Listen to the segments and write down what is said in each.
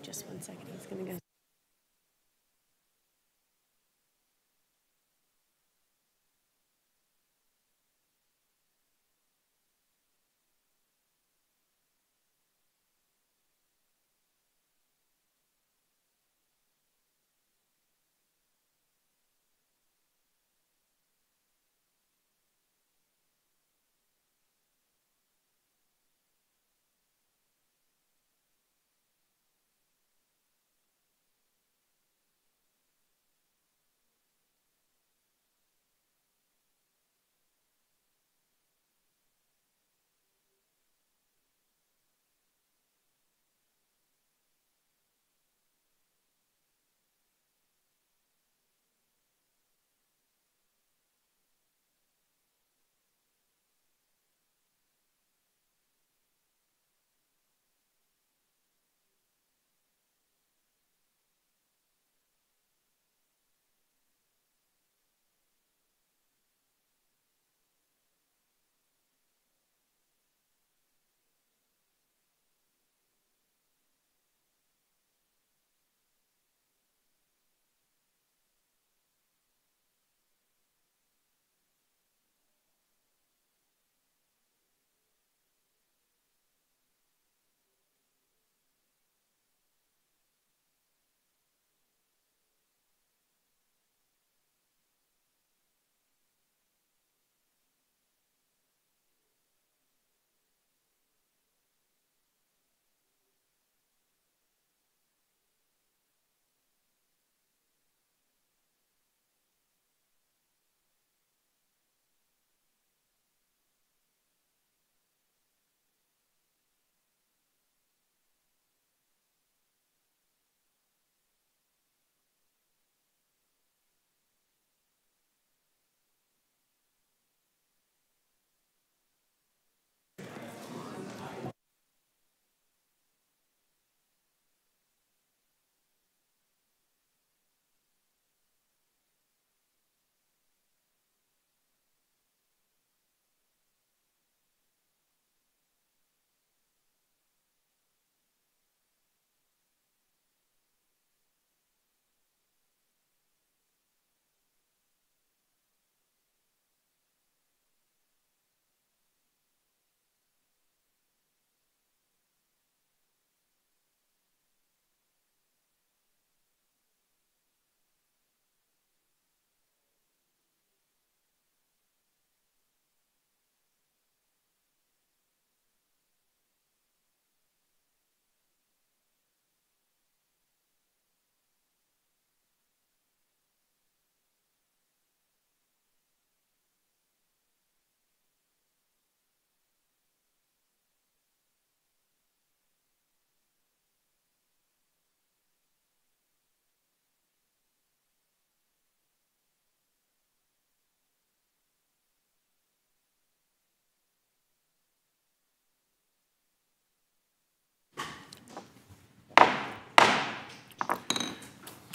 Just 1 second. He's going to go.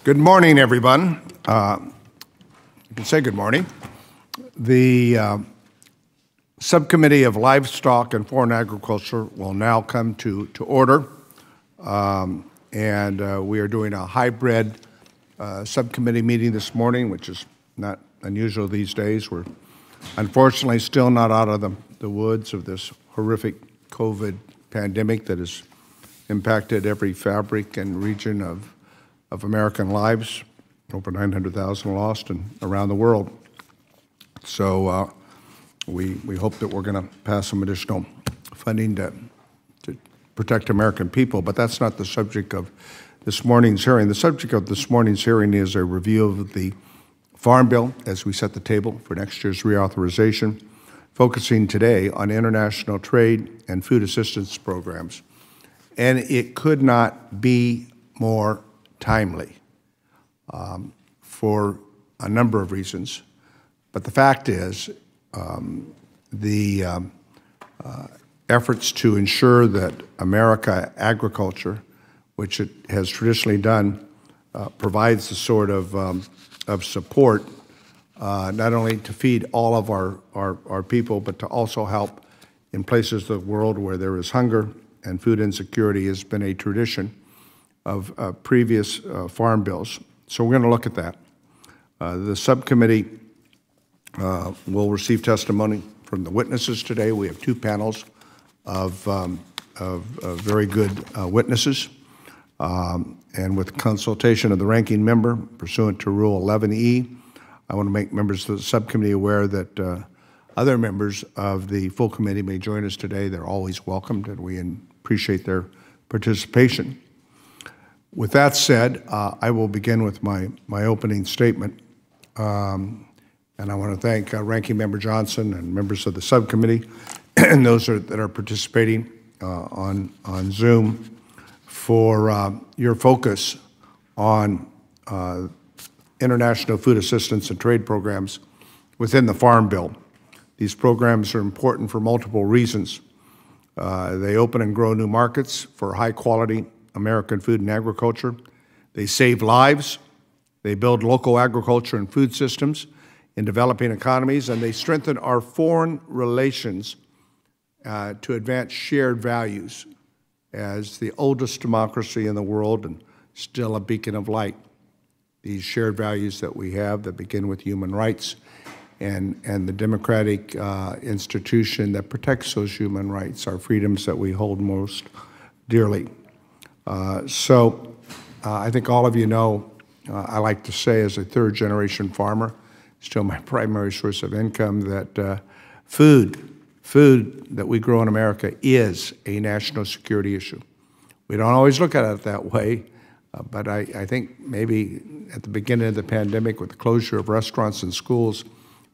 Good morning, everyone. You can say good morning. The Subcommittee of Livestock and Foreign Agriculture will now come to order. We are doing a hybrid subcommittee meeting this morning, which is not unusual these days. We're unfortunately still not out of the woods of this horrific COVID pandemic that has impacted every fabric and region of American lives, over 900,000 lost and around the world. So we hope that we're going to pass some additional funding to protect American people, but that's not the subject of this morning's hearing. The subject of this morning's hearing is a review of the Farm Bill as we set the table for next year's reauthorization, focusing today on international trade and food assistance programs. And it could not be more timely for a number of reasons. But the fact is, the efforts to ensure that America agriculture, which it has traditionally done, provides the sort of support not only to feed all of our people, but to also help in places of the world where there is hunger and food insecurity has been a tradition of previous farm bills. So we're going to look at that. The subcommittee will receive testimony from the witnesses today. We have two panels of very good witnesses. And with consultation of the ranking member pursuant to Rule 11E, I want to make members of the subcommittee aware that other members of the full committee may join us today. They're always welcomed, and we appreciate their participation. With that said, I will begin with my opening statement. And I want to thank Ranking Member Johnson and members of the subcommittee and those that are participating on Zoom for your focus on international food assistance and trade programs within the Farm Bill. These programs are important for multiple reasons. They open and grow new markets for high-quality American food and agriculture. They save lives. They build local agriculture and food systems in developing economies, and they strengthen our foreign relations to advance shared values as the oldest democracy in the world and still a beacon of light. These shared values that we have that begin with human rights and the democratic institution that protects those human rights, our freedoms that we hold most dearly. So I think all of you know, I like to say as a third-generation farmer, still my primary source of income, that food that we grow in America is a national security issue. We don't always look at it that way, but I think maybe at the beginning of the pandemic with the closure of restaurants and schools,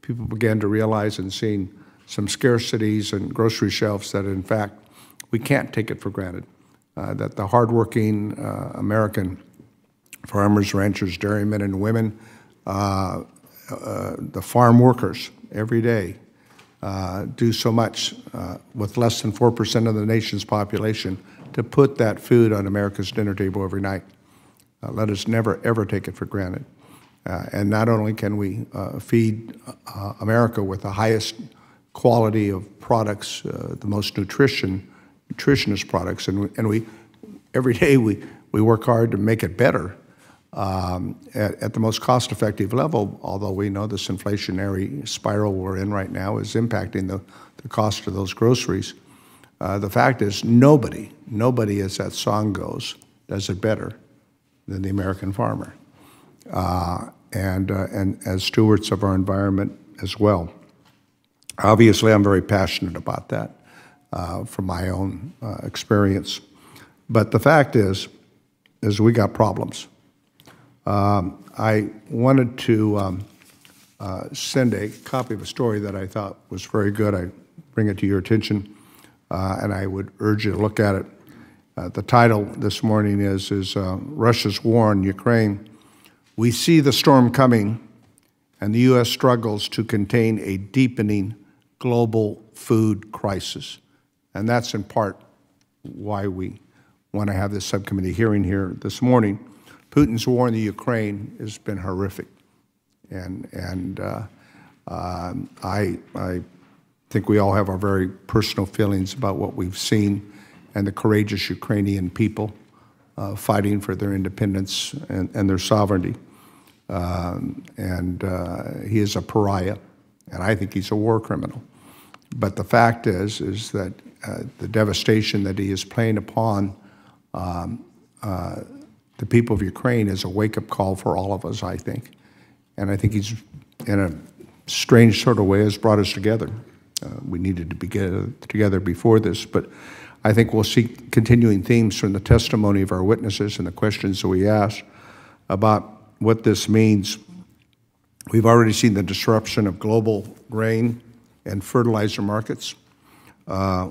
people began to realize and seeing some scarcities and grocery shelves that, in fact, we can't take it for granted, that the hardworking American farmers, ranchers, dairymen, and women, the farm workers every day do so much with less than 4% of the nation's population to put that food on America's dinner table every night. Let us never, ever take it for granted. And not only can we feed America with the highest quality of products, the most nutritionist products, and we every day we work hard to make it better at the most cost-effective level, although we know this inflationary spiral we're in right now is impacting the cost of those groceries. The fact is nobody, as that song goes, does it better than the American farmer, and as stewards of our environment as well. Obviously, I'm very passionate about that from my own experience. But the fact is we got problems. I wanted to send a copy of a story that I thought was very good. I bring it to your attention, and I would urge you to look at it. The title this morning is Russia's War in Ukraine. We see the storm coming, and the U.S. struggles to contain a deepening global food crisis. And that's in part why we want to have this subcommittee hearing here this morning. Putin's war in the Ukraine has been horrific, and I think we all have our very personal feelings about what we've seen and the courageous Ukrainian people fighting for their independence and their sovereignty. He is a pariah, and I think he's a war criminal. But the fact is that the devastation that he is playing upon the people of Ukraine is a wake-up call for all of us, I think. And I think he's, in a strange sort of way, has brought us together. We needed to be together before this, but I think we'll see continuing themes from the testimony of our witnesses and the questions that we ask about what this means. We've already seen the disruption of global grain and fertilizer markets.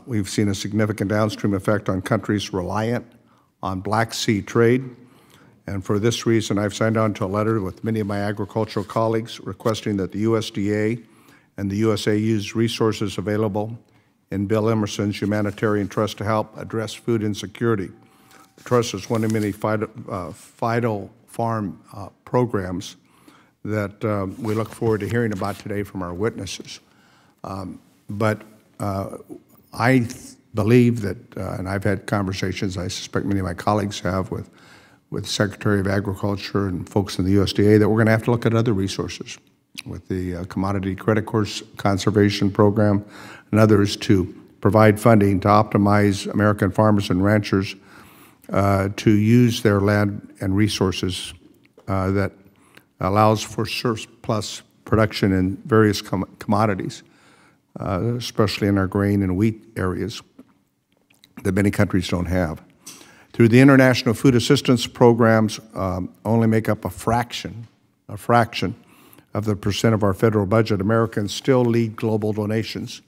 We've seen a significant downstream effect on countries reliant on Black Sea trade. And for this reason, I've signed on to a letter with many of my agricultural colleagues requesting that the USDA and the USAID use resources available in Bill Emerson's Humanitarian Trust to help address food insecurity. The trust is one of many vital farm programs that we look forward to hearing about today from our witnesses. But I believe that, and I've had conversations, I suspect many of my colleagues have, with with the Secretary of Agriculture and folks in the USDA that we're going to have to look at other resources with the Commodity Credit Course Conservation Program and others to provide funding to optimize American farmers and ranchers to use their land and resources that allows for surplus production in various commodities, especially in our grain and wheat areas that many countries don't have. Through the international food assistance programs, only make up a fraction of the percent of our federal budget. Americans still lead global donations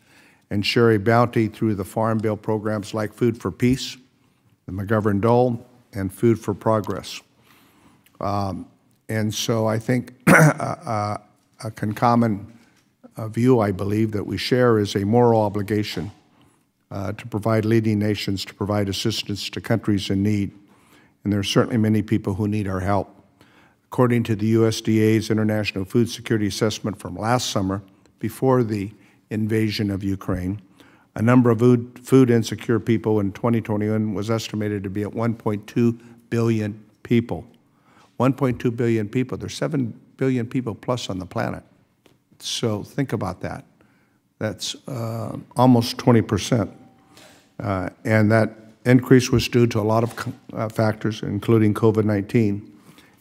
and share a bounty through the Farm Bill programs like Food for Peace, the McGovern-Dole, and Food for Progress. And so I think a concomitant view, I believe, that we share is a moral obligation to provide leading nations, to provide assistance to countries in need. And there are certainly many people who need our help. According to the USDA's International Food Security Assessment from last summer, before the invasion of Ukraine, a number of food insecure people in 2021 was estimated to be at 1.2 billion people. 1.2 billion people. There's 7 billion people plus on the planet. So think about that. That's almost 20%. And that increase was due to a lot of factors, including COVID-19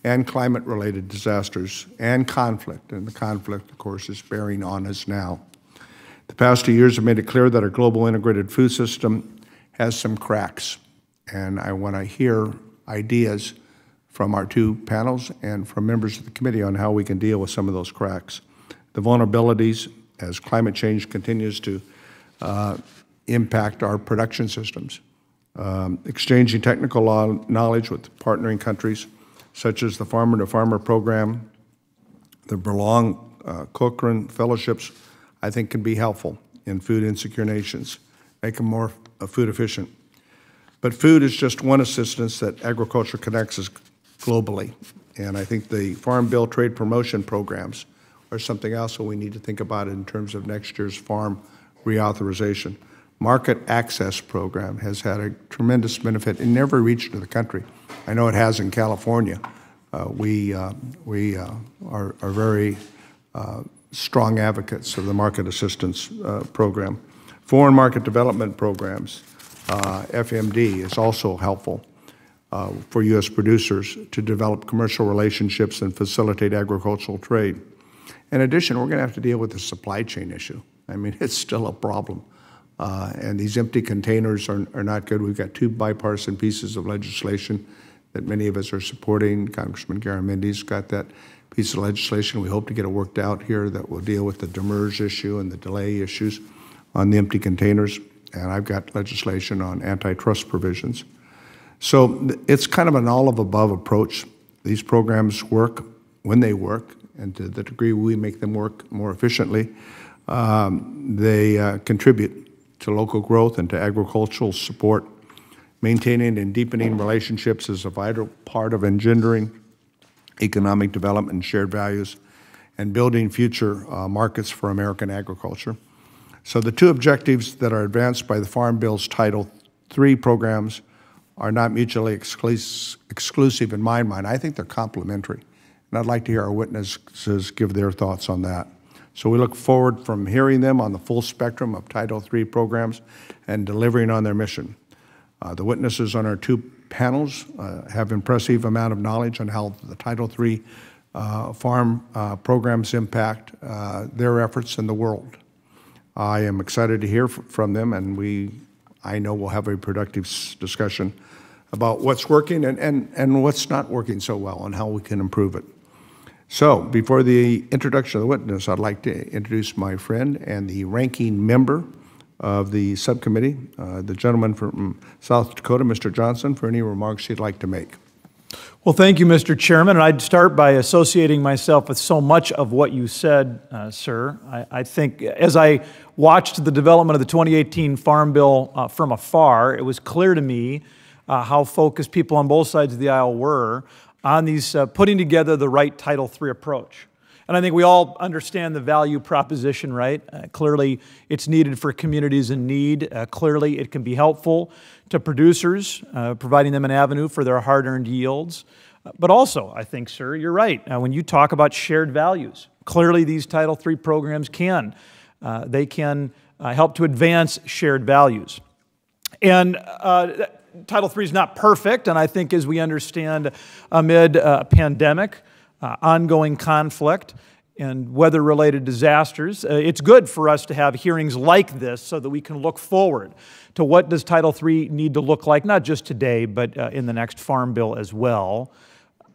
and climate-related disasters and conflict. And the conflict, of course, is bearing on us now. The past 2 years have made it clear that our global integrated food system has some cracks. And I want to hear ideas from our two panels and from members of the committee on how we can deal with some of those cracks. The vulnerabilities as climate change continues to impact our production systems. Exchanging technical knowledge with partnering countries, such as the Farmer to Farmer program, the Cochrane fellowships, I think can be helpful in food insecure nations, make them more food efficient. But food is just one assistance that agriculture connects us globally. And I think the Farm Bill trade promotion programs are something else that we need to think about in terms of next year's farm reauthorization. Market access program has had a tremendous benefit in every region of the country. I know it has in California. We are very strong advocates of the market assistance program. Foreign market development programs, FMD, is also helpful for U.S. producers to develop commercial relationships and facilitate agricultural trade. In addition, we're going to have to deal with the supply chain issue. I mean, it's still a problem. And these empty containers are not good. We've got two bipartisan pieces of legislation that many of us are supporting. Congressman Garamendi's got that piece of legislation. We hope to get it worked out here that will deal with the demurrage issue and the delay issues on the empty containers. And I've got legislation on antitrust provisions. So it's kind of an all-of-above approach. These programs work when they work, and to the degree we make them work more efficiently, they contribute to local growth and to agricultural support. Maintaining and deepening relationships is a vital part of engendering economic development and shared values and building future markets for American agriculture. So the two objectives that are advanced by the Farm Bill's Title III programs are not mutually exclusive in my mind. I think they're complementary. And I'd like to hear our witnesses give their thoughts on that. So we look forward from hearing them on the full spectrum of Title III programs and delivering on their mission. The witnesses on our two panels have impressive amount of knowledge on how the Title III farm programs impact their efforts in the world. I am excited to hear from them, and I know we'll have a productive discussion about what's working and what's not working so well and how we can improve it. So before the introduction of the witness, I'd like to introduce my friend and the ranking member of the subcommittee, the gentleman from South Dakota, Mr. Johnson, for any remarks he'd like to make. Well, thank you, Mr. Chairman. And I'd start by associating myself with so much of what you said, sir. I think as I watched the development of the 2018 Farm Bill from afar, it was clear to me how focused people on both sides of the aisle were on these putting together the right Title III approach. And I think we all understand the value proposition, right? Clearly, it's needed for communities in need. Clearly, it can be helpful to producers, providing them an avenue for their hard-earned yields. But also, I think, sir, you're right. When you talk about shared values, clearly these Title III programs can. They can help to advance shared values. And Title III is not perfect, and I think as we understand amid a pandemic, ongoing conflict, and weather-related disasters, it's good for us to have hearings like this so that we can look forward to what does Title III need to look like, not just today, but in the next Farm Bill as well.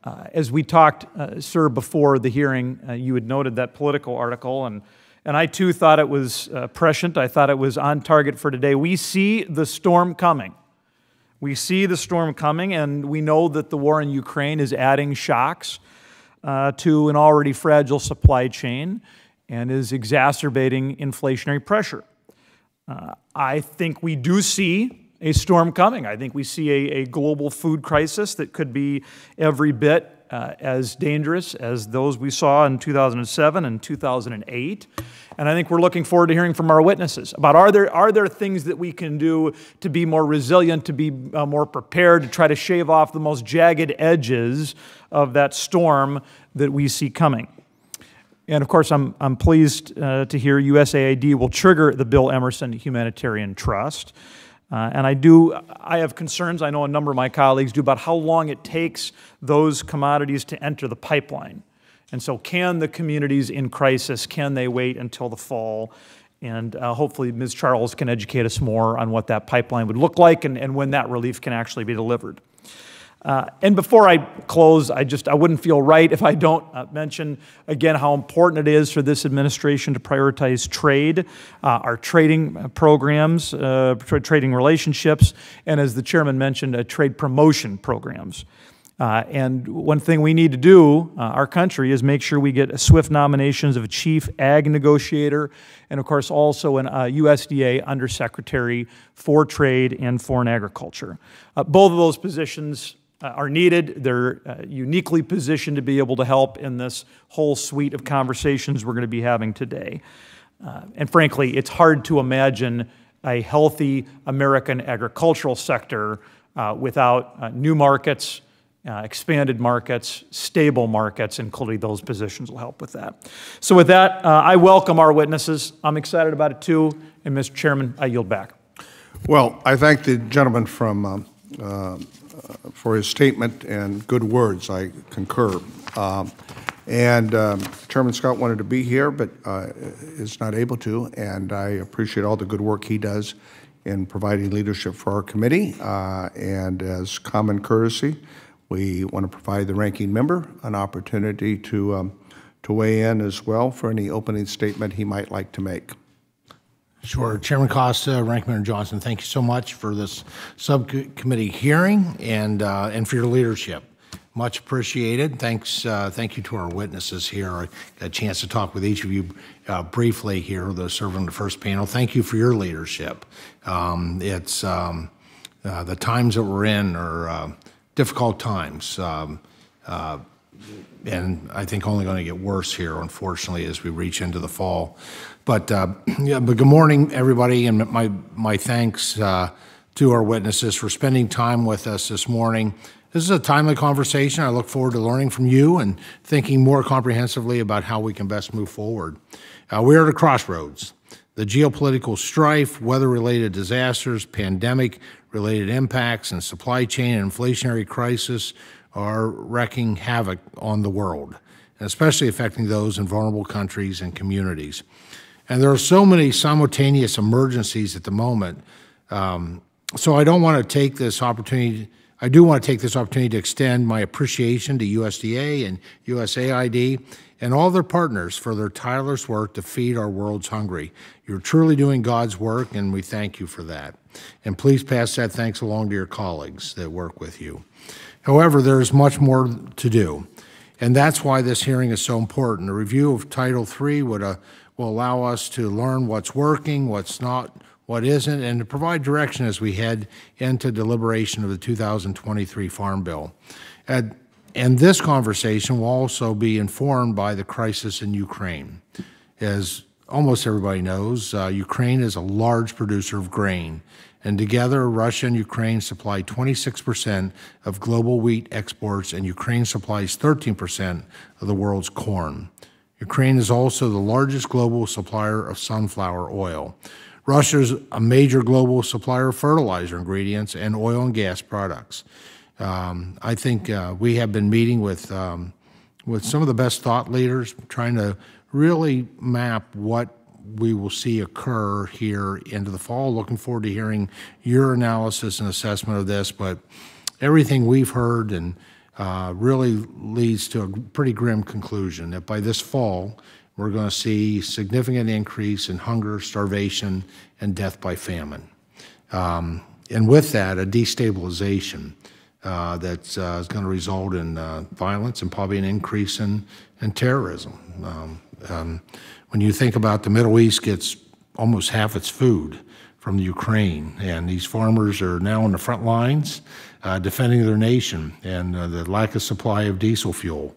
As we talked, sir, before the hearing, you had noted that Politico article, and I too thought it was prescient. I thought it was on target for today. We see the storm coming. We see the storm coming, and we know that the war in Ukraine is adding shocks to an already fragile supply chain and is exacerbating inflationary pressure. I think we do see a storm coming. I think we see a global food crisis that could be every bit as dangerous as those we saw in 2007 and 2008. And I think we're looking forward to hearing from our witnesses about are there things that we can do to be more resilient, to be more prepared, to try to shave off the most jagged edges of that storm that we see coming. And of course, I'm pleased to hear USAID will trigger the Bill Emerson Humanitarian Trust. And I have concerns, I know a number of my colleagues do, about how long it takes those commodities to enter the pipeline. And so can the communities in crisis, can they wait until the fall? And hopefully Ms. Charles can educate us more on what that pipeline would look like and when that relief can actually be delivered. And before I close, I wouldn't feel right if I don't mention again how important it is for this administration to prioritize trade, our trading programs, trading relationships, and as the chairman mentioned, trade promotion programs. And one thing we need to do, our country, is make sure we get swift nominations of a chief ag negotiator and, of course, also an USDA undersecretary for trade and foreign agriculture. Both of those positions are needed. They're uniquely positioned to be able to help in this whole suite of conversations we're going to be having today. And frankly, it's hard to imagine a healthy American agricultural sector without new markets, expanded markets, stable markets, and clearly those positions will help with that. So with that, I welcome our witnesses. I'm excited about it too. And Mr. Chairman, I yield back. Well, I thank the gentleman from for his statement and good words. I concur. Chairman Scott wanted to be here, but is not able to, and I appreciate all the good work he does in providing leadership for our committee. And as common courtesy, we want to provide the ranking member an opportunity to weigh in as well for any opening statement he might like to make. Sure. Chairman Costa, Ranking Member Johnson, thank you so much for this subcommittee hearing and for your leadership. Much appreciated. Thanks. Thank you to our witnesses here. I got a chance to talk with each of you briefly here, those serving on the first panel. Thank you for your leadership. The times that we're in are difficult times. And I think only going to get worse here, unfortunately, as we reach into the fall. But good morning, everybody, and my thanks to our witnesses for spending time with us this morning. This is a timely conversation. I look forward to learning from you and thinking more comprehensively about how we can best move forward. We're at a crossroads. The geopolitical strife, weather-related disasters, pandemic-related impacts, and supply chain and inflationary crisis are wreaking havoc on the world, and especially affecting those in vulnerable countries and communities. And there are so many simultaneous emergencies at the moment. So I do want to take this opportunity to extend my appreciation to USDA and USAID and all their partners for their tireless work to feed our world's hungry. You're truly doing God's work, and we thank you for that. And please pass that thanks along to your colleagues that work with you. However, there is much more to do, and that's why this hearing is so important. A review of Title III will allow us to learn what's working, what's not, what isn't, and to provide direction as we head into deliberation of the 2023 Farm Bill. And this conversation will also be informed by the crisis in Ukraine. As almost everybody knows, Ukraine is a large producer of grain, and together Russia and Ukraine supply 26% of global wheat exports, and Ukraine supplies 13% of the world's corn. Ukraine is also the largest global supplier of sunflower oil. Russia is a major global supplier of fertilizer ingredients and oil and gas products. I think we have been meeting with some of the best thought leaders, trying to really map what we will see occur here into the fall. Looking forward to hearing your analysis and assessment of this, but everything we've heard and really leads to a pretty grim conclusion that by this fall, we're going to see significant increase in hunger, starvation, and death by famine. And with that, a destabilization that's going to result in violence and probably an increase in terrorism. When you think about the Middle East gets almost half its food from the Ukraine, and these farmers are now on the front lines defending their nation, and the lack of supply of diesel fuel.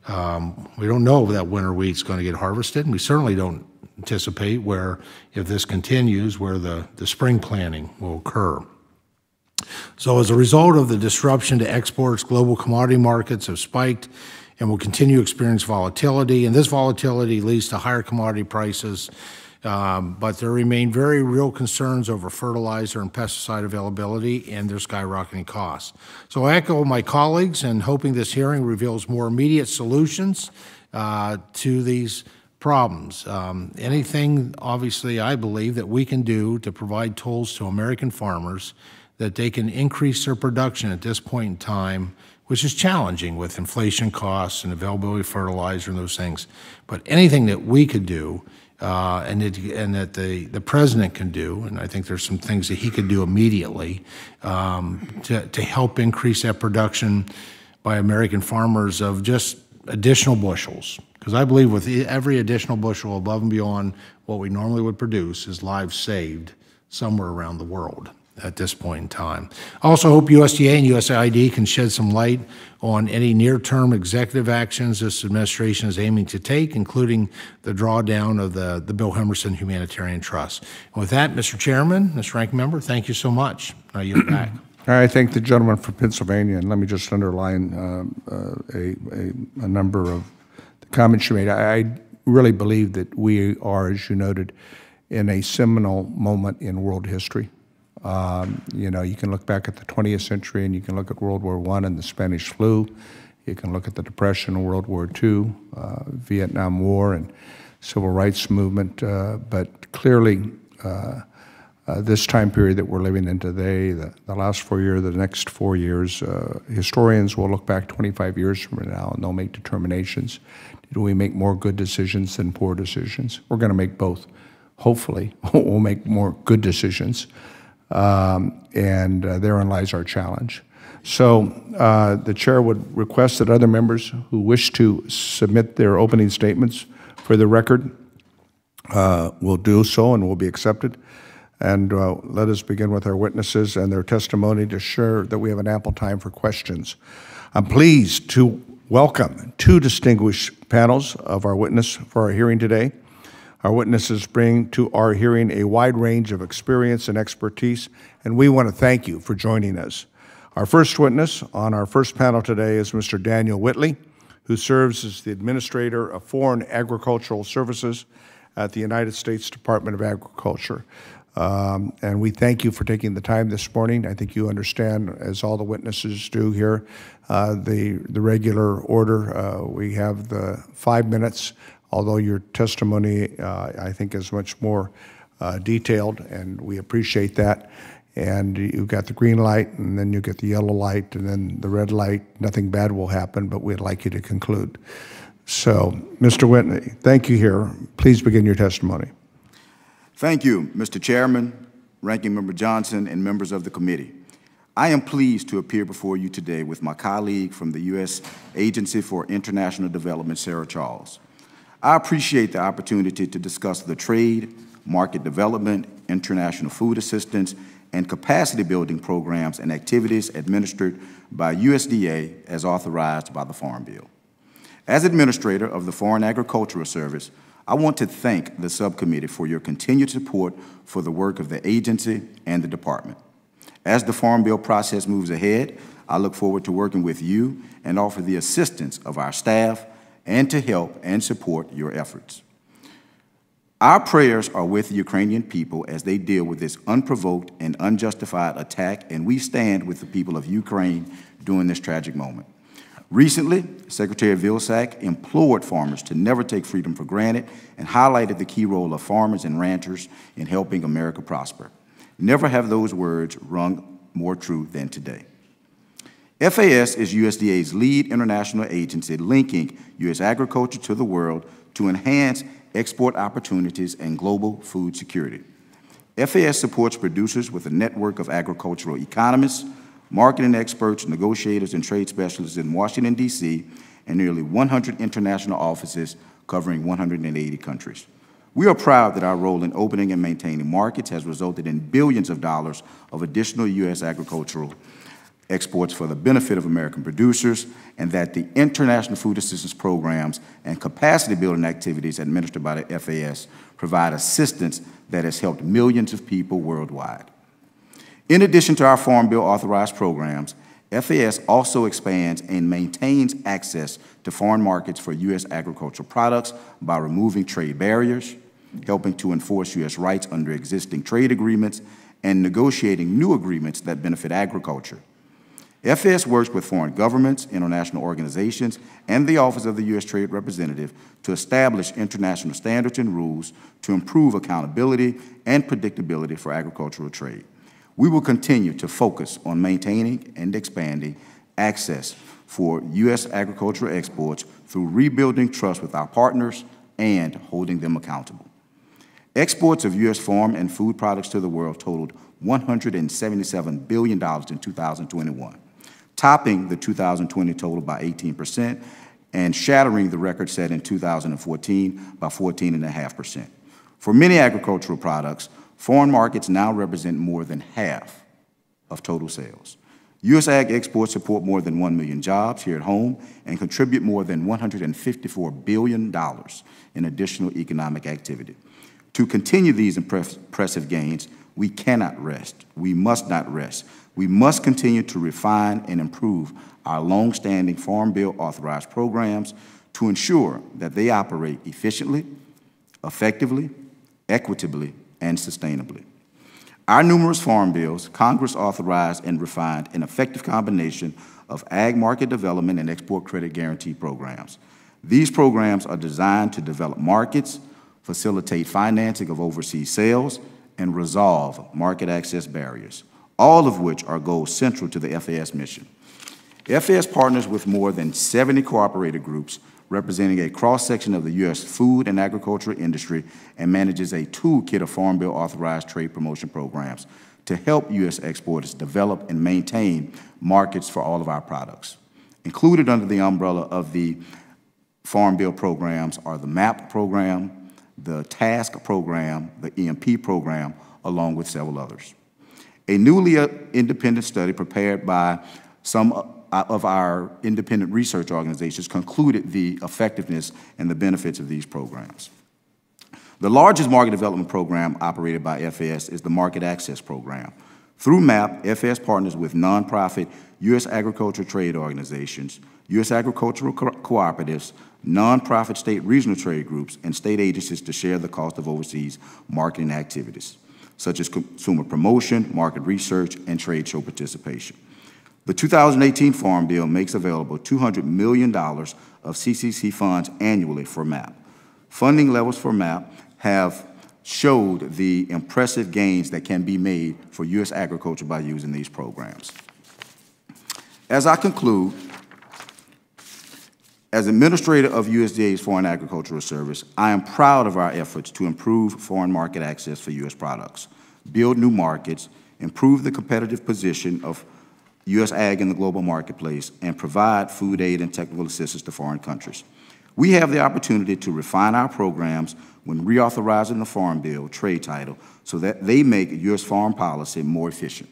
We don't know if that winter wheat's going to get harvested, and we certainly don't anticipate where, if this continues, where the spring planting will occur. So as a result of the disruption to exports, global commodity markets have spiked and will continue to experience volatility, and this volatility leads to higher commodity prices, but there remain very real concerns over fertilizer and pesticide availability and their skyrocketing costs. So I echo my colleagues in hoping this hearing reveals more immediate solutions to these problems. Anything, obviously, I believe that we can do to provide tools to American farmers that they can increase their production at this point in time, which is challenging with inflation costs and availability of fertilizer and those things. But anything that we could do and that the President can do, and I think there's some things that he could do immediately to help increase that production by American farmers of just additional bushels. Because I believe with every additional bushel above and beyond what we normally would produce is lives saved somewhere around the world at this point in time. I also hope USDA and USAID can shed some light on any near-term executive actions this administration is aiming to take, including the drawdown of the Bill Hemerson Humanitarian Trust. And with that, Mr. Chairman, Mr. Ranking Member, thank you so much. Now you're back. I thank the gentleman from Pennsylvania, and let me just underline a number of the comments you made. I really believe that we are, as you noted, in a seminal moment in world history. You know, you can look back at the 20th century and you can look at World War I and the Spanish flu. You can look at the Depression and World War II, Vietnam War and Civil Rights Movement. But clearly, this time period that we're living in today, the last 4 years, the next 4 years, historians will look back 25 years from now and they'll make determinations. Do we make more good decisions than poor decisions? We're going to make both. Hopefully, we'll make more good decisions. And therein lies our challenge. So the chair would request that other members who wish to submit their opening statements for the record will do so and will be accepted. And let us begin with our witnesses and their testimony to ensure that we have an ample time for questions. I'm pleased to welcome two distinguished panels of our witness for our hearing today. Our witnesses bring to our hearing a wide range of experience and expertise, and we want to thank you for joining us. Our first witness on our first panel today is Mr. Daniel Whitley, who serves as the Administrator of Foreign Agricultural Services at the United States Department of Agriculture. And we thank you for taking the time this morning. I think you understand, as all the witnesses do here, the regular order. We have the 5 minutes. Although your testimony, I think, is much more detailed, and we appreciate that. And you've got the green light, and then you get the yellow light, and then the red light. Nothing bad will happen, but we'd like you to conclude. So, Mr. Whitley, thank you here. Please begin your testimony. Thank you, Mr. Chairman, Ranking Member Johnson, and members of the committee. I am pleased to appear before you today with my colleague from the U.S. Agency for International Development, Sarah Charles. I appreciate the opportunity to discuss the trade, market development, international food assistance, and capacity building programs and activities administered by USDA as authorized by the Farm Bill. As Administrator of the Foreign Agricultural Service, I want to thank the subcommittee for your continued support for the work of the agency and the department. As the Farm Bill process moves ahead, I look forward to working with you and offer the assistance of our staff and to help and support your efforts. Our prayers are with the Ukrainian people as they deal with this unprovoked and unjustified attack, and we stand with the people of Ukraine during this tragic moment. Recently, Secretary Vilsack implored farmers to never take freedom for granted and highlighted the key role of farmers and ranchers in helping America prosper. Never have those words rung more true than today. FAS is USDA's lead international agency linking U.S. agriculture to the world to enhance export opportunities and global food security. FAS supports producers with a network of agricultural economists, marketing experts, negotiators, and trade specialists in Washington, D.C., and nearly 100 international offices covering 180 countries. We are proud that our role in opening and maintaining markets has resulted in billions of dollars of additional U.S. agricultural exports for the benefit of American producers, and that the international food assistance programs and capacity building activities administered by the FAS provide assistance that has helped millions of people worldwide. In addition to our Farm Bill authorized programs, FAS also expands and maintains access to foreign markets for U.S. agricultural products by removing trade barriers, helping to enforce U.S. rights under existing trade agreements, and negotiating new agreements that benefit agriculture. FAS works with foreign governments, international organizations, and the Office of the U.S. Trade Representative to establish international standards and rules to improve accountability and predictability for agricultural trade. We will continue to focus on maintaining and expanding access for U.S. agricultural exports through rebuilding trust with our partners and holding them accountable. Exports of U.S. farm and food products to the world totaled $177 billion in 2021. Topping the 2020 total by 18% and shattering the record set in 2014 by 14.5%. For many agricultural products, foreign markets now represent more than half of total sales. U.S. ag exports support more than 1 million jobs here at home and contribute more than $154 billion in additional economic activity. To continue these impressive gains, we cannot rest. We must not rest. We must continue to refine and improve our long-standing Farm Bill authorized programs to ensure that they operate efficiently, effectively, equitably, and sustainably. Our numerous farm bills, Congress authorized and refined an effective combination of ag market development and export credit guarantee programs. These programs are designed to develop markets, facilitate financing of overseas sales, and resolve market access barriers, all of which are goals central to the FAS mission. FAS partners with more than 70 cooperative groups representing a cross-section of the U.S. food and agricultural industry and manages a toolkit of Farm Bill authorized trade promotion programs to help U.S. exporters develop and maintain markets for all of our products. Included under the umbrella of the Farm Bill programs are the MAP program, the TASK program, the EMP program, along with several others. A newly independent study prepared by some of our independent research organizations concluded the effectiveness and the benefits of these programs. The largest market development program operated by FAS is the Market Access Program. Through MAP, FAS partners with nonprofit U.S. agricultural trade organizations, U.S. agricultural cooperatives, nonprofit state regional trade groups, and state agencies to share the cost of overseas marketing activities, such as consumer promotion, market research, and trade show participation. The 2018 Farm Bill makes available $200 million of CCC funds annually for MAP. Funding levels for MAP have showed the impressive gains that can be made for U.S. agriculture by using these programs. As I conclude, as administrator of USDA's Foreign Agricultural Service, I am proud of our efforts to improve foreign market access for U.S. products, build new markets, improve the competitive position of U.S. ag in the global marketplace, and provide food aid and technical assistance to foreign countries. We have the opportunity to refine our programs when reauthorizing the Farm Bill trade title so that they make U.S. foreign policy more efficient,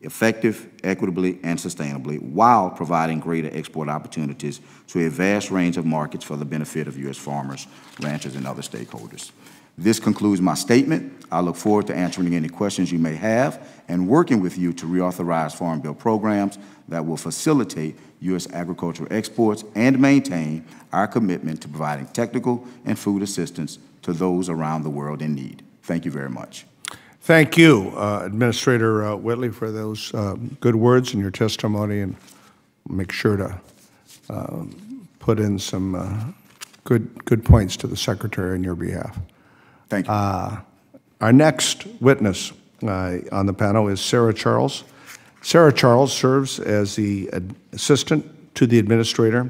effective, equitably, and sustainably, while providing greater export opportunities to a vast range of markets for the benefit of U.S. farmers, ranchers, and other stakeholders. This concludes my statement. I look forward to answering any questions you may have and working with you to reauthorize Farm Bill programs that will facilitate U.S. agricultural exports and maintain our commitment to providing technical and food assistance to those around the world in need. Thank you very much. Thank you, Administrator Whitley, for those good words in your testimony, and make sure to put in some good points to the Secretary on your behalf. Thank you. Our next witness on the panel is Sarah Charles. Sarah Charles serves as the Assistant to the Administrator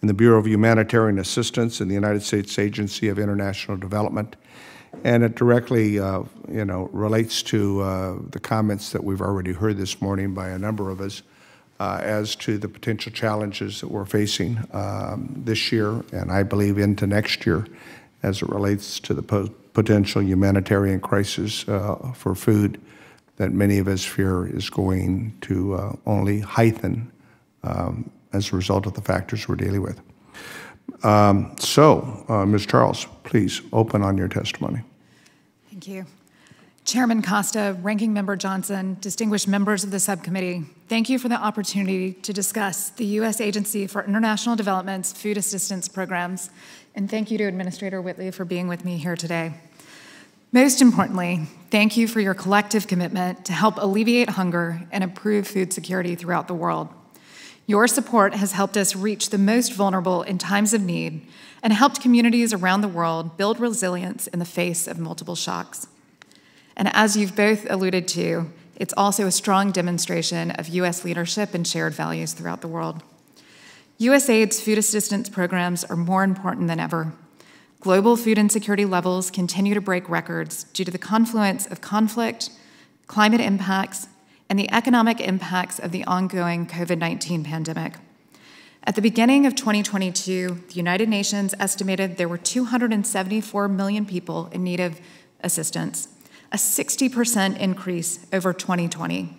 in the Bureau of Humanitarian Assistance in the United States Agency of International Development. And it directly, relates to the comments that we've already heard this morning by a number of us as to the potential challenges that we're facing this year, and I believe into next year, as it relates to the potential humanitarian crisis for food that many of us fear is going to only heighten as a result of the factors we're dealing with. Ms. Charles, please open on your testimony. Thank you. Chairman Costa, Ranking Member Johnson, distinguished members of the subcommittee, thank you for the opportunity to discuss the U.S. Agency for International Development's food assistance programs, and thank you to Administrator Whitley for being with me here today. Most importantly, thank you for your collective commitment to help alleviate hunger and improve food security throughout the world. Your support has helped us reach the most vulnerable in times of need and helped communities around the world build resilience in the face of multiple shocks. And as you've both alluded to, it's also a strong demonstration of U.S. leadership and shared values throughout the world. USAID's food assistance programs are more important than ever. Global food insecurity levels continue to break records due to the confluence of conflict, climate impacts, and the economic impacts of the ongoing COVID-19 pandemic. At the beginning of 2022, the United Nations estimated there were 274 million people in need of assistance, a 60% increase over 2020.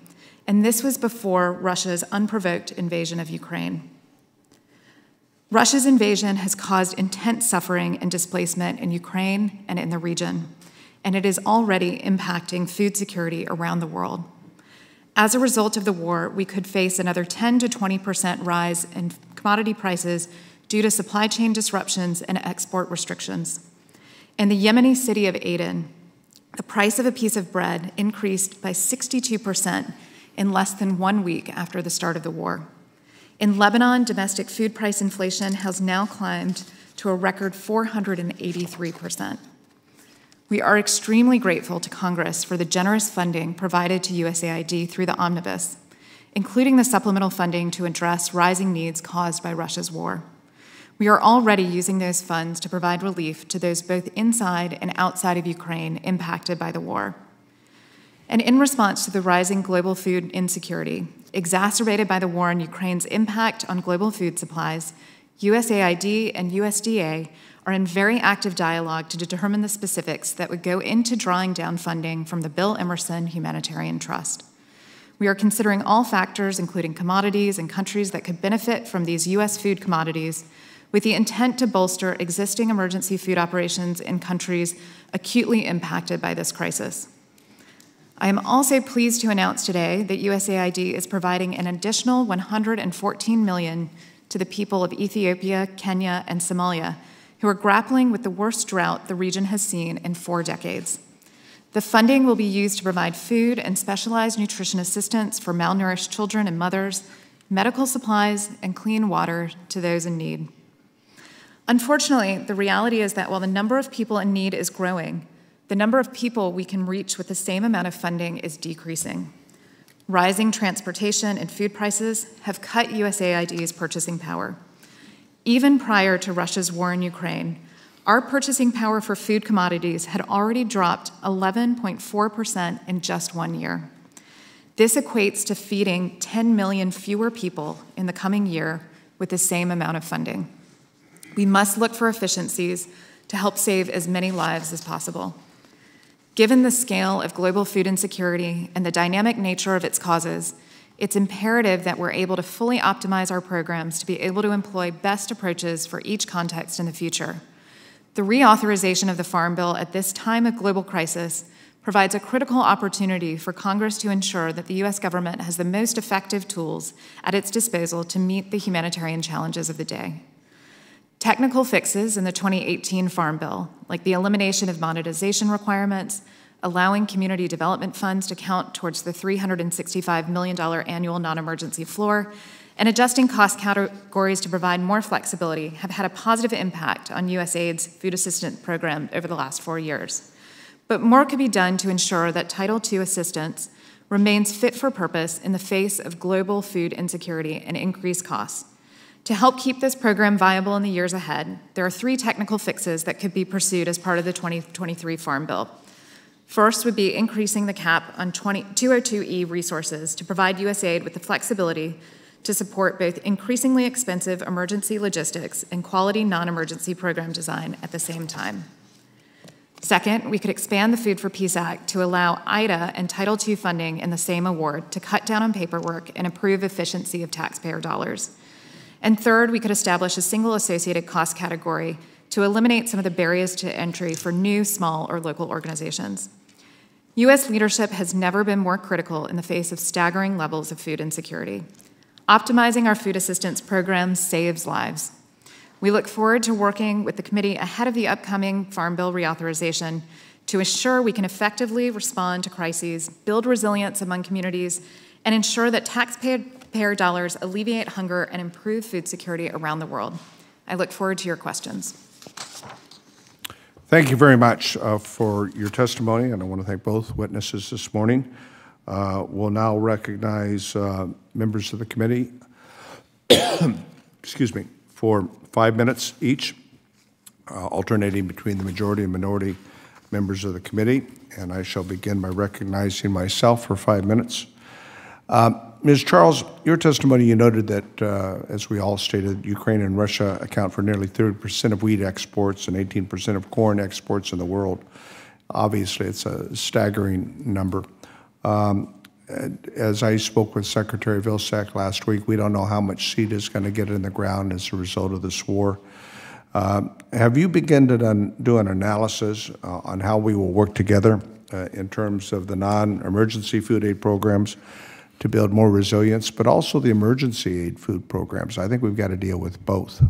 And this was before Russia's unprovoked invasion of Ukraine. Russia's invasion has caused intense suffering and displacement in Ukraine and in the region, and it is already impacting food security around the world. As a result of the war, we could face another 10 to 20% rise in commodity prices due to supply chain disruptions and export restrictions. In the Yemeni city of Aden, the price of a piece of bread increased by 62% in less than 1 week after the start of the war. In Lebanon, domestic food price inflation has now climbed to a record 483%. We are extremely grateful to Congress for the generous funding provided to USAID through the omnibus, including the supplemental funding to address rising needs caused by Russia's war. We are already using those funds to provide relief to those both inside and outside of Ukraine impacted by the war. And in response to the rising global food insecurity, exacerbated by the war and Ukraine's impact on global food supplies, USAID and USDA are in very active dialogue to determine the specifics that would go into drawing down funding from the Bill Emerson Humanitarian Trust. We are considering all factors, including commodities and countries that could benefit from these U.S. food commodities, with the intent to bolster existing emergency food operations in countries acutely impacted by this crisis. I am also pleased to announce today that USAID is providing an additional $114 million to the people of Ethiopia, Kenya, and Somalia, who are grappling with the worst drought the region has seen in 4 decades. The funding will be used to provide food and specialized nutrition assistance for malnourished children and mothers, medical supplies, and clean water to those in need. Unfortunately, the reality is that while the number of people in need is growing, the number of people we can reach with the same amount of funding is decreasing. Rising transportation and food prices have cut USAID's purchasing power. Even prior to Russia's war in Ukraine, our purchasing power for food commodities had already dropped 11.4% in just 1 year. This equates to feeding 10 million fewer people in the coming year with the same amount of funding. We must look for efficiencies to help save as many lives as possible. Given the scale of global food insecurity and the dynamic nature of its causes, it's imperative that we're able to fully optimize our programs to be able to employ best approaches for each context in the future. The reauthorization of the Farm Bill at this time of global crisis provides a critical opportunity for Congress to ensure that the U.S. government has the most effective tools at its disposal to meet the humanitarian challenges of the day. Technical fixes in the 2018 Farm Bill, like the elimination of monetization requirements, allowing community development funds to count towards the $365 million annual non-emergency floor, and adjusting cost categories to provide more flexibility have had a positive impact on USAID's food assistance program over the last 4 years. But more could be done to ensure that Title II assistance remains fit for purpose in the face of global food insecurity and increased costs. To help keep this program viable in the years ahead, there are 3 technical fixes that could be pursued as part of the 2023 Farm Bill. First would be increasing the cap on 202E resources to provide USAID with the flexibility to support both increasingly expensive emergency logistics and quality non-emergency program design at the same time. Second, we could expand the Food for Peace Act to allow IDA and Title II funding in the same award to cut down on paperwork and improve efficiency of taxpayer dollars. And third, we could establish a single associated cost category to eliminate some of the barriers to entry for new, small, or local organizations. U.S. leadership has never been more critical in the face of staggering levels of food insecurity. Optimizing our food assistance programs saves lives. We look forward to working with the committee ahead of the upcoming Farm Bill reauthorization to ensure we can effectively respond to crises, build resilience among communities, and ensure that taxpayer dollars alleviate hunger and improve food security around the world. I look forward to your questions. Thank you very much for your testimony, and I want to thank both witnesses this morning. We'll now recognize members of the committee, excuse me, for 5 minutes each, alternating between the majority and minority members of the committee, and I shall begin by recognizing myself for 5 minutes. Ms. Charles, your testimony, you noted that, as we all stated, Ukraine and Russia account for nearly 30% of wheat exports and 18% of corn exports in the world. Obviously, it's a staggering number. As I spoke with Secretary Vilsack last week, we don't know how much seed is going to get in the ground as a result of this war. Have you begun to do an analysis on how we will work together in terms of the non-emergency food aid programs to build more resilience, but also the emergency aid food programs? I think we've got to deal with both.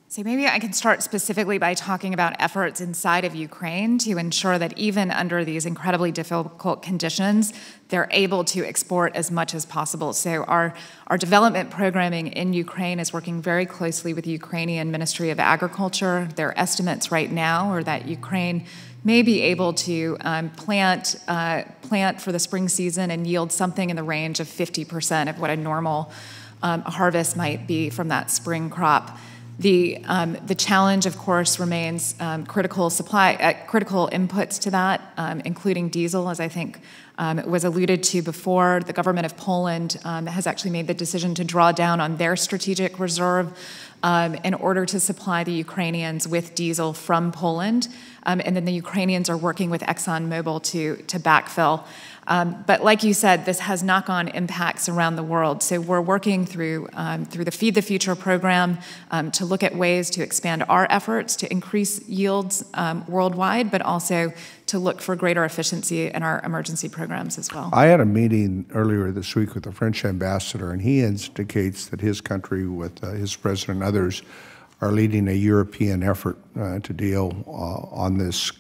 So maybe I can start specifically by talking about efforts inside of Ukraine to ensure that even under these incredibly difficult conditions, they're able to export as much as possible. So our development programming in Ukraine is working very closely with the Ukrainian Ministry of Agriculture. Their estimates right now are that Ukraine may be able to plant for the spring season and yield something in the range of 50% of what a normal harvest might be from that spring crop. The challenge, of course, remains critical inputs to that, including diesel, as I think was alluded to before. The government of Poland has actually made the decision to draw down on their strategic reserve in order to supply the Ukrainians with diesel from Poland. And then the Ukrainians are working with ExxonMobil to backfill. But like you said, this has knock-on impacts around the world. So we're working through the Feed the Future program to look at ways to expand our efforts to increase yields worldwide, but also to look for greater efficiency in our emergency programs as well. I had a meeting earlier this week with the French ambassador, and he indicates that his country, with his president and others, are leading a European effort to deal on this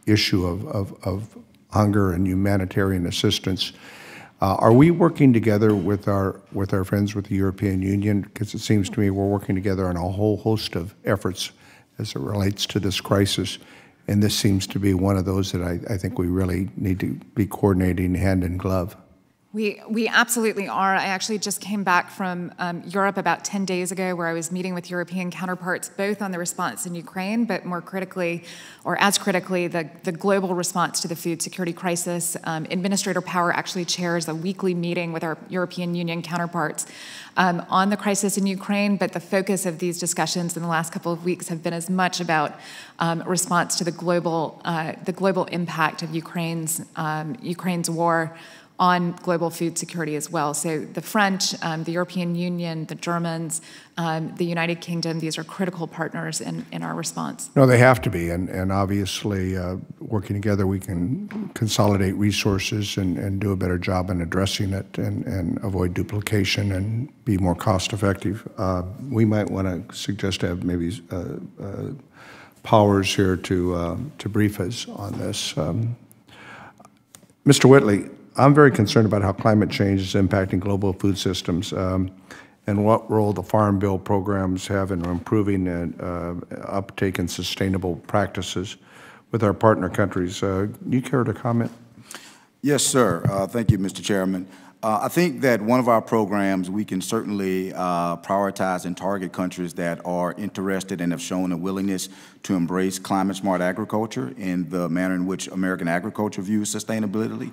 issue of hunger and humanitarian assistance. Are we working together with our friends with the European Union? Because it seems to me we're working together on a whole host of efforts as it relates to this crisis, and this seems to be one of those that I think we really need to be coordinating hand in glove. We absolutely are. I actually just came back from Europe about 10 days ago, where I was meeting with European counterparts, both on the response in Ukraine, but more critically, or as critically, the global response to the food security crisis. Administrator Power actually chairs a weekly meeting with our European Union counterparts on the crisis in Ukraine, but the focus of these discussions in the last couple of weeks have been as much about response to the global impact of Ukraine's war on global food security as well. So the French, the European Union, the Germans, the United Kingdom, these are critical partners in our response. No, they have to be, and obviously working together we can consolidate resources and do a better job in addressing it and avoid duplication and be more cost effective. We might want to suggest to have maybe Powers here to brief us on this. Mr. Whitley, I'm very concerned about how climate change is impacting global food systems and what role the Farm Bill programs have in improving uptake in sustainable practices with our partner countries. Do you care to comment? Yes, sir. Thank you, Mr. Chairman. I think that one of our programs, we can certainly prioritize and target countries that are interested and have shown a willingness to embrace climate-smart agriculture in the manner in which American agriculture views sustainability.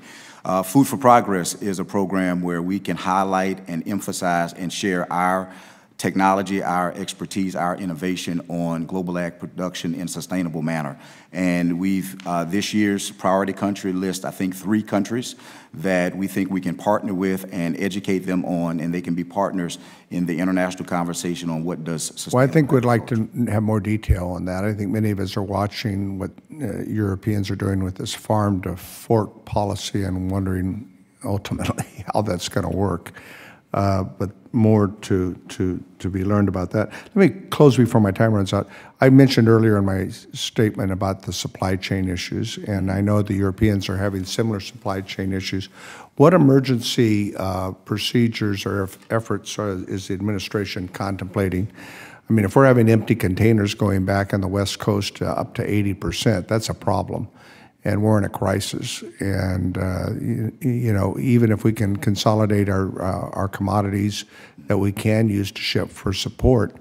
Food for Progress is a program where we can highlight and emphasize and share our technology, our expertise, our innovation on global ag production in a sustainable manner. And we've, this year's priority country list, I think 3 countries that we think we can partner with and educate them on, and they can be partners in the international conversation on what does sustainable. Well, I think we'd like to have more detail on that. I think many of us are watching what Europeans are doing with this farm to fork policy and wondering ultimately how that's going to work. But more to be learned about that. Let me close before my time runs out. I mentioned earlier in my statement about the supply chain issues, and I know the Europeans are having similar supply chain issues. What emergency procedures or efforts is the administration contemplating? I mean, if we're having empty containers going back on the West Coast up to 80%, that's a problem. And we're in a crisis, and you know, even if we can consolidate our commodities that we can use to ship for support,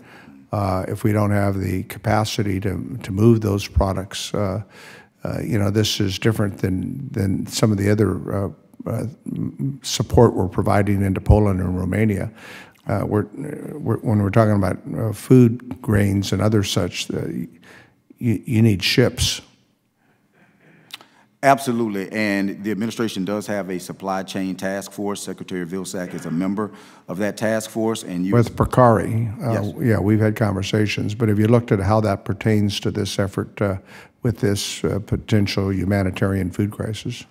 if we don't have the capacity to move those products, you know, this is different than some of the other support we're providing into Poland and Romania. When we're talking about food grains and other such, you need ships. Absolutely, and the administration does have a supply chain task force. Secretary Vilsack is a member of that task force. And with Precari, yes. Yeah, we've had conversations, but have you looked at how that pertains to this effort with this potential humanitarian food crisis?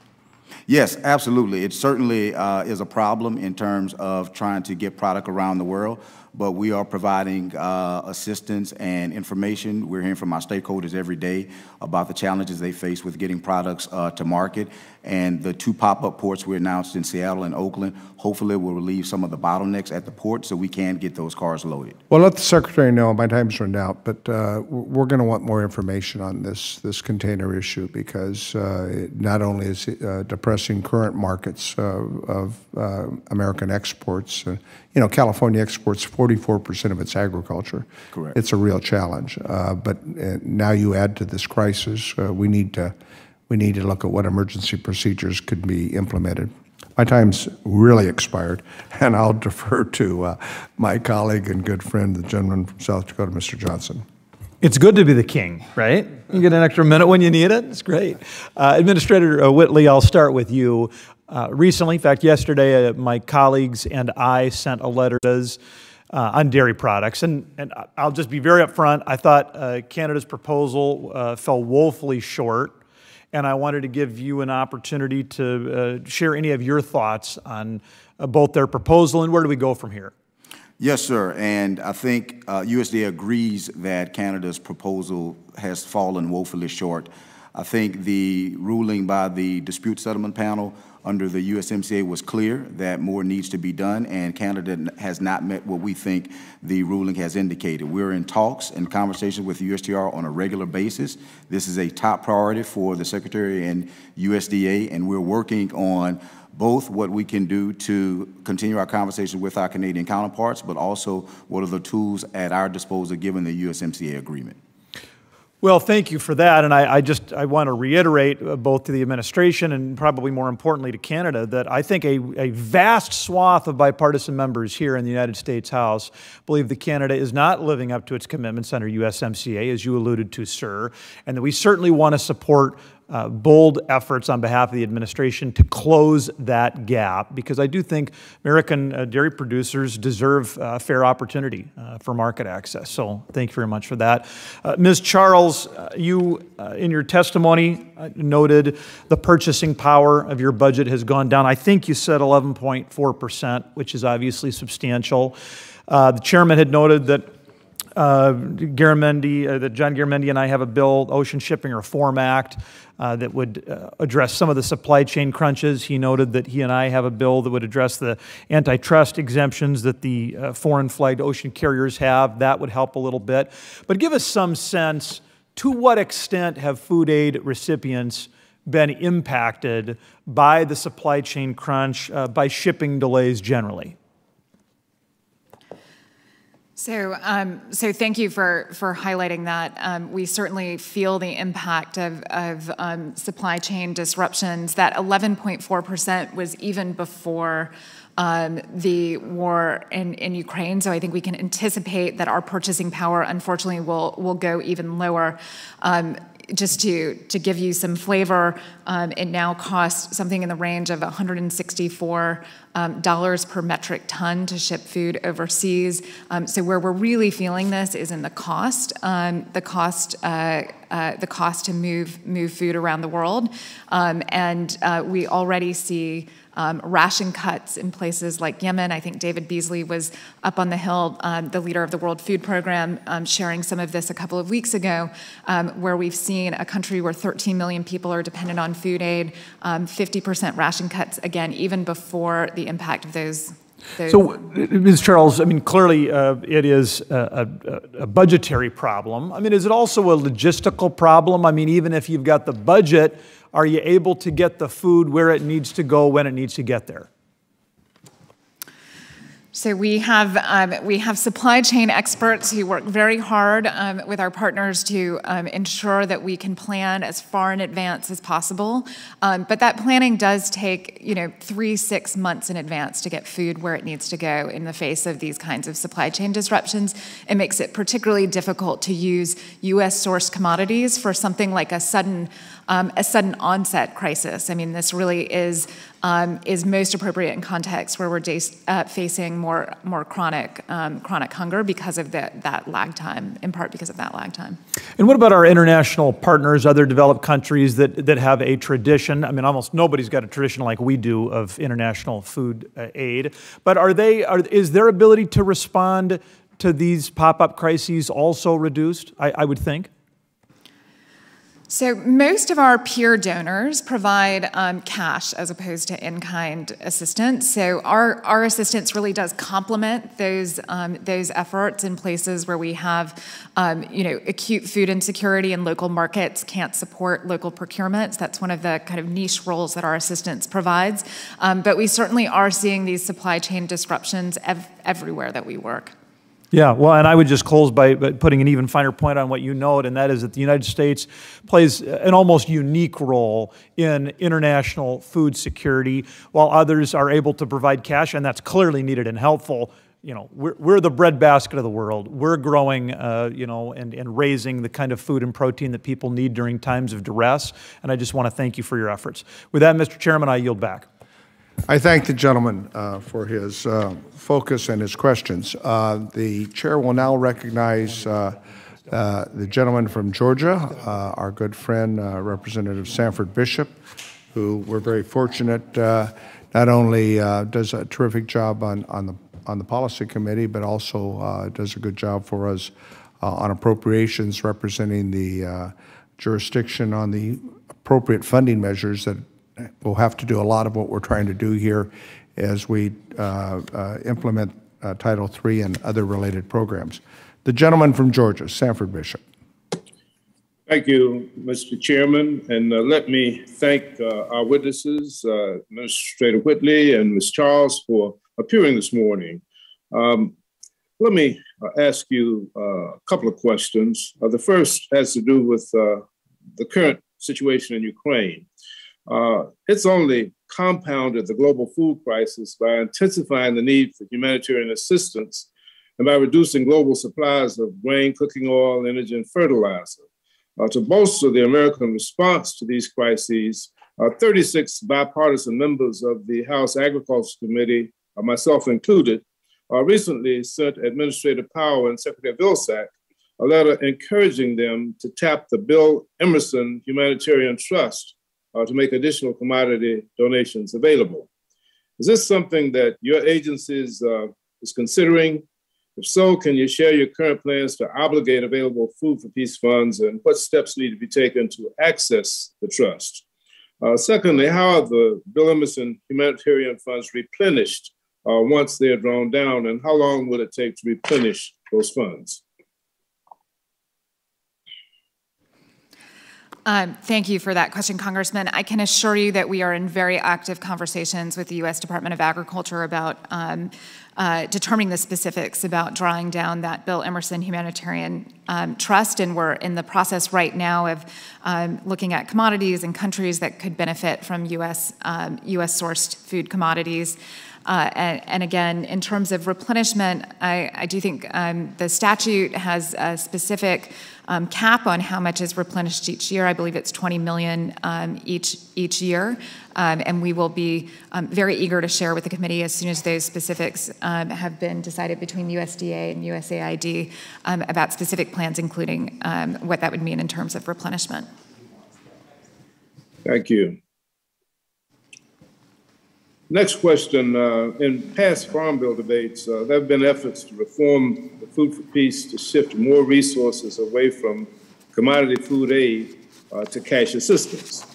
Yes, absolutely. It certainly is a problem in terms of trying to get product around the world, but we are providing assistance and information. We're hearing from our stakeholders every day about the challenges they face with getting products to market. And the 2 pop-up ports we announced in Seattle and Oakland hopefully will relieve some of the bottlenecks at the port so we can get those cars loaded. Well, let the Secretary know, my time's run out, but we're going to want more information on this container issue, because it not only is depressing current markets of American exports, you know, California exports 44% of its agriculture. Correct. It's a real challenge. But now you add to this crisis, we need to look at what emergency procedures could be implemented. My time's really expired, and I'll defer to my colleague and good friend, the gentleman from South Dakota, Mr. Johnson. It's good to be the king, right? You get an extra minute when you need it. It's great. Administrator Whitley, I'll start with you. Recently, in fact, yesterday, my colleagues and I sent a letter on dairy products. And I'll just be very upfront. I thought Canada's proposal fell woefully short. And I wanted to give you an opportunity to share any of your thoughts on both their proposal and where do we go from here? Yes, sir. And I think USDA agrees that Canada's proposal has fallen woefully short. I think the ruling by the dispute settlement panel under the USMCA was clear that more needs to be done, and Canada has not met what we think the ruling has indicated. We're in talks and conversations with USTR on a regular basis. This is a top priority for the Secretary and USDA, and we're working on both what we can do to continue our conversation with our Canadian counterparts, but also what are the tools at our disposal given the USMCA agreement. Well, thank you for that, and I want to reiterate both to the administration and probably more importantly to Canada that I think a vast swath of bipartisan members here in the United States House believe that Canada is not living up to its commitments under USMCA, as you alluded to, sir, and that we certainly want to support bold efforts on behalf of the administration to close that gap, because I do think American dairy producers deserve fair opportunity for market access. So thank you very much for that. Ms. Charles, you, in your testimony, noted the purchasing power of your budget has gone down. I think you said 11.4%, which is obviously substantial. The chairman had noted that John Garamendi and I have a bill, Ocean Shipping Reform Act, that would address some of the supply chain crunches. He noted that he and I have a bill that would address the antitrust exemptions that the foreign flagged ocean carriers have. That would help a little bit. But give us some sense, to what extent have food aid recipients been impacted by the supply chain crunch, by shipping delays generally? So thank you for highlighting that. We certainly feel the impact of supply chain disruptions. That 11.4% was even before the war in Ukraine. So I think we can anticipate that our purchasing power, unfortunately, will go even lower. Just to give you some flavor, it now costs something in the range of $164 per metric ton to ship food overseas. So where we're really feeling this is in the cost to move food around the world, and we already see ration cuts in places like Yemen. I think David Beasley was up on the Hill, the leader of the World Food Program, sharing some of this a couple of weeks ago, where we've seen a country where 13 million people are dependent on food aid, 50% ration cuts, again, even before the impact of those. So, Ms. Charles, I mean, clearly it is a budgetary problem. I mean, is it also a logistical problem? I mean, even if you've got the budget, are you able to get the food where it needs to go when it needs to get there? So we have supply chain experts who work very hard with our partners to ensure that we can plan as far in advance as possible. But that planning does take 3-6 months in advance to get food where it needs to go in the face of these kinds of supply chain disruptions. It makes it particularly difficult to use U.S. sourced commodities for something like a sudden onset crisis. I mean, this really is most appropriate in contexts where we're facing more chronic hunger because of that lag time, in part because of that lag time. And what about our international partners, other developed countries that have a tradition? I mean, almost nobody's got a tradition like we do of international food aid. But is their ability to respond to these pop-up crises also reduced, I would think? So most of our peer donors provide cash as opposed to in-kind assistance. So our assistance really does complement those efforts in places where we have acute food insecurity and local markets can't support local procurements. That's one of the kind of niche roles that our assistance provides. But we certainly are seeing these supply chain disruptions everywhere that we work. Yeah, well, and I would just close by putting an even finer point on what you note, and that is that the United States plays an almost unique role in international food security, while others are able to provide cash, and that's clearly needed and helpful. We're the breadbasket of the world. We're growing, and raising the kind of food and protein that people need during times of duress, and I just want to thank you for your efforts. With that, Mr. Chairman, I yield back. I thank the gentleman for his focus and his questions. The chair will now recognize the gentleman from Georgia, our good friend, Representative Sanford Bishop, who we're very fortunate not only does a terrific job on the policy committee, but also does a good job for us on appropriations, representing the jurisdiction on the appropriate funding measures that will have to do a lot of what we're trying to do here as we implement Title III and other related programs. The gentleman from Georgia, Sanford Bishop. Thank you, Mr. Chairman, and let me thank our witnesses, Administrator Whitley and Ms. Charles, for appearing this morning. Let me ask you a couple of questions. The first has to do with the current situation in Ukraine. It's only compounded the global food crisis by intensifying the need for humanitarian assistance and by reducing global supplies of grain, cooking oil, energy, and fertilizer. To bolster the American response to these crises, 36 bipartisan members of the House Agriculture Committee, myself included, recently sent Administrator Powell and Secretary Vilsack a letter encouraging them to tap the Bill Emerson Humanitarian Trust to make additional commodity donations available. Is this something that your agency is considering? If so, can you share your current plans to obligate available Food for Peace funds and what steps need to be taken to access the trust? Secondly, how are the Bill Emerson humanitarian funds replenished once they are drawn down, and how long will it take to replenish those funds? Thank you for that question, Congressman. I can assure you that we are in very active conversations with the U.S. Department of Agriculture about determining the specifics about drawing down that Bill Emerson Humanitarian Trust, and we're in the process right now of looking at commodities and countries that could benefit from U.S.-sourced food commodities. And again, in terms of replenishment, I do think the statute has a specific cap on how much is replenished each year. I believe it's 20 million each year, and we will be very eager to share with the committee as soon as those specifics have been decided between USDA and USAID about specific plans, including what that would mean in terms of replenishment. Thank you. Next question. In past Farm Bill debates, there have been efforts to reform the Food for Peace to shift more resources away from commodity food aid to cash assistance.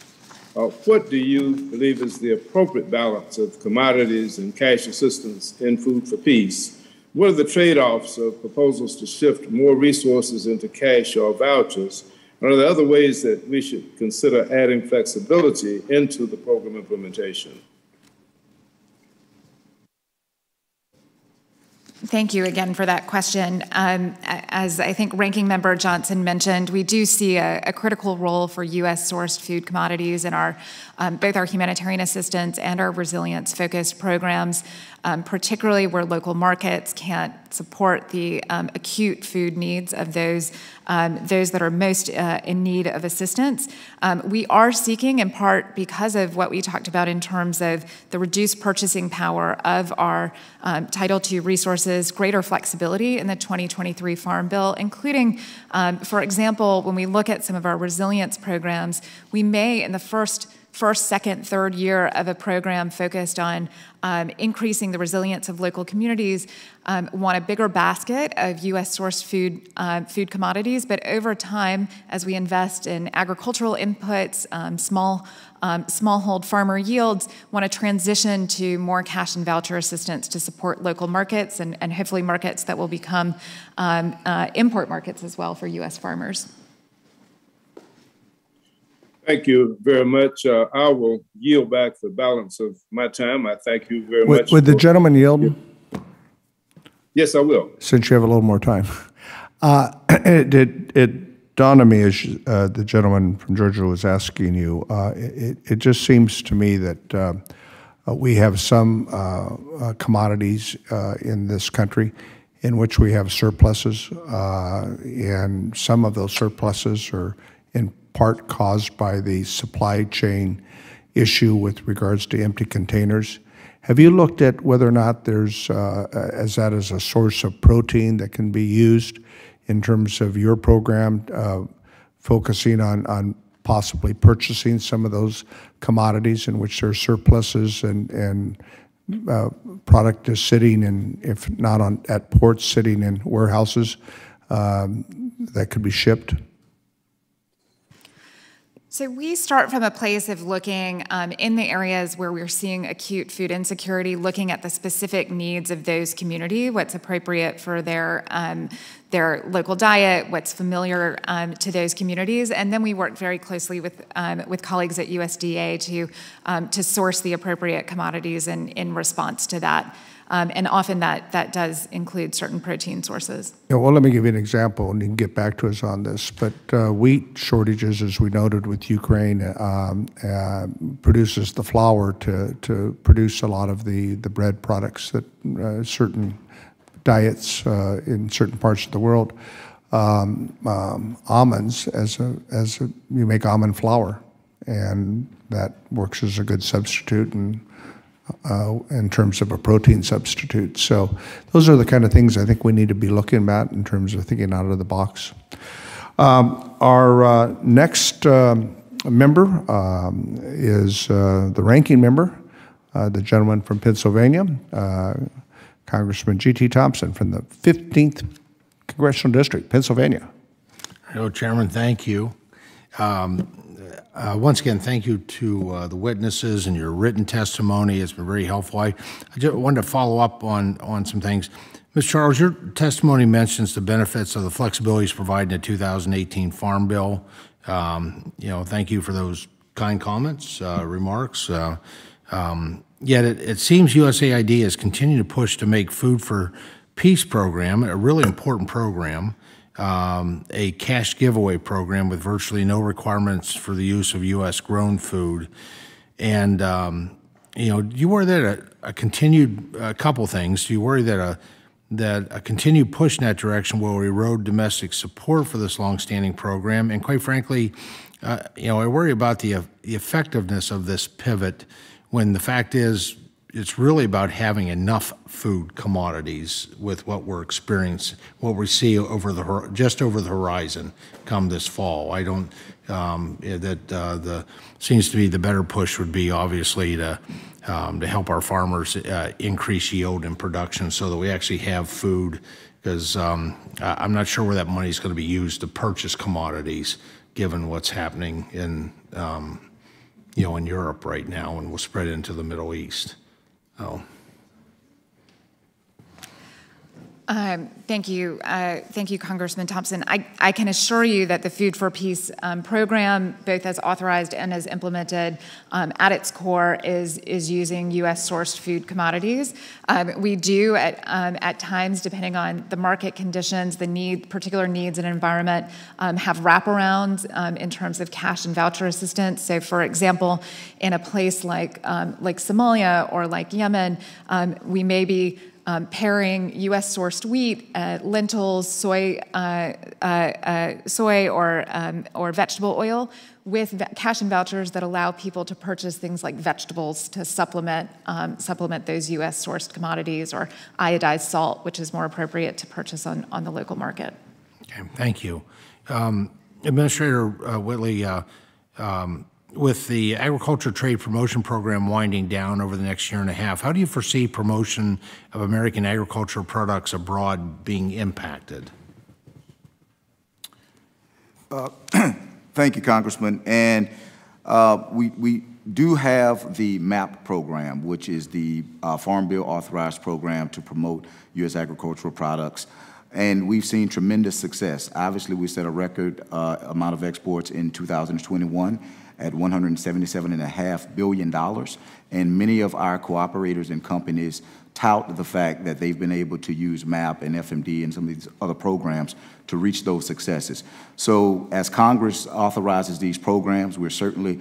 What do you believe is the appropriate balance of commodities and cash assistance in Food for Peace? What are the trade-offs of proposals to shift more resources into cash or vouchers? And are there other ways that we should consider adding flexibility into the program implementation? Thank you again for that question. As I think Ranking Member Johnson mentioned, we do see a critical role for U.S.-sourced food commodities in our both our humanitarian assistance and our resilience-focused programs, particularly where local markets can't support the acute food needs of those that are most in need of assistance. We are seeking, in part because of what we talked about in terms of the reduced purchasing power of our Title II resources, greater flexibility in the 2023 Farm Bill, including, for example, when we look at some of our resilience programs, we may, in the first, second, third year of a program focused on increasing the resilience of local communities, want a bigger basket of U.S.-sourced food commodities. But over time, as we invest in agricultural inputs, smallhold farmer yields, want to transition to more cash and voucher assistance to support local markets and hopefully markets that will become import markets as well for U.S. farmers. Thank you very much. I will yield back the balance of my time. I thank you very much. Would the gentleman yield? Yes, I will. Since you have a little more time. It dawned on me as the gentleman from Georgia was asking you, it just seems to me that we have some commodities in this country in which we have surpluses, and some of those surpluses are in part caused by the supply chain issue with regards to empty containers. Have you looked at whether or not there's, as that is a source of protein that can be used in terms of your program, focusing on possibly purchasing some of those commodities in which there are surpluses and product is sitting in, if not at ports, sitting in warehouses that could be shipped? So we start from a place of looking in the areas where we're seeing acute food insecurity, looking at the specific needs of those community, what's appropriate for their local diet, what's familiar to those communities, and then we work very closely with colleagues at USDA to source the appropriate commodities in response to that. And often that does include certain protein sources. Yeah, well, let me give you an example, and you can get back to us on this. But wheat shortages, as we noted with Ukraine, produces the flour to produce a lot of the bread products that certain diets in certain parts of the world. Almonds, you make almond flour, and that works as a good substitute and in terms of a protein substitute. So those are the kind of things I think we need to be looking at in terms of thinking out of the box. Our next member is the ranking member, the gentleman from Pennsylvania, Congressman G.T. Thompson from the 15th Congressional District, Pennsylvania. Hello, Chairman. Thank you. Once again, thank you to the witnesses and your written testimony. It's been very helpful. I just wanted to follow up on some things. Ms. Charles, your testimony mentions the benefits of the flexibilities provided in the 2018 Farm Bill. Thank you for those kind comments, remarks. Yet it seems USAID has continued to push to make Food for Peace program a really important program, a cash giveaway program with virtually no requirements for the use of U.S. grown food. And, do you worry that a couple things. Do you worry that a continued push in that direction will erode domestic support for this longstanding program? And quite frankly, I worry about the effectiveness of this pivot when the fact is it's really about having enough food commodities with what we're experiencing, what we see just over the horizon come this fall. I don't, seems to be the better push would be obviously to help our farmers increase yield and production so that we actually have food, because I'm not sure where that money is going to be used to purchase commodities given what's happening in Europe right now and will spread into the Middle East. Oh. Thank you, Congressman Thompson. I can assure you that the Food for Peace program, both as authorized and as implemented, at its core is using U.S.-sourced food commodities. We do at times, depending on the market conditions, particular needs and environment, have wraparounds in terms of cash and voucher assistance. So, for example, in a place like Somalia or like Yemen, we may be pairing U.S.-sourced wheat, lentils, soy or vegetable oil with cash and vouchers that allow people to purchase things like vegetables to supplement those U.S.-sourced commodities, or iodized salt, which is more appropriate to purchase on the local market. Okay, thank you. Administrator Whitley, with the Agriculture Trade Promotion Program winding down over the next year and a half, how do you foresee promotion of American agricultural products abroad being impacted? Thank you, Congressman. And we do have the MAP program, which is the Farm Bill authorized program to promote U.S. agricultural products. And we've seen tremendous success. Obviously, we set a record amount of exports in 2021 at $177.5 billion. And many of our cooperators and companies tout the fact that they've been able to use MAP and FMD and some of these other programs to reach those successes. So as Congress authorizes these programs, we're certainly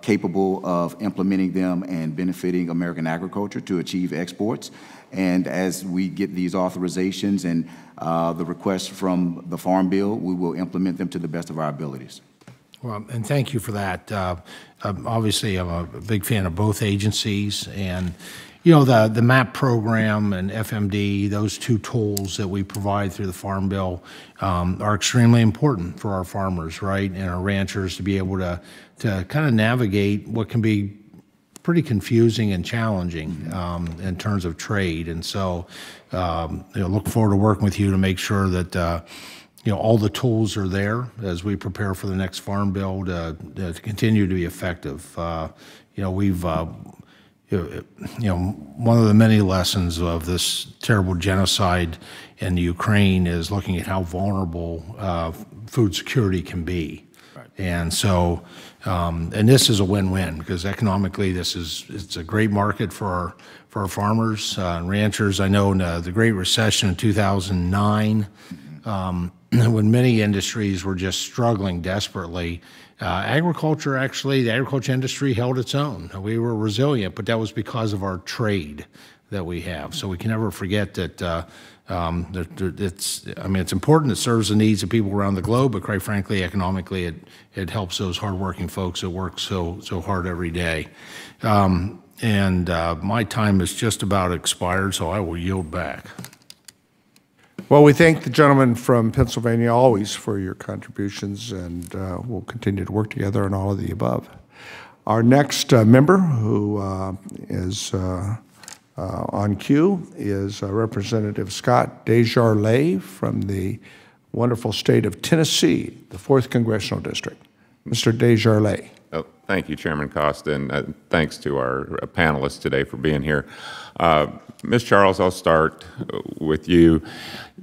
capable of implementing them and benefiting American agriculture to achieve exports. And as we get these authorizations and the requests from the Farm Bill, we will implement them to the best of our abilities. Well, and thank you for that. Obviously, I'm a big fan of both agencies, and the MAP program and FMD, those two tools that we provide through the Farm Bill are extremely important for our farmers, right, and our ranchers to be able to kind of navigate what can be pretty confusing and challenging in terms of trade. And so look forward to working with you to make sure that all the tools are there as we prepare for the next farm bill to continue to be effective. We've one of the many lessons of this terrible genocide in Ukraine is looking at how vulnerable food security can be. Right. And so, and this is a win-win because economically it's a great market for our farmers and ranchers. I know in the Great Recession in 2009, when many industries were just struggling desperately, the agriculture industry held its own. We were resilient, but that was because of our trade that we have. So we can never forget that it's important. It serves the needs of people around the globe, but quite frankly, economically, it helps those hardworking folks that work so hard every day. My time is just about expired, so I will yield back. Well, we thank the gentleman from Pennsylvania always for your contributions, and we'll continue to work together on all of the above. Our next member who is on cue is Representative Scott Desjardins from the wonderful state of Tennessee, the 4th Congressional District. Mr. Desjardins. Oh, thank you, Chairman Costa, and thanks to our panelists today for being here. Ms. Charles, I'll start with you.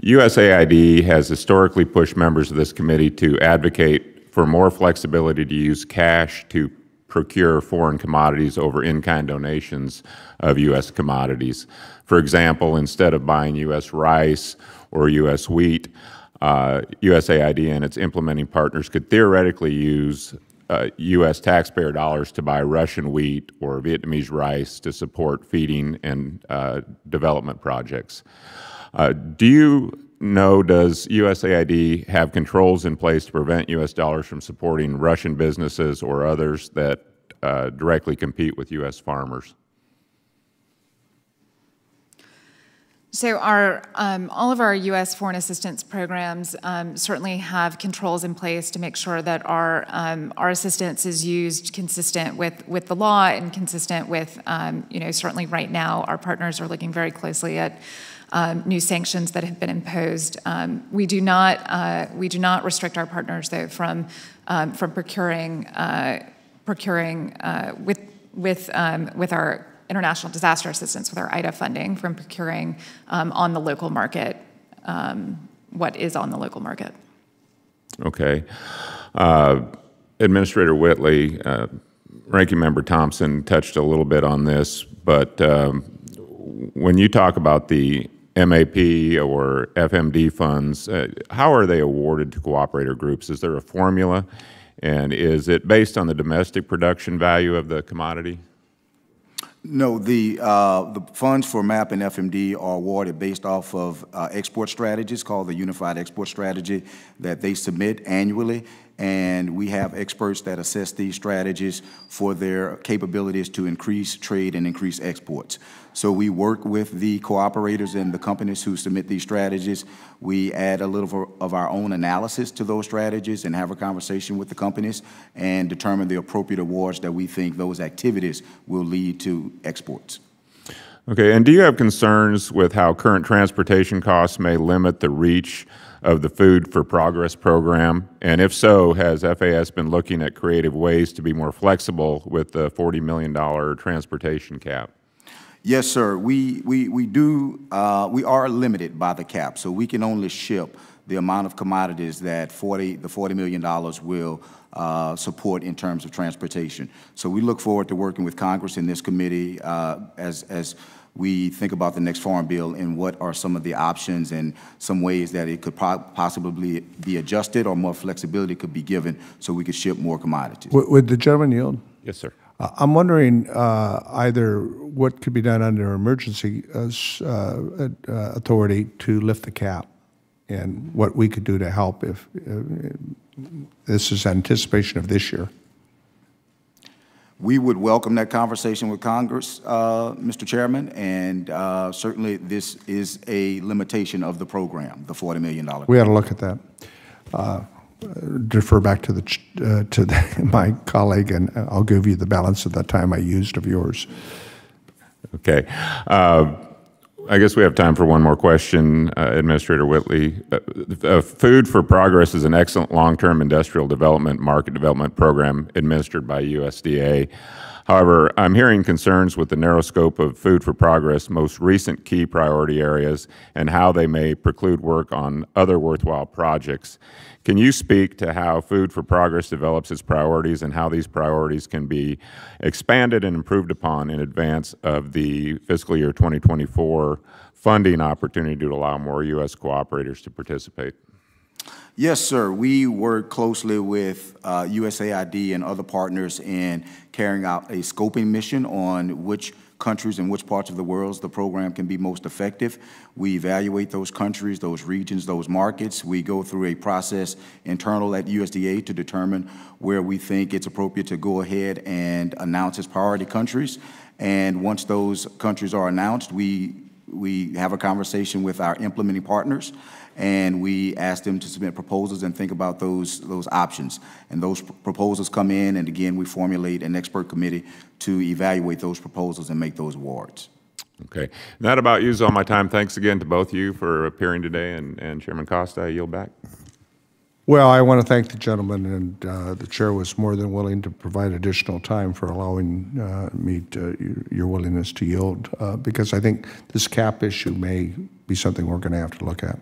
USAID has historically pushed members of this committee to advocate for more flexibility to use cash to procure foreign commodities over in-kind donations of U.S. commodities. For example, instead of buying U.S. rice or U.S. wheat, USAID and its implementing partners could theoretically use U.S. taxpayer dollars to buy Russian wheat or Vietnamese rice to support feeding and development projects. Do you know, does USAID have controls in place to prevent U.S. dollars from supporting Russian businesses or others that directly compete with U.S. farmers? So all of our U.S. foreign assistance programs certainly have controls in place to make sure that our assistance is used consistent with the law and consistent with, certainly right now our partners are looking very closely at new sanctions that have been imposed. We do not restrict our partners though from procuring with our international disaster assistance, with our IDA funding, from procuring on the local market what is on the local market. Okay. Administrator Whitley, Ranking Member Thompson touched a little bit on this, but when you talk about the MAP or FMD funds, how are they awarded to cooperator groups? Is there a formula? And is it based on the domestic production value of the commodity? No, the funds for MAP and FMD are awarded based off of export strategies called the Unified Export Strategy that they submit annually, and we have experts that assess these strategies for their capabilities to increase trade and increase exports. So we work with the cooperators and the companies who submit these strategies. We add a little of our own analysis to those strategies and have a conversation with the companies and determine the appropriate awards that we think those activities will lead to exports. Okay, and do you have concerns with how current transportation costs may limit the reach of the Food for Progress program? And if so, has FAS been looking at creative ways to be more flexible with the $40 million transportation cap? Yes, sir. We are limited by the cap, so we can only ship the amount of commodities that the $40 million will support in terms of transportation. So we look forward to working with Congress in this committee as we think about the next farm bill and what are some of the options and some ways that it could possibly be adjusted or more flexibility could be given so we could ship more commodities. Would the gentleman yield? Yes, sir. I'm wondering either what could be done under emergency authority to lift the cap and what we could do to help if this is anticipation of this year. We would welcome that conversation with Congress, Mr. Chairman, and certainly this is a limitation of the program, the $40 million. We ought to look at that. Defer back to my colleague, and I'll give you the balance of the time I used of yours. Okay. I guess we have time for one more question, Administrator Whitley. Food for Progress is an excellent long-term industrial development, market development program administered by USDA. However, I'm hearing concerns with the narrow scope of Food for Progress' most recent key priority areas and how they may preclude work on other worthwhile projects. Can you speak to how Food for Progress develops its priorities and how these priorities can be expanded and improved upon in advance of the fiscal year 2024 funding opportunity to allow more U.S. cooperators to participate? Yes, sir. We work closely with USAID and other partners in carrying out a scoping mission on which countries and which parts of the world the program can be most effective. We evaluate those countries, those regions, those markets. We go through a process internal at USDA to determine where we think it's appropriate to go ahead and announce as priority countries. And once those countries are announced, we have a conversation with our implementing partners, and we ask them to submit proposals and think about those options. And those proposals come in, and again, we formulate an expert committee to evaluate those proposals and make those awards. Okay. That about uses all my time. Thanks again to both of you for appearing today, and Chairman Costa, I yield back. Well, I want to thank the gentleman, and the chair was more than willing to provide additional time for allowing me your willingness to yield, because I think this cap issue may be something we're going to have to look at.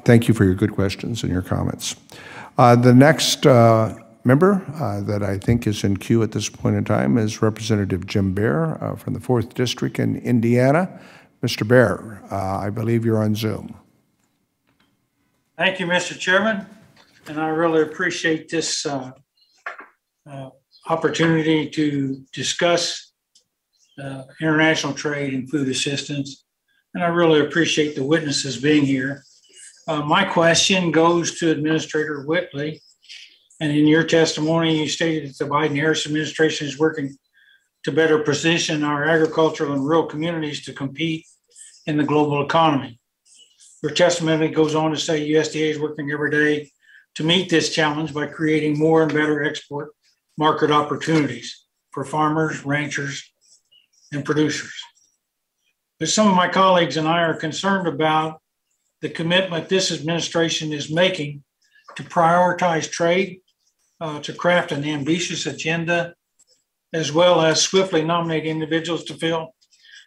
Thank you for your good questions and your comments. The next member that I think is in queue at this point in time is Representative Jim Bear from the 4th District in Indiana. Mr. Bear, I believe you're on Zoom. Thank you, Mr. Chairman, and I really appreciate this opportunity to discuss international trade and food assistance, and I really appreciate the witnesses being here. My question goes to Administrator Whitley, and in your testimony, you stated that the Biden-Harris administration is working to better position our agricultural and rural communities to compete in the global economy. Your testimony goes on to say USDA is working every day to meet this challenge by creating more and better export market opportunities for farmers, ranchers, and producers. But some of my colleagues and I are concerned about the commitment this administration is making to prioritize trade, to craft an ambitious agenda, as well as swiftly nominate individuals to fill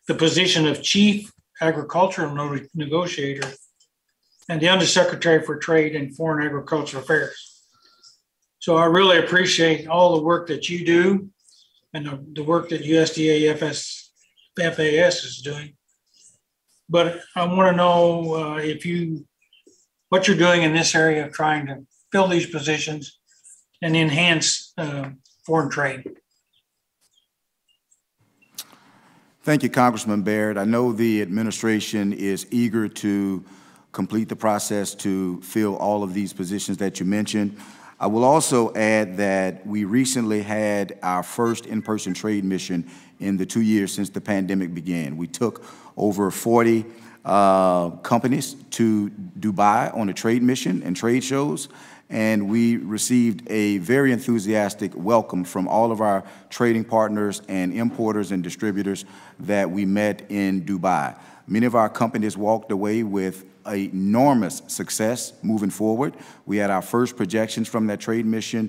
the position of chief agricultural negotiator and the Undersecretary for Trade and Foreign Agricultural Affairs. So I really appreciate all the work that you do and the work that USDA FAS is doing. But I want to know what you're doing in this area of trying to fill these positions and enhance foreign trade. Thank you, Congressman Baird. I know the administration is eager to complete the process to fill all of these positions that you mentioned. I will also add that we recently had our first in-person trade mission in the 2 years since the pandemic began. We took over 40 companies to Dubai on a trade mission and trade shows, and we received a very enthusiastic welcome from all of our trading partners and importers and distributors that we met in Dubai. Many of our companies walked away with enormous success moving forward. We had our first projections from that trade mission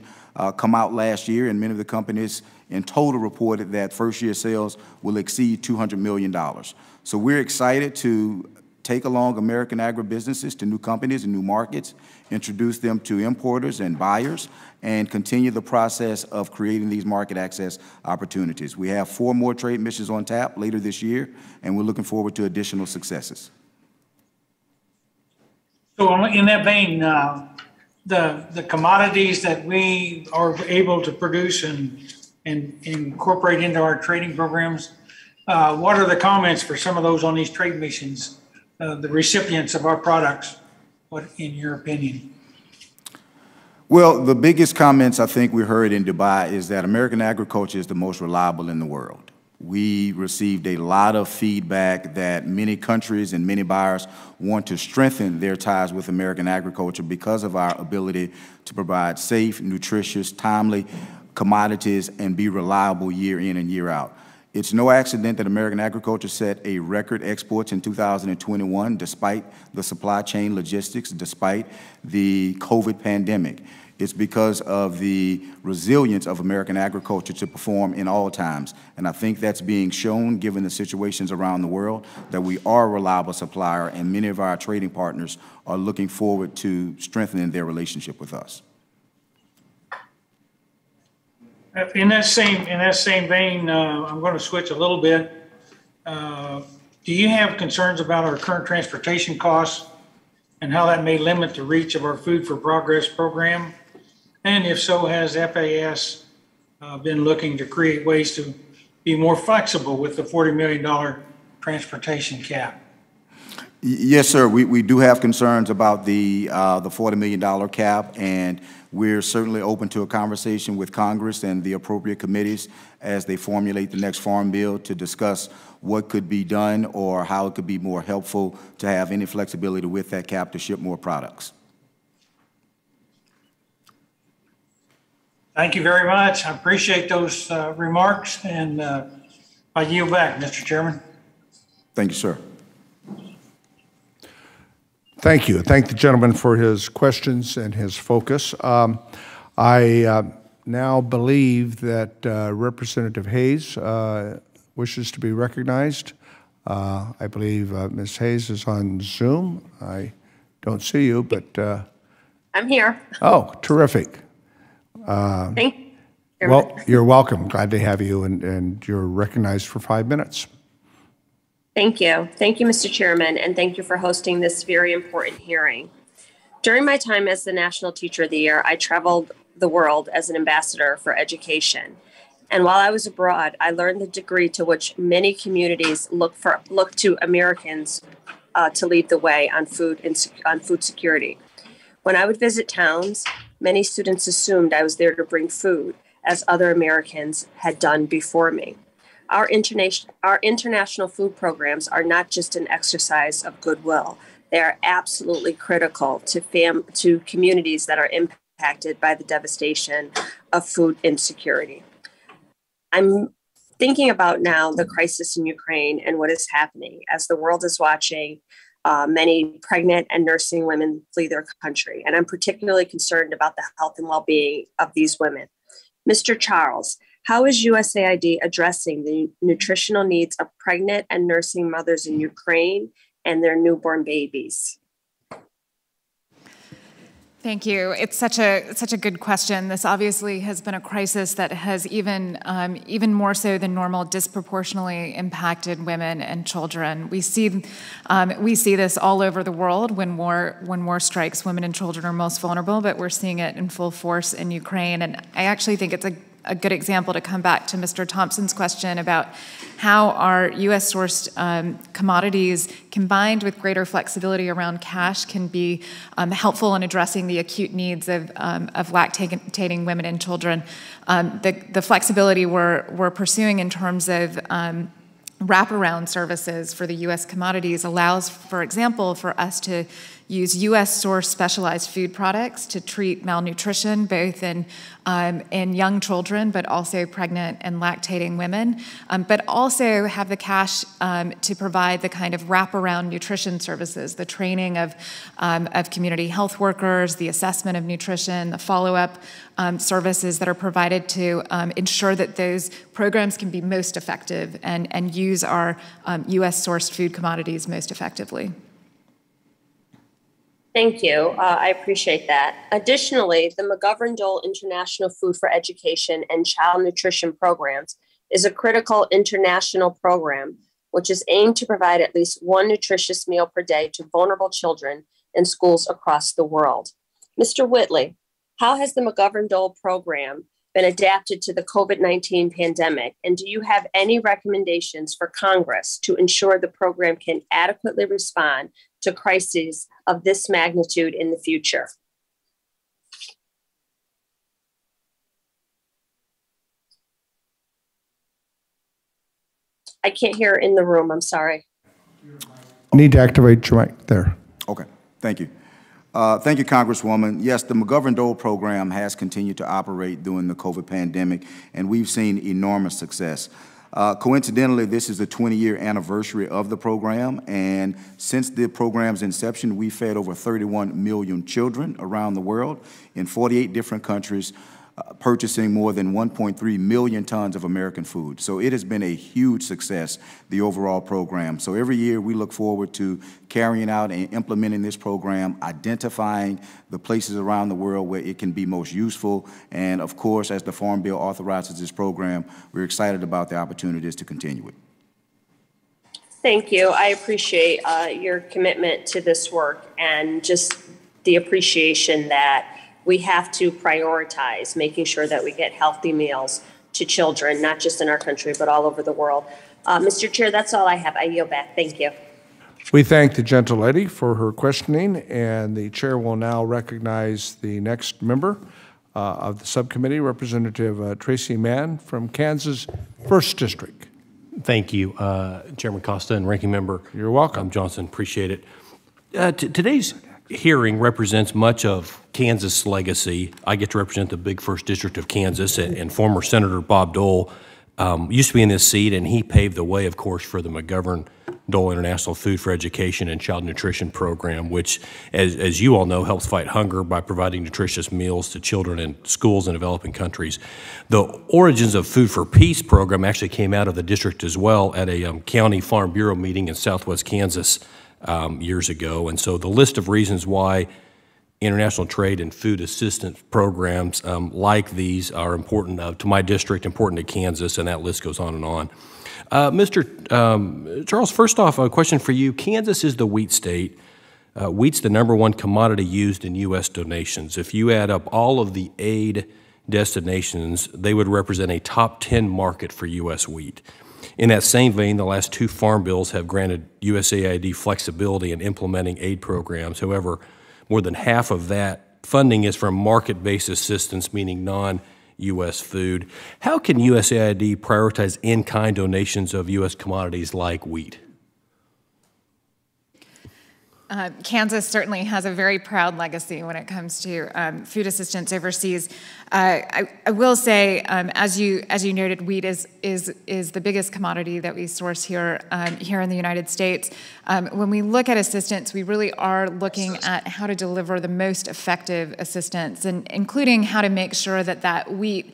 come out last year, and many of the companies in total reported that first-year sales will exceed $200 million. So we're excited to take along American agribusinesses to new companies and new markets, introduce them to importers and buyers, and continue the process of creating these market access opportunities. We have 4 more trade missions on tap later this year, and we're looking forward to additional successes. So in that vein, the commodities that we are able to produce and incorporate into our trading programs, what are the comments for some of those on these trade missions, the recipients of our products, what in your opinion? Well, the biggest comments I think we heard in Dubai is that American agriculture is the most reliable in the world. We received a lot of feedback that many countries and many buyers want to strengthen their ties with American agriculture because of our ability to provide safe, nutritious, timely commodities and be reliable year in and year out. It's no accident that American agriculture set a record exports in 2021, despite the supply chain logistics, despite the COVID pandemic. It's because of the resilience of American agriculture to perform in all times. And I think that's being shown, given the situations around the world, that we are a reliable supplier, and many of our trading partners are looking forward to strengthening their relationship with us. In that same vein, I'm going to switch a little bit. Do you have concerns about our current transportation costs and how that may limit the reach of our Food for Progress program? And if so, has FAS been looking to create ways to be more flexible with the $40 million transportation cap? Yes, sir. We do have concerns about the $40 million cap, and we're certainly open to a conversation with Congress and the appropriate committees as they formulate the next farm bill to discuss what could be done or how it could be more helpful to have any flexibility with that cap to ship more products. Thank you very much. I appreciate those remarks, and I yield back, Mr. Chairman. Thank you, sir. Thank you. Thank the gentleman for his questions and his focus. I now believe that Representative Hayes wishes to be recognized. I believe Ms. Hayes is on Zoom. I don't see you, but... I'm here. Oh, terrific. Thank you. Well, you're welcome. Glad to have you, and you're recognized for 5 minutes. Thank you. Thank you, Mr. Chairman, and thank you for hosting this very important hearing. During my time as the National Teacher of the Year, I traveled the world as an ambassador for education. And while I was abroad, I learned the degree to which many communities look to Americans to lead the way on food security. When I would visit towns, many students assumed I was there to bring food, as other Americans had done before me. Our international food programs are not just an exercise of goodwill. They are absolutely critical to communities that are impacted by the devastation of food insecurity. I'm thinking about now the crisis in Ukraine and what is happening as the world is watching many pregnant and nursing women flee their country. And I'm particularly concerned about the health and well-being of these women. Mr. Charles, how is USAID addressing the nutritional needs of pregnant and nursing mothers in Ukraine and their newborn babies? Thank you. It's such a good question. This obviously has been a crisis that has even more so than normal disproportionately impacted women and children. We see this all over the world when war strikes. Women and children are most vulnerable, but we're seeing it in full force in Ukraine. And I actually think it's a good example to come back to Mr. Thompson's question about how our U.S.-sourced commodities combined with greater flexibility around cash can be helpful in addressing the acute needs of lactating women and children. The flexibility we're pursuing in terms of wraparound services for the U.S. commodities allows, for example, for us to use U.S.-sourced specialized food products to treat malnutrition, both in young children, but also pregnant and lactating women, but also have the cash to provide the kind of wraparound nutrition services, the training of community health workers, the assessment of nutrition, the follow-up services that are provided to ensure that those programs can be most effective and use our U.S.-sourced food commodities most effectively. Thank you. I appreciate that. Additionally, the McGovern-Dole International Food for Education and Child Nutrition Programs is a critical international program which is aimed to provide at least one nutritious meal per day to vulnerable children in schools across the world. Mr. Whitley, how has the McGovern-Dole program been adapted to the COVID-19 pandemic, and do you have any recommendations for Congress to ensure the program can adequately respond to crises of this magnitude in the future? I can't hear in the room, I'm sorry. Need to activate your mic there. Okay, thank you. Thank you, Congresswoman. Yes, the McGovern-Dole program has continued to operate during the COVID pandemic, and we've seen enormous success. Coincidentally, this is the 20-year anniversary of the program, and since the program's inception, we fed over 31 million children around the world in 48 different countries, purchasing more than 1.3 million tons of American food. So it has been a huge success, the overall program. So every year we look forward to carrying out and implementing this program, identifying the places around the world where it can be most useful. And of course, as the Farm Bill authorizes this program, we're excited about the opportunities to continue it. Thank you. I appreciate your commitment to this work and just the appreciation that we have to prioritize making sure that we get healthy meals to children, not just in our country, but all over the world. Mr. Chair, that's all I have. I yield back. Thank you. We thank the gentlelady for her questioning, and the chair will now recognize the next member of the subcommittee, Representative Tracy Mann from Kansas 1st District. Thank you, Chairman Costa and Ranking Member. You're welcome. Johnson, appreciate it. Today's hearing represents much of Kansas' legacy. I get to represent the big 1st District of Kansas, and former Senator Bob Dole used to be in this seat, and he paved the way, of course, for the McGovern-Dole International Food for Education and Child Nutrition Program, which, as you all know, helps fight hunger by providing nutritious meals to children in schools in developing countries. The Origins of Food for Peace program actually came out of the district as well at a County Farm Bureau meeting in southwest Kansas years ago. And so the list of reasons why international trade and food assistance programs like these are important to my district, important to Kansas, and that list goes on and on. Mr. Charles, first off, a question for you. Kansas is the wheat state. Wheat's the #1 commodity used in U.S. donations. If you add up all of the aid destinations, they would represent a top 10 market for U.S. wheat. In that same vein, the last 2 farm bills have granted USAID flexibility in implementing aid programs. However, more than half of that funding is from market-based assistance, meaning non-U.S. food. How can USAID prioritize in-kind donations of U.S. commodities like wheat? Kansas certainly has a very proud legacy when it comes to food assistance overseas. I will say, as you noted, wheat is the biggest commodity that we source here in the United States. When we look at assistance, we really are looking at how to deliver the most effective assistance, and including how to make sure that that wheat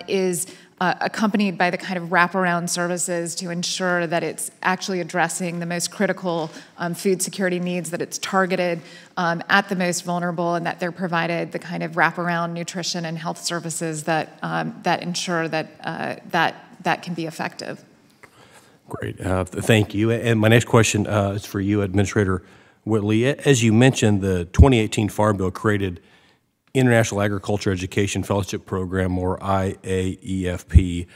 is accompanied by the kind of wraparound services to ensure that it's actually addressing the most critical food security needs, that it's targeted at the most vulnerable, and that they're provided the kind of wraparound nutrition and health services that that ensure that that can be effective. Great, thank you. And my next question is for you, Administrator Whitley. As you mentioned, the 2018 Farm Bill created International Agriculture Education Fellowship Program, or IAEFP.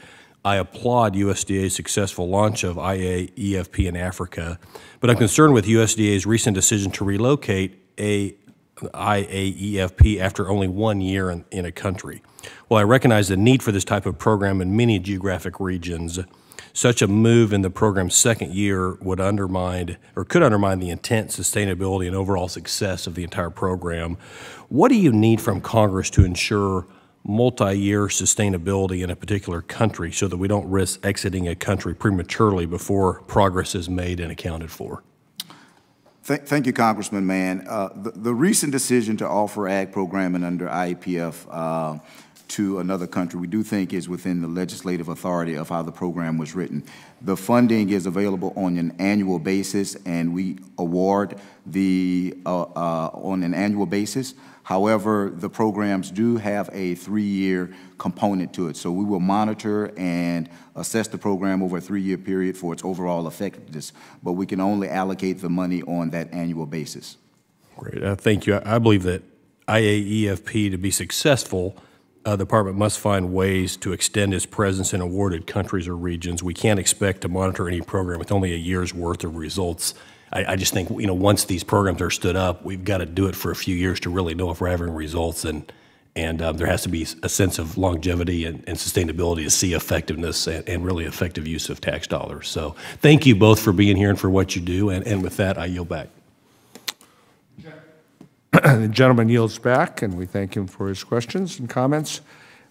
I applaud USDA's successful launch of IAEFP in Africa, but I'm concerned with USDA's recent decision to relocate IAEFP after only 1 year in a country. While I recognize the need for this type of program in many geographic regions, such a move in the program's 2nd year would undermine, or could undermine, the intent, sustainability, and overall success of the entire program. What do you need from Congress to ensure multi-year sustainability in a particular country so that we don't risk exiting a country prematurely before progress is made and accounted for? Thank you, Congressman Mann. The recent decision to offer ag programming under IEPF to another country, we do think is within the legislative authority of how the program was written. The funding is available on an annual basis, and we award on an annual basis. However, the programs do have a 3-year component to it. So we will monitor and assess the program over a 3-year period for its overall effectiveness, but we can only allocate the money on that annual basis. Great, thank you. I believe that IAEFP, to be successful, the department must find ways to extend its presence in awarded countries or regions. We can't expect to monitor any program with only a year's worth of results. I just think, once these programs are stood up, we've got to do it for a few years to really know if we're having results, and there has to be a sense of longevity and sustainability to see effectiveness and really effective use of tax dollars. So thank you both for being here and for what you do, and with that, I yield back. The gentleman yields back, and we thank him for his questions and comments.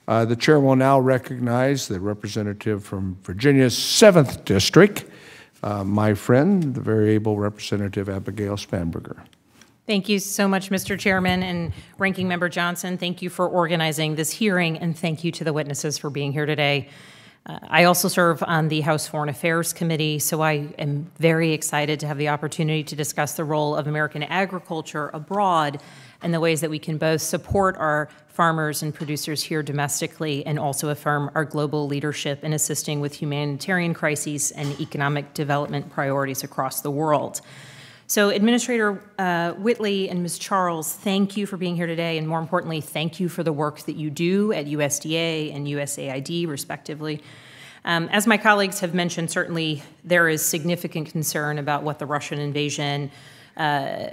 The chair will now recognize the representative from Virginia's 7th District, my friend, the very able Representative Abigail Spanberger. Thank you so much, Mr. Chairman, and Ranking Member Johnson. Thank you for organizing this hearing, and thank you to the witnesses for being here today. I also serve on the House Foreign Affairs Committee, so I am very excited to have the opportunity to discuss the role of American agriculture abroad and the ways that we can both support our farmers and producers here domestically and also affirm our global leadership in assisting with humanitarian crises and economic development priorities across the world. So Administrator Whitley and Ms. Charles, thank you for being here today, and more importantly, thank you for the work that you do at USDA and USAID, respectively. As my colleagues have mentioned, certainly there is significant concern about what the Russian invasion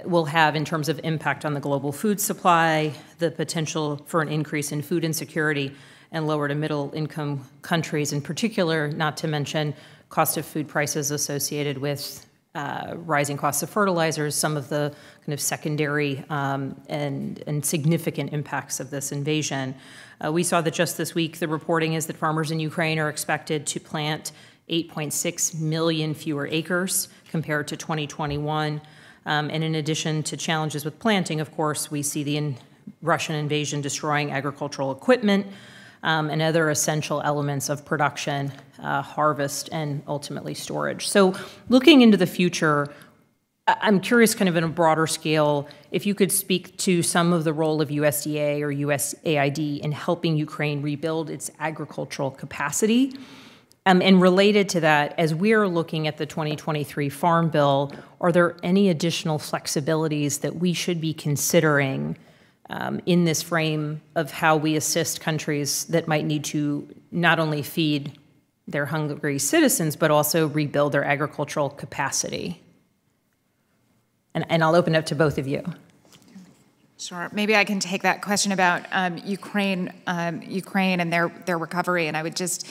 will have in terms of impact on the global food supply, the potential for an increase in food insecurity and lower to middle income countries in particular, not to mention cost of food prices associated with rising costs of fertilizers, some of the kind of secondary and significant impacts of this invasion. We saw that just this week, the reporting is that farmers in Ukraine are expected to plant 8.6 million fewer acres compared to 2021. And in addition to challenges with planting, of course, we see the Russian invasion destroying agricultural equipment and other essential elements of production, harvest, and ultimately storage. So looking into the future, I'm curious kind of in a broader scale, if you could speak to some of the role of USDA or USAID in helping Ukraine rebuild its agricultural capacity. And related to that, as we're looking at the 2023 Farm Bill, are there any additional flexibilities that we should be considering in this frame of how we assist countries that might need to not only feed their hungry citizens, but also rebuild their agricultural capacity? And I'll open it up to both of you. Sure. Maybe I can take that question about Ukraine and their recovery. And I would just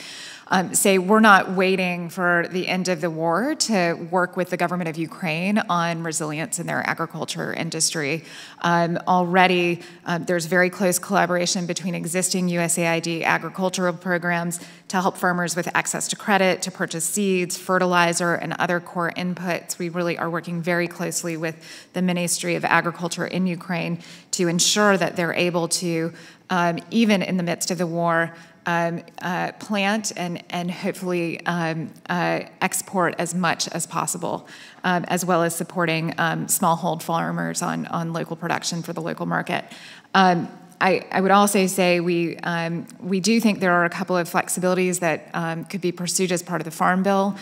say we're not waiting for the end of the war to work with the government of Ukraine on resilience in their agriculture industry. Already, there's very close collaboration between existing USAID agricultural programs to help farmers with access to credit, to purchase seeds, fertilizer, and other core inputs. We really are working very closely with the Ministry of Agriculture in Ukraine to ensure that they're able to, even in the midst of the war, plant and hopefully export as much as possible, as well as supporting smallhold farmers on local production for the local market. I would also say we do think there are a couple of flexibilities that could be pursued as part of the Farm Bill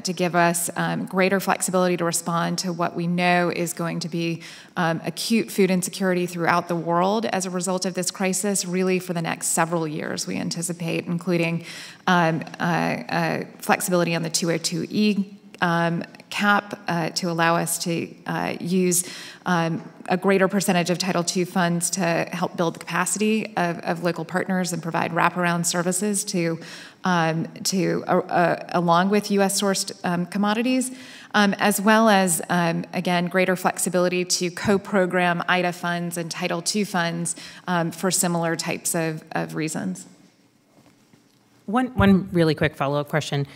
to give us greater flexibility to respond to what we know is going to be acute food insecurity throughout the world as a result of this crisis, really for the next several years, we anticipate, including flexibility on the 202E cap to allow us to use a greater percentage of Title II funds to help build the capacity of local partners and provide wraparound services to along with U.S.-sourced commodities, as well as, again, greater flexibility to co-program IDA funds and Title II funds for similar types of reasons. One really quick follow-up question.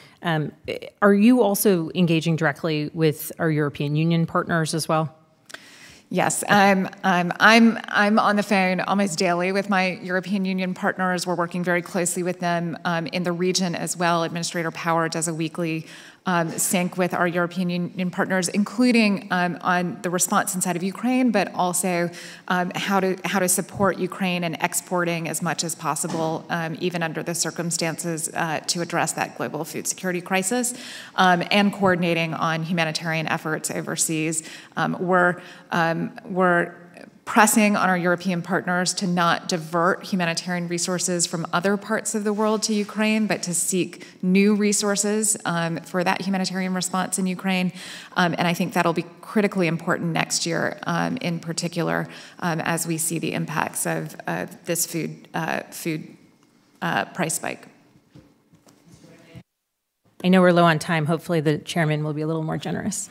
Are you also engaging directly with our European Union partners as well? Yes, I'm on the phone almost daily with my European Union partners. We're working very closely with them in the region as well. Administrator Power does a weekly sync with our European Union partners, including on the response inside of Ukraine, but also how to support Ukraine in exporting as much as possible, even under the circumstances, to address that global food security crisis, and coordinating on humanitarian efforts overseas. We're pressing on our European partners to not divert humanitarian resources from other parts of the world to Ukraine, but to seek new resources for that humanitarian response in Ukraine. And I think that'll be critically important next year, in particular, as we see the impacts of this food price spike. I know we're low on time. Hopefully the chairman will be a little more generous.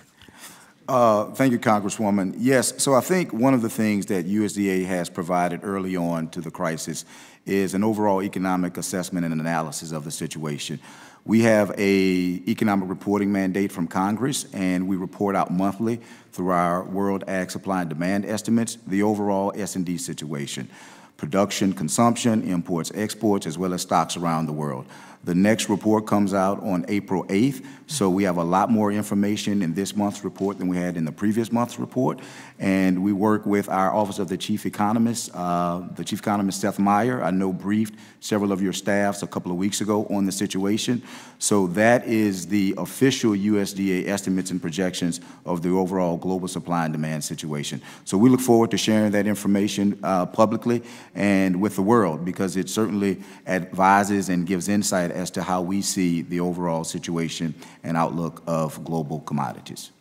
Thank you, Congresswoman. Yes, so I think one of the things that USDA has provided early on to the crisis is an overall economic assessment and analysis of the situation. We have a economic reporting mandate from Congress, and we report out monthly through our World Ag Supply and Demand estimates the overall S&D situation: production, consumption, imports, exports, as well as stocks around the world. The next report comes out on April 8th, so we have a lot more information in this month's report than we had in the previous month's report. And we work with our Office of the Chief Economist, Seth Meyer, I know briefed several of your staffs a couple of weeks ago on the situation. So that is the official USDA estimates and projections of the overall global supply and demand situation. So we look forward to sharing that information publicly and with the world, because it certainly advises and gives insight as to how we see the overall situation and outlook of global commodities.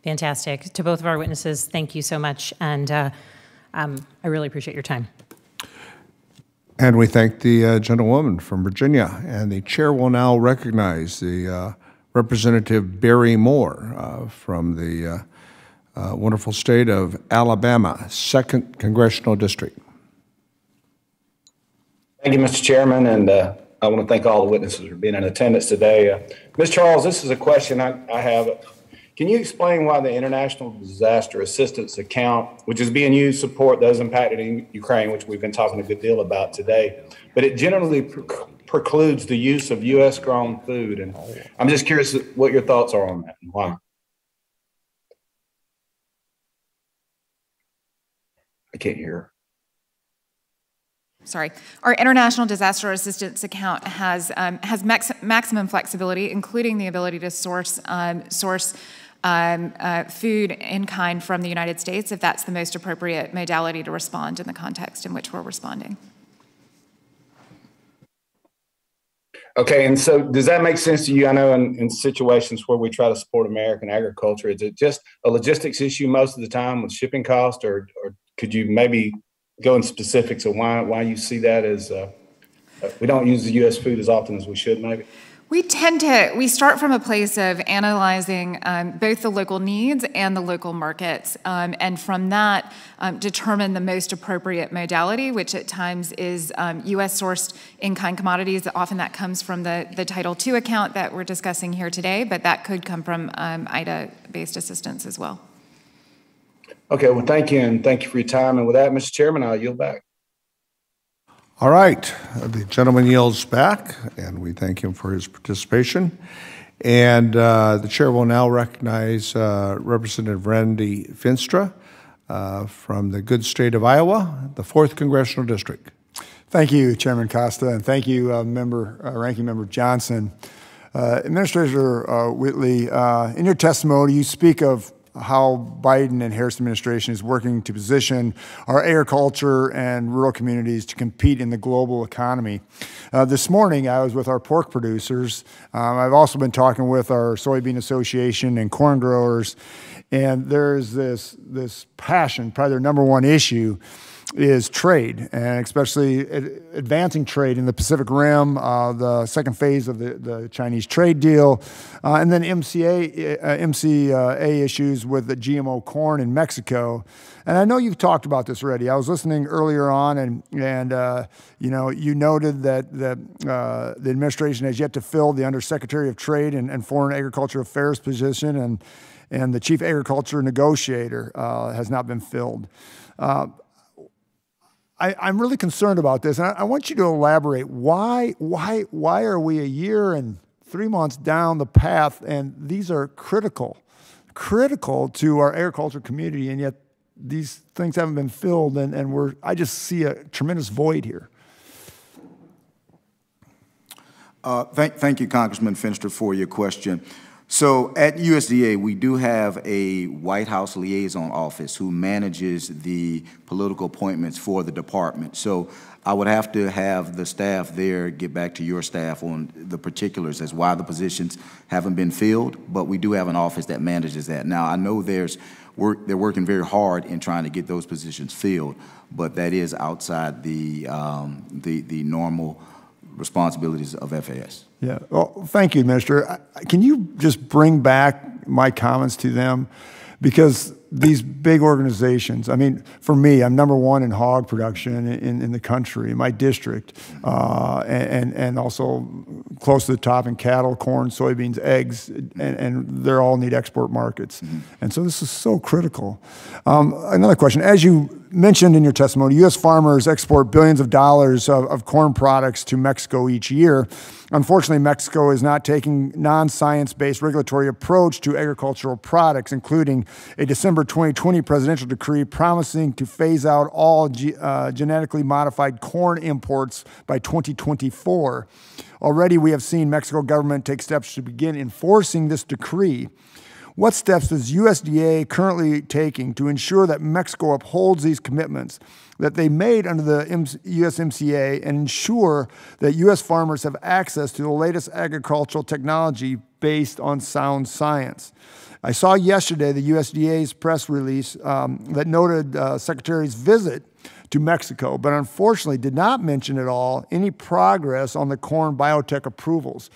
Fantastic. To both of our witnesses, thank you so much, and I really appreciate your time. And we thank the gentlewoman from Virginia. And the chair will now recognize the Representative Barry Moore from the wonderful state of Alabama, 2nd Congressional District. Thank you, Mr. Chairman, and I want to thank all the witnesses for being in attendance today. Ms. Charles, this is a question I have. Can you explain why the International Disaster Assistance Account, which is being used to support those impacted in Ukraine, which we've been talking a good deal about today, but it generally precludes the use of U.S.-grown food? And I'm just curious what your thoughts are on that and why. I can't hear. Sorry. Our International Disaster Assistance Account has maximum flexibility, including the ability to source food in kind from the United States, if that's the most appropriate modality to respond in the context in which we're responding. Okay, and so does that make sense to you? I know in situations where we try to support American agriculture, is it just a logistics issue most of the time with shipping cost, or could you maybe go in specifics of why you see that as we don't use the U.S. food as often as we should, maybe? We start from a place of analyzing both the local needs and the local markets, and from that determine the most appropriate modality, which at times is U.S.-sourced in-kind commodities. Often that comes from the Title II account that we're discussing here today, but that could come from IDA-based assistance as well. Okay, well, thank you, and thank you for your time. And with that, Mr. Chairman, I'll yield back. All right, the gentleman yields back, and we thank him for his participation. And the chair will now recognize Representative Randy Finstra from the good state of Iowa, the 4th Congressional District. Thank you, Chairman Costa, and thank you, Ranking Member Johnson. Administrator Whitley, in your testimony, you speak of how Biden and Harris administration is working to position our agriculture and rural communities to compete in the global economy. This morning, I was with our pork producers. I've also been talking with our soybean association and corn growers, and there's this passion, probably their number one issue, is trade, and especially advancing trade in the Pacific Rim, the second phase of the Chinese trade deal, and then MCA issues with the GMO corn in Mexico. And I know you've talked about this already. I was listening earlier on, and you know, you noted that the administration has yet to fill the Undersecretary of Trade and Foreign Agriculture Affairs position, and the Chief Agriculture Negotiator has not been filled. I'm really concerned about this, and I want you to elaborate. Why are we a year and 3 months down the path, and these are critical to our agriculture community, and yet these things haven't been filled, and I just see a tremendous void here. Thank you, Congressman Finstra, for your question. So at USDA, we do have a White House liaison office who manages the political appointments for the department. So I would have to have the staff there get back to your staff on the particulars as why the positions haven't been filled, but we do have an office that manages that. Now, I know they're working very hard in trying to get those positions filled, but that is outside the normal responsibilities of FAS. Yeah, well, thank you, Administrator. Can you just bring back my comments to them? Because these big organizations, I mean, for me, I'm number one in hog production in the country, in my district, and also close to the top in cattle, corn, soybeans, eggs, and they all need export markets. And so this is so critical. Another question, as you mentioned in your testimony, U.S. farmers export billions of dollars of corn products to Mexico each year. Unfortunately, Mexico is not taking non-science-based regulatory approach to agricultural products, including a December 2020 presidential decree promising to phase out all genetically modified corn imports by 2024. Already, we have seen Mexico government take steps to begin enforcing this decree. What steps is USDA currently taking to ensure that Mexico upholds these commitments that they made under the USMCA and ensure that U.S. farmers have access to the latest agricultural technology based on sound science? I saw yesterday the USDA's press release that noted Secretary's visit to Mexico, but unfortunately did not mention at all any progress on the corn biotech approvals.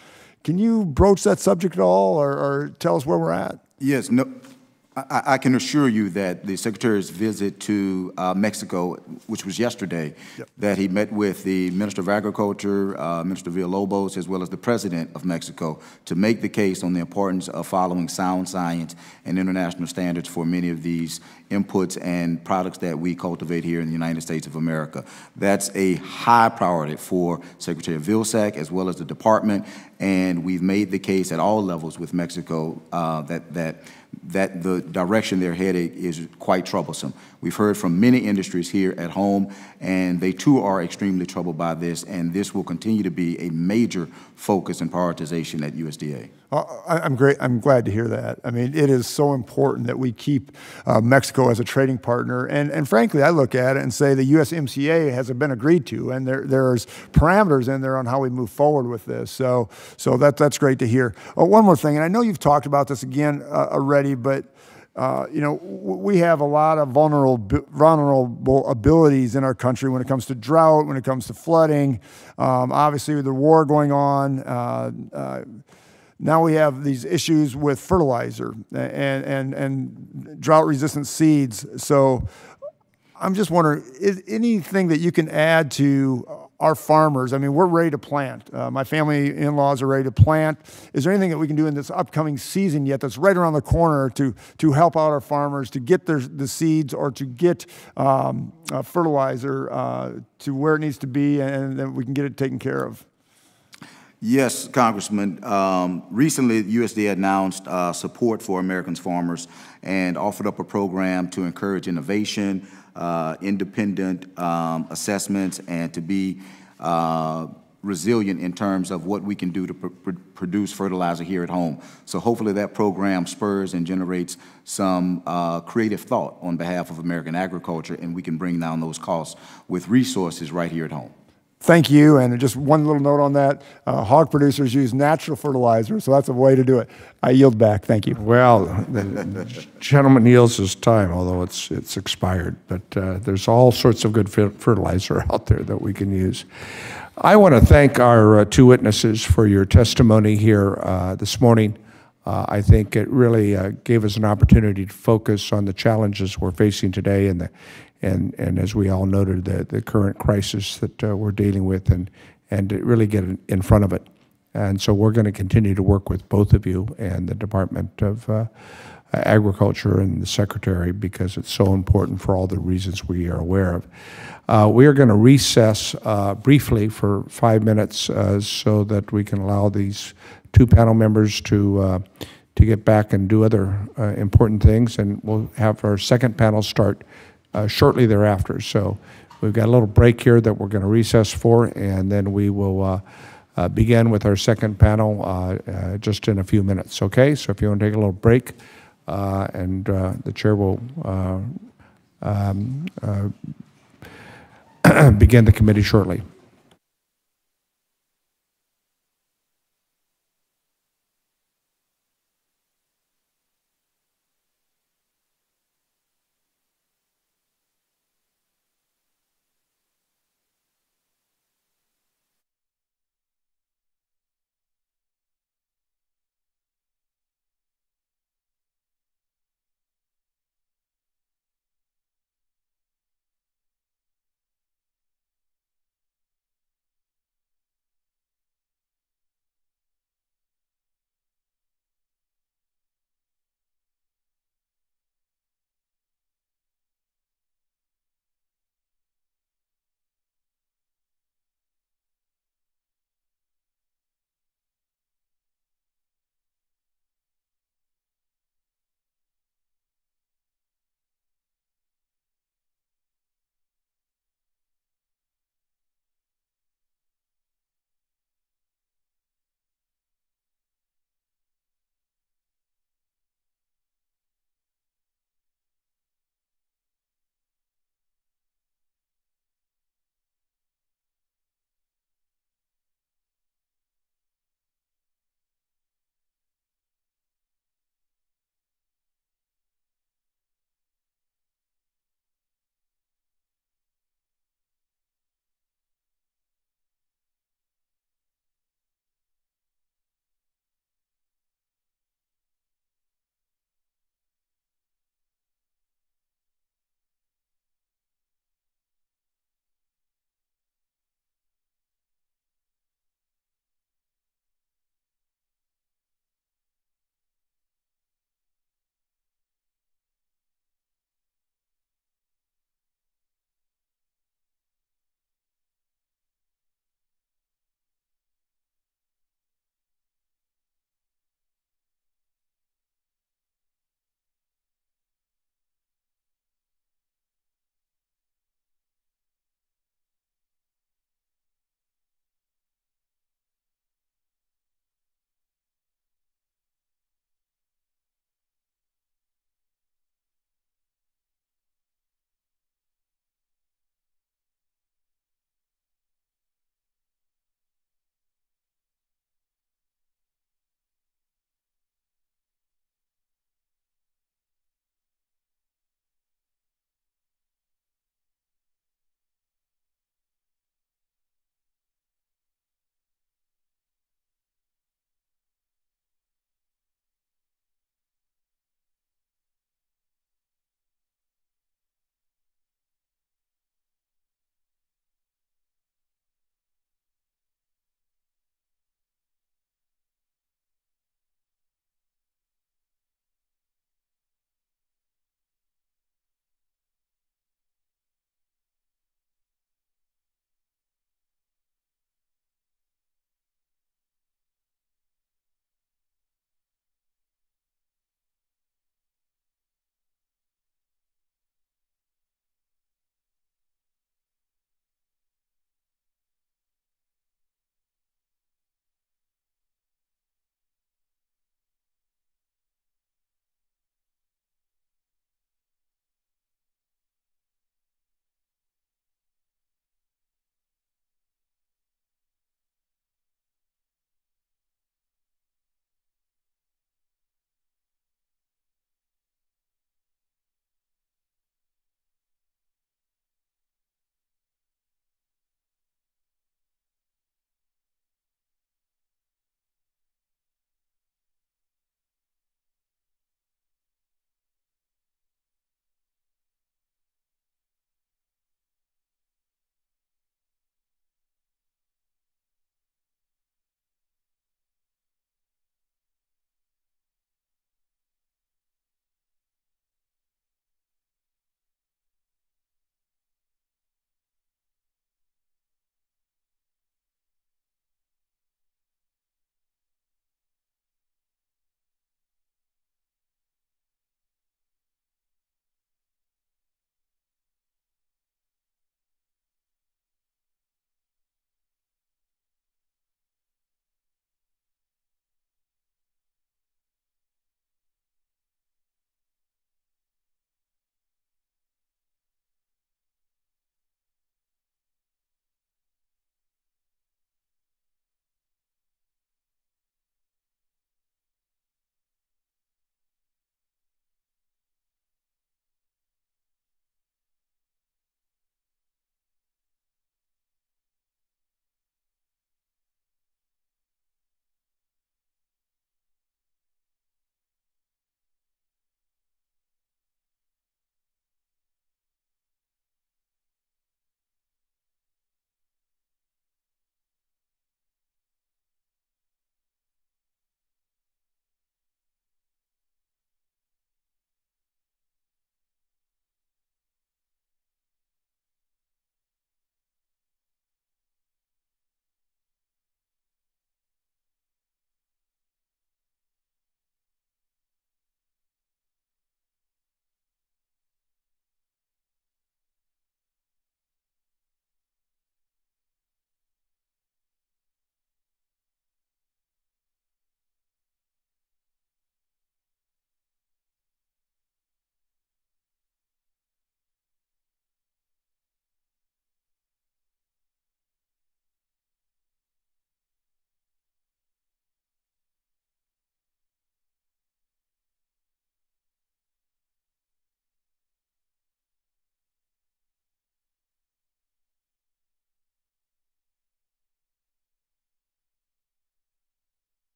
Can you broach that subject at all or tell us where we're at? Yes, no, I can assure you that the Secretary's visit to Mexico, which was yesterday, that he met with the Minister of Agriculture, Minister Villalobos, as well as the President of Mexico to make the case on the importance of following sound science and international standards for many of these inputs and products that we cultivate here in the United States of America. That's a high priority for Secretary Vilsack as well as the department, and we've made the case at all levels with Mexico that the direction they're headed is quite troublesome. We've heard from many industries here at home, and they too are extremely troubled by this, and this will continue to be a major focus and prioritization at USDA. I'm glad to hear that. I mean, it is so important that we keep Mexico as a trading partner. And frankly, I look at it and say the USMCA has been agreed to, and there's parameters in there on how we move forward with this. So that's great to hear. One more thing, and I know you've talked about this again already, but you know, we have a lot of vulnerable abilities in our country when it comes to drought, when it comes to flooding. Obviously, with the war going on, now we have these issues with fertilizer and drought-resistant seeds. So I'm just wondering, is anything that you can add to our farmers? I mean, we're ready to plant. My family in-laws are ready to plant. Is there anything that we can do in this upcoming season yet that's right around the corner to help out our farmers to get the seeds or to get fertilizer to where it needs to be, and then we can get it taken care of? Yes, Congressman. Recently, USDA announced support for Americans farmers and offered up a program to encourage innovation, independent assessments, and to be resilient in terms of what we can do to produce fertilizer here at home. So hopefully that program spurs and generates some creative thought on behalf of American agriculture, and we can bring down those costs with resources right here at home. Thank you, and just one little note on that. Hog producers use natural fertilizer, so that's a way to do it. I yield back. Thank you. Well, the gentleman yields his time, although it's expired. But there's all sorts of good fertilizer out there that we can use. I want to thank our two witnesses for your testimony here this morning. I think it really gave us an opportunity to focus on the challenges we're facing today and as we all noted, the current crisis that we're dealing with, and to really get in front of it. And so we're going to continue to work with both of you and the Department of Agriculture and the Secretary, because it's so important for all the reasons we are aware of. We are going to recess briefly for 5 minutes so that we can allow these two panel members to get back and do other important things, and we'll have our second panel start shortly thereafter. So we've got a little break here that we're going to recess for, and then we will begin with our second panel just in a few minutes, okay? So if you want to take a little break, and the chair will begin the committee shortly.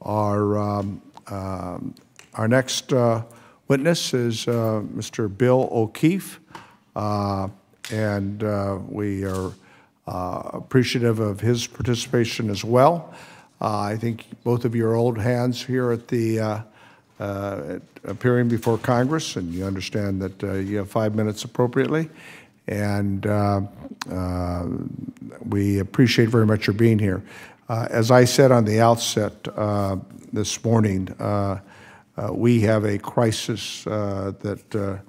Our next witness is Mr. Bill O'Keefe, and we are appreciative of his participation as well. I think both of you are old hands here at the appearing before Congress, and you understand that you have 5 minutes appropriately. And we appreciate very much your being here. As I said on the outset this morning, we have a crisis that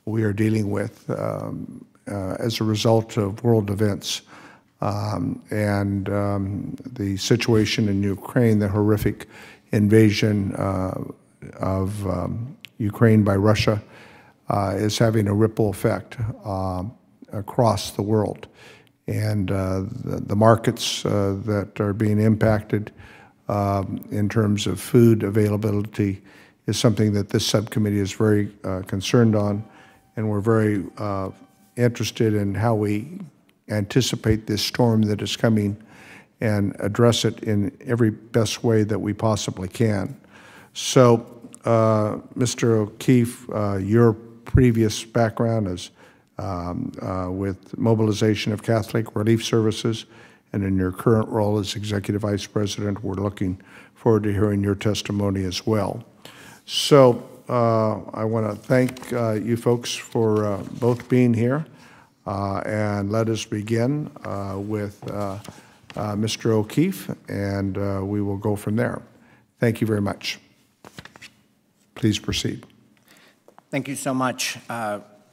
we are dealing with as a result of world events. The situation in Ukraine, the horrific invasion of Ukraine by Russia, is having a ripple effect across the world. And the markets that are being impacted in terms of food availability is something that this subcommittee is very concerned on, and we're very interested in how we anticipate this storm that is coming and address it in every best way that we possibly can. So, Mr. O'Keefe, your previous background is with mobilization of Catholic Relief Services, and in your current role as Executive Vice President, we're looking forward to hearing your testimony as well. So I want to thank you folks for both being here, and let us begin with Mr. O'Keefe, and we will go from there. Thank you very much. Please proceed. Thank you so much,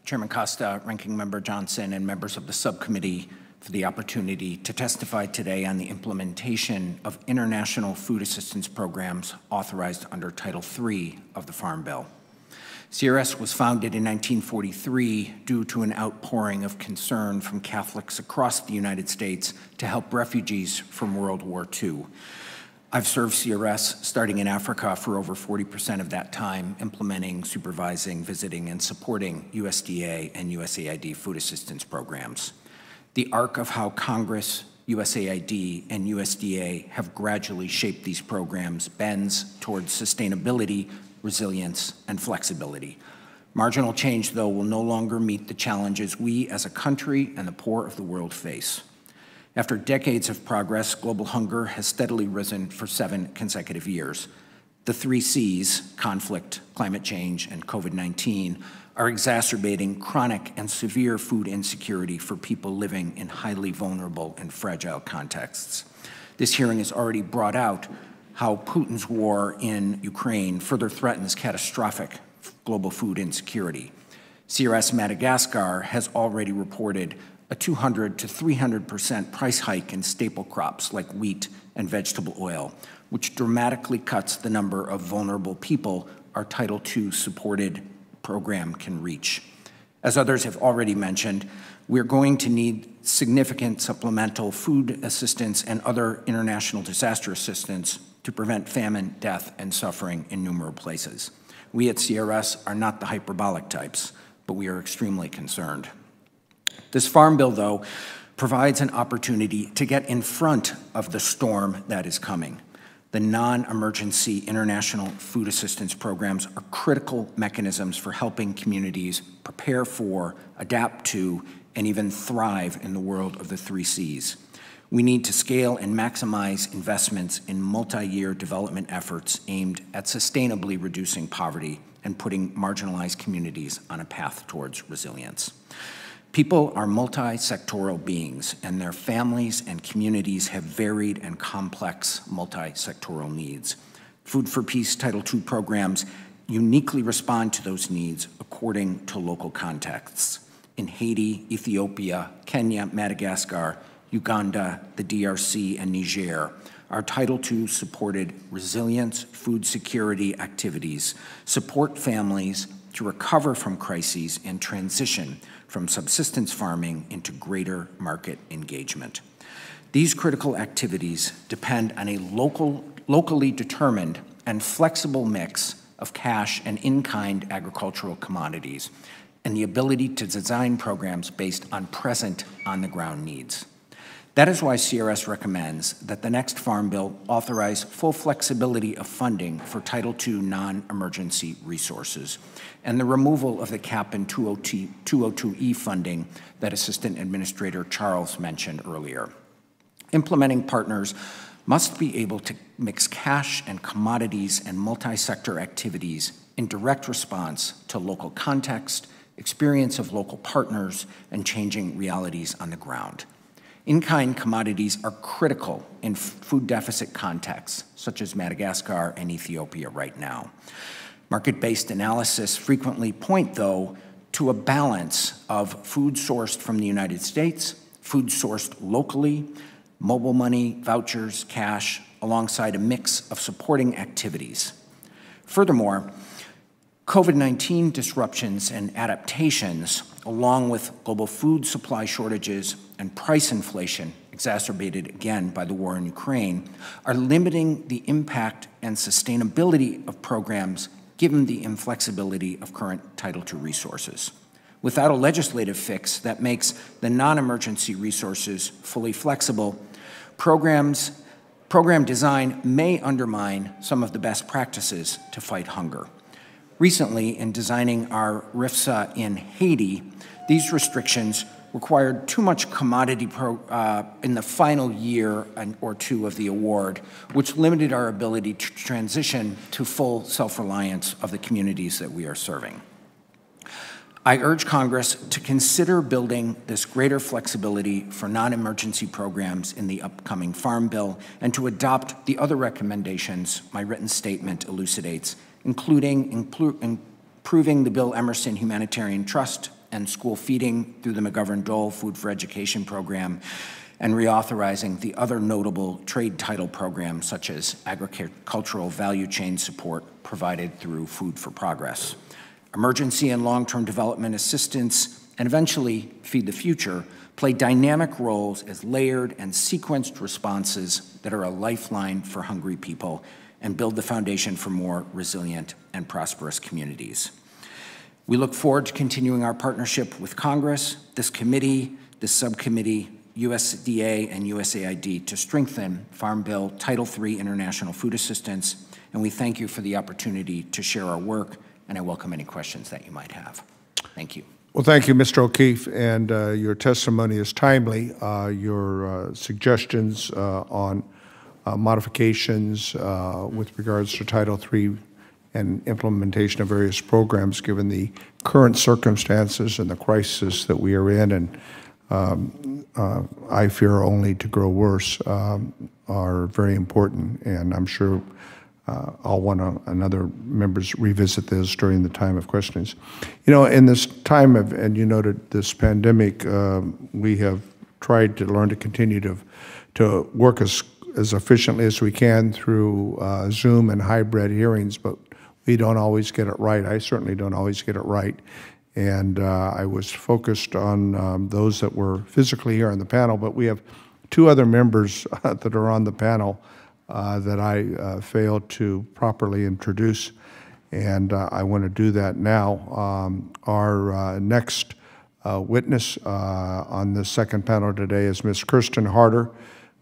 Chairman Costa, Ranking Member Johnson, and members of the subcommittee for the opportunity to testify today on the implementation of international food assistance programs authorized under Title III of the Farm Bill. CRS was founded in 1943 due to an outpouring of concern from Catholics across the United States to help refugees from World War II. I've served CRS starting in Africa for over 40% of that time, implementing, supervising, visiting, and supporting USDA and USAID food assistance programs. The arc of how Congress, USAID, and USDA have gradually shaped these programs bends towards sustainability, resilience, and flexibility. Marginal change, though, will no longer meet the challenges we as a country and the poor of the world face. After decades of progress, global hunger has steadily risen for 7 consecutive years. The 3 C's, conflict, climate change, and COVID-19, are exacerbating chronic and severe food insecurity for people living in highly vulnerable and fragile contexts. This hearing has already brought out how Putin's war in Ukraine further threatens catastrophic global food insecurity. CRS Madagascar has already reported a 200 to 300% price hike in staple crops like wheat and vegetable oil, which dramatically cuts the number of vulnerable people our Title II supported program can reach. As others have already mentioned, we're going to need significant supplemental food assistance and other international disaster assistance to prevent famine, death, and suffering in numerous places. We at CRS are not the hyperbolic types, but we are extremely concerned. This Farm Bill, though, provides an opportunity to get in front of the storm that is coming. The non-emergency international food assistance programs are critical mechanisms for helping communities prepare for, adapt to, and even thrive in the world of the 3 C's. We need to scale and maximize investments in multi-year development efforts aimed at sustainably reducing poverty and putting marginalized communities on a path towards resilience. People are multi-sectoral beings, and their families and communities have varied and complex multi-sectoral needs. Food for Peace Title II programs uniquely respond to those needs according to local contexts. In Haiti, Ethiopia, Kenya, Madagascar, Uganda, the DRC, and Niger, our Title II supported resilience, food security activities, support families to recover from crises and transition from subsistence farming into greater market engagement. These critical activities depend on a locally determined and flexible mix of cash and in-kind agricultural commodities, and the ability to design programs based on present on-the-ground needs. That is why CRS recommends that the next Farm Bill authorize full flexibility of funding for Title II non-emergency resources and the removal of the cap in 202E funding that Assistant Administrator Charles mentioned earlier. Implementing partners must be able to mix cash and commodities and multi-sector activities in direct response to local context, experience of local partners, and changing realities on the ground. In-kind commodities are critical in food deficit contexts, such as Madagascar and Ethiopia right now. Market-based analysis frequently point, though, to a balance of food sourced from the United States, food sourced locally, mobile money, vouchers, cash, alongside a mix of supporting activities. Furthermore, COVID-19 disruptions and adaptations, along with global food supply shortages and price inflation, exacerbated again by the war in Ukraine, are limiting the impact and sustainability of programs given the inflexibility of current Title II resources. Without a legislative fix that makes the non-emergency resources fully flexible, program design may undermine some of the best practices to fight hunger. Recently, in designing our RFSA in Haiti, these restrictions required too much commodity in the final year or two of the award, which limited our ability to transition to full self-reliance of the communities that we are serving. I urge Congress to consider building this greater flexibility for non-emergency programs in the upcoming Farm Bill and to adopt the other recommendations my written statement elucidates, including improving the Bill Emerson Humanitarian Trust and school feeding through the McGovern-Dole Food for Education program, and reauthorizing the other notable trade title programs such as agricultural value chain support provided through Food for Progress. Emergency and long-term development assistance, and eventually Feed the Future, play dynamic roles as layered and sequenced responses that are a lifeline for hungry people and build the foundation for more resilient and prosperous communities. We look forward to continuing our partnership with Congress, this committee, this subcommittee, USDA, and USAID to strengthen Farm Bill Title III international food assistance, and we thank you for the opportunity to share our work, and I welcome any questions that you might have. Thank you. Well, thank you, Mr. O'Keefe, and your testimony is timely. Your suggestions on modifications with regards to Title III and implementation of various programs given the current circumstances and the crisis that we are in, and I fear only to grow worse, are very important, and I'm sure I'll want another members revisit this during the time of questions. You know, in this time of, and you noted this pandemic, we have tried to learn to continue to work as efficiently as we can through Zoom and hybrid hearings, but we don't always get it right. I certainly don't always get it right. And I was focused on those that were physically here on the panel, but we have two other members that are on the panel that I failed to properly introduce, and I want to do that now. Our next witness on the second panel today is Ms. Kirsten Harder,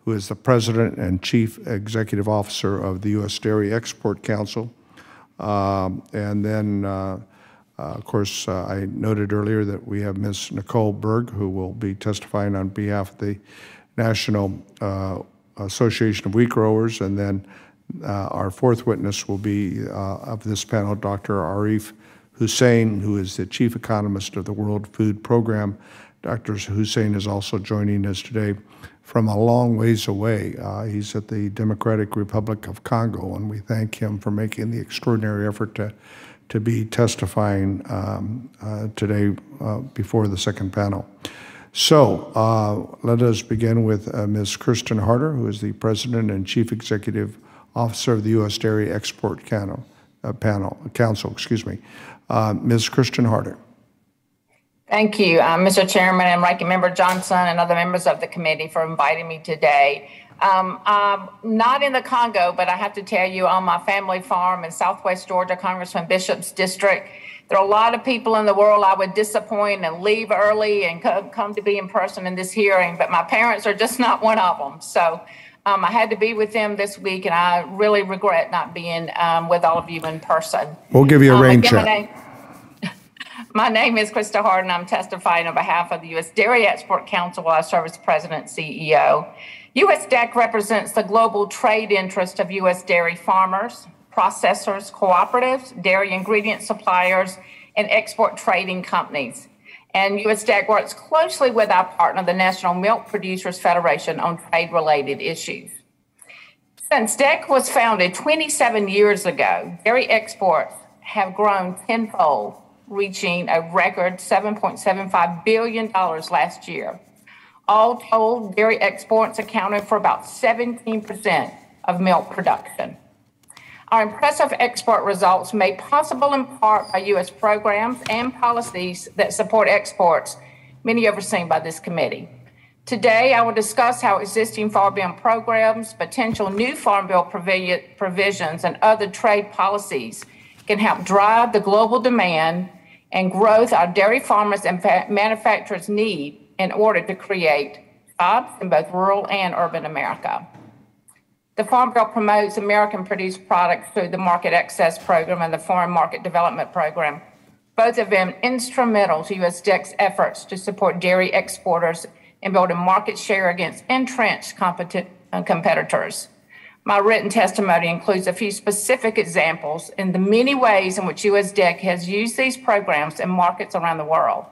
who is the President and Chief Executive Officer of the U.S. Dairy Export Council. And then, of course, I noted earlier that we have Ms. Nicole Berg, who will be testifying on behalf of the National Association of Wheat Growers, and then our fourth witness will be of this panel, Dr. Arif Hussain, who is the Chief Economist of the World Food Program. Dr. Hussain is also joining us today from a long ways away. He's at the Democratic Republic of Congo, and we thank him for making the extraordinary effort to be testifying today before the second panel. So let us begin with Ms. Kirsten Harder, who is the President and Chief Executive Officer of the U.S. Dairy Export Council. Ms. Kirsten Harder. Thank you, Mr. Chairman and Ranking Member Johnson and other members of the committee for inviting me today. I'm not in the Congo, but I have to tell you, on my family farm in Southwest Georgia, Congressman Bishop's district, there are a lot of people in the world I would disappoint and leave early and come to be in person in this hearing, but my parents are just not one of them. So I had to be with them this week, and I really regret not being with all of you in person. We'll give you a rain check. My name is Krista Harden. I'm testifying on behalf of the U.S. Dairy Export Council while I serve as President and CEO. Usdec represents the global trade interest of U.S. dairy farmers, processors, cooperatives, dairy ingredient suppliers, and export trading companies. And Usdec works closely with our partner, the National Milk Producers Federation, on trade-related issues. Since DEC was founded 27 years ago, dairy exports have grown tenfold, reaching a record $7.75 billion last year. All told, dairy exports accounted for about 17% of milk production. Our impressive export results made possible in part by U.S. programs and policies that support exports, many overseen by this committee. Today, I will discuss how existing Farm Bill programs, potential new Farm Bill provisions, and other trade policies can help drive the global demand and growth our dairy farmers and manufacturers need in order to create jobs in both rural and urban America. The Farm Bill promotes American-produced products through the Market Access Program and the Foreign Market Development Program, both of them instrumental to USDEC's efforts to support dairy exporters and build a market share against entrenched competitors. My written testimony includes a few specific examples in the many ways in which USDEC has used these programs in markets around the world.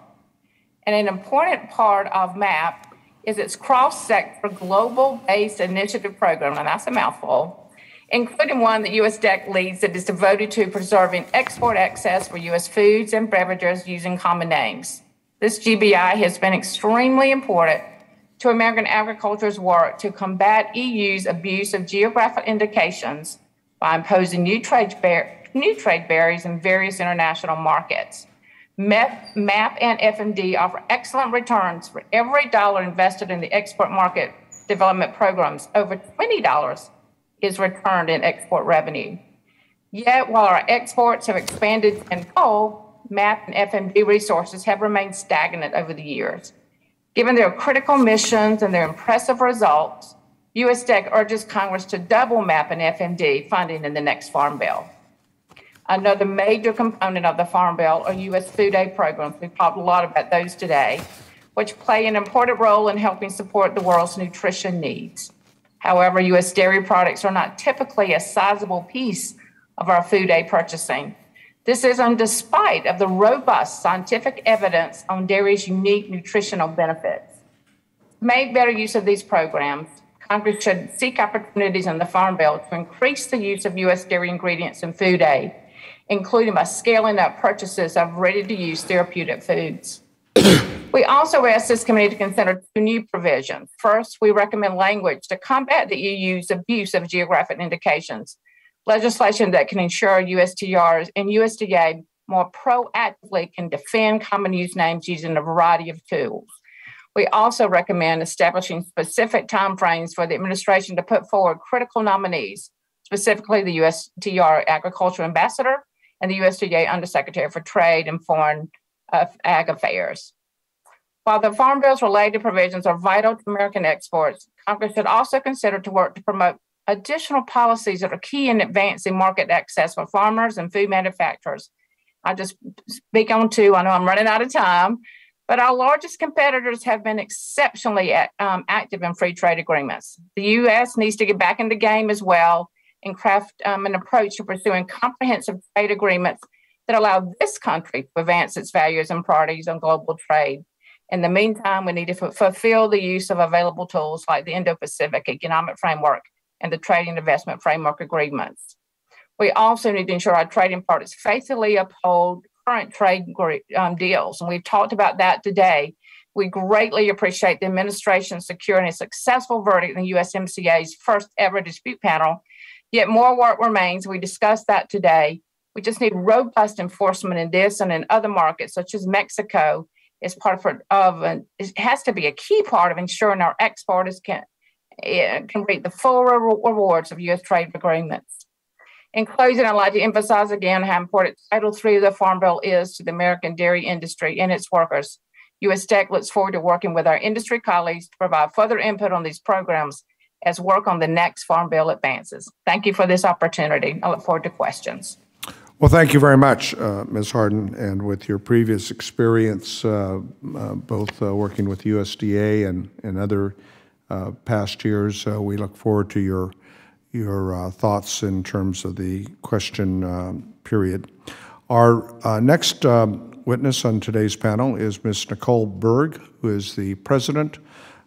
And an important part of MAP is its cross-sector global-based initiative program, and that's a mouthful, including one that USDEC leads that is devoted to preserving export access for U.S. foods and beverages using common names. This GBI has been extremely important to American agriculture's work to combat EU's abuse of geographic indications by imposing new trade barriers in various international markets. MAP and FMD offer excellent returns for every dollar invested in the export market development programs. Over $20 is returned in export revenue. Yet, while our exports have expanded tenfold, MAP and FMD resources have remained stagnant over the years. Given their critical missions and their impressive results, USDEC urges Congress to double MAP and FMD funding in the next Farm Bill. Another major component of the Farm Bill are U.S. food aid programs. We've talked a lot about those today, which play an important role in helping support the world's nutrition needs. However, U.S. dairy products are not typically a sizable piece of our food aid purchasing. This is despite of the robust scientific evidence on dairy's unique nutritional benefits. To make better use of these programs, Congress should seek opportunities in the Farm Bill to increase the use of U.S. dairy ingredients in food aid, including by scaling up purchases of ready-to-use therapeutic foods. We also asked this committee to consider two new provisions. First, we recommend language to combat the EU's abuse of geographic indications, legislation that can ensure USTRs and USDA more proactively can defend common use names using a variety of tools. We also recommend establishing specific timeframes for the administration to put forward critical nominees, specifically the USTR Agriculture Ambassador and the USDA Undersecretary for Trade and Foreign Ag Affairs. While the Farm Bill's related provisions are vital to American exports, Congress should also consider to work to promote additional policies that are key in advancing market access for farmers and food manufacturers. I'll just speak on two. I know I'm running out of time, but our largest competitors have been exceptionally active in free trade agreements. The U.S. needs to get back in the game as well and craft an approach to pursuing comprehensive trade agreements that allow this country to advance its values and priorities on global trade. In the meantime, we need to fulfill the use of available tools like the Indo-Pacific Economic Framework and the Trade and Investment Framework Agreements. We also need to ensure our trading partners faithfully uphold current trade deals, and we've talked about that today. We greatly appreciate the administration securing a successful verdict in the USMCA's first ever dispute panel, yet more work remains. We discussed that today. We just need robust enforcement in this and in other markets such as Mexico is it has to be a key part of ensuring our exporters can reap the full rewards of U.S. trade agreements. In closing, I'd like to emphasize again how important Title III of the Farm Bill is to the American dairy industry and its workers. USDEC looks forward to working with our industry colleagues to provide further input on these programs as work on the next Farm Bill advances. Thank you for this opportunity. I look forward to questions. Well, thank you very much, Ms. Harden. And with your previous experience, both working with USDA and other past years, we look forward to your thoughts in terms of the question period. Our next witness on today's panel is Ms. Nicole Berg, who is the president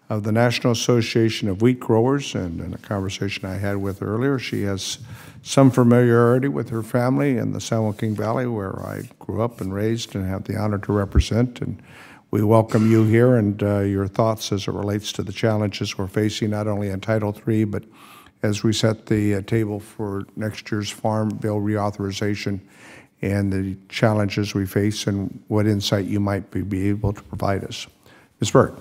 of the National Association of Wheat Growers. And in a conversation I had with her earlier, she has some familiarity with her family in the San Joaquin Valley, where I grew up and raised and have the honor to represent. And we welcome you here and your thoughts as it relates to the challenges we're facing, not only in Title III, but as we set the table for next year's Farm Bill reauthorization and the challenges we face and what insight you might be able to provide us. Ms. Berg.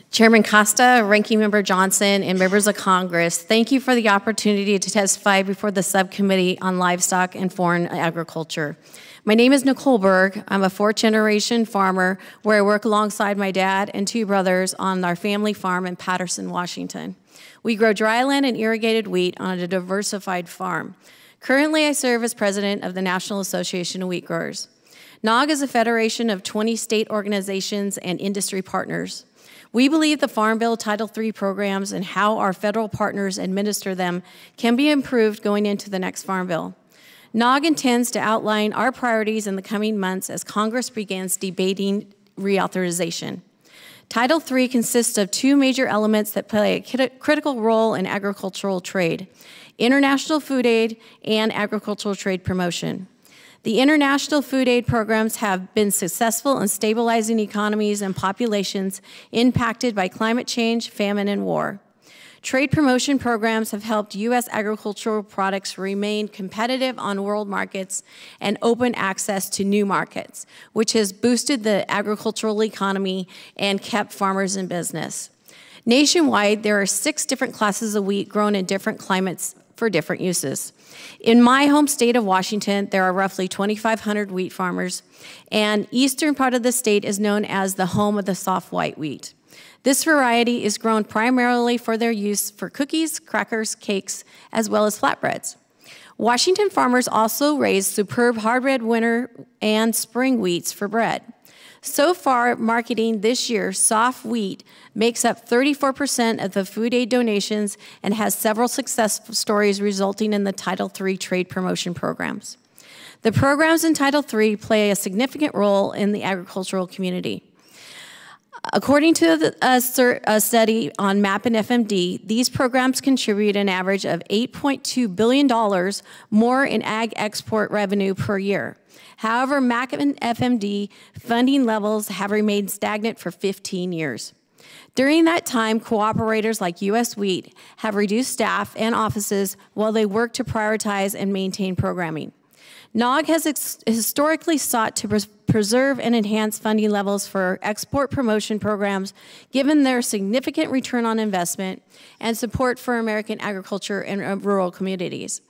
Chairman Costa, Ranking Member Johnson, and members of Congress, thank you for the opportunity to testify before the Subcommittee on Livestock and Foreign Agriculture. My name is Nicole Berg. I'm a fourth-generation farmer where I work alongside my dad and two brothers on our family farm in Patterson, Washington. We grow dryland and irrigated wheat on a diversified farm. Currently, I serve as president of the National Association of Wheat Growers. NAWG is a federation of 20 state organizations and industry partners. We believe the Farm Bill Title III programs and how our federal partners administer them can be improved going into the next Farm Bill. NAWG intends to outline our priorities in the coming months as Congress begins debating reauthorization. Title III consists of two major elements that play a critical role in agricultural trade: international food aid and agricultural trade promotion. The international food aid programs have been successful in stabilizing economies and populations impacted by climate change, famine, and war. Trade promotion programs have helped U.S. agricultural products remain competitive on world markets and open access to new markets, which has boosted the agricultural economy and kept farmers in business. Nationwide, there are 6 different classes of wheat grown in different climates for different uses. In my home state of Washington, there are roughly 2,500 wheat farmers, and eastern part of the state is known as the home of the soft white wheat. This variety is grown primarily for their use for cookies, crackers, cakes, as well as flatbreads. Washington farmers also raise superb hard-red winter and spring wheats for bread. So far, marketing this year, soft wheat makes up 34% of the food aid donations and has several success stories resulting in the Title III trade promotion programs. The programs in Title III play a significant role in the agricultural community. According to a study on MAP and FMD, these programs contribute an average of $8.2 billion more in ag export revenue per year. However, MAP and FMD funding levels have remained stagnant for 15 years. During that time, cooperators like U.S. Wheat have reduced staff and offices while they work to prioritize and maintain programming. NAWG has historically sought to preserve and enhance funding levels for export promotion programs, given their significant return on investment and support for American agriculture and rural communities.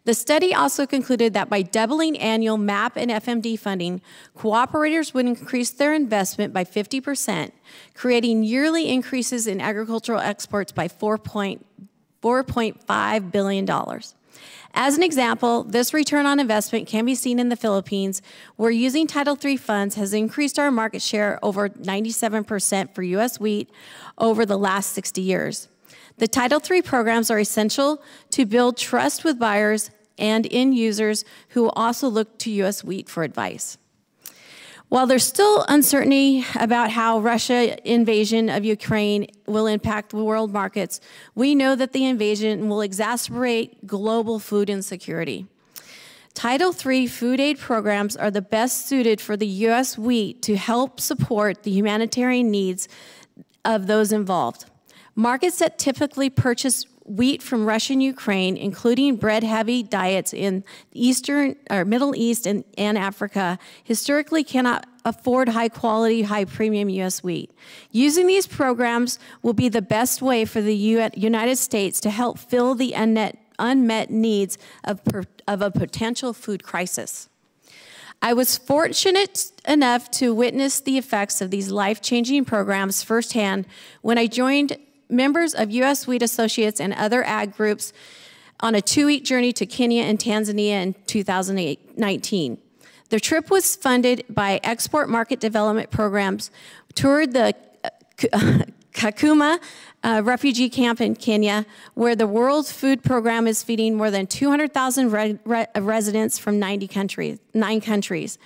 The study also concluded that by doubling annual MAP and FMD funding, cooperators would increase their investment by 50%, creating yearly increases in agricultural exports by $4.5 billion. As an example, this return on investment can be seen in the Philippines, where using Title III funds has increased our market share over 97% for U.S. wheat over the last 60 years. The Title III programs are essential to build trust with buyers and end users who also look to U.S. wheat for advice. While there's still uncertainty about how Russia's invasion of Ukraine will impact world markets, we know that the invasion will exacerbate global food insecurity. Title III food aid programs are the best suited for the U.S. wheat to help support the humanitarian needs of those involved. Markets that typically purchase wheat from Russia and Ukraine, including bread-heavy diets in Eastern or Middle East and Africa, historically cannot afford high-quality, high-premium U.S. wheat. Using these programs will be the best way for the United States to help fill the unmet needs of a potential food crisis. I was fortunate enough to witness the effects of these life-changing programs firsthand when I joined members of U.S. Wheat Associates and other ag groups on a 2-week journey to Kenya and Tanzania in 2019. The trip was funded by export market development programs, toured the Kakuma refugee camp in Kenya, where the World Food Program is feeding more than 200,000 residents from 9 countries,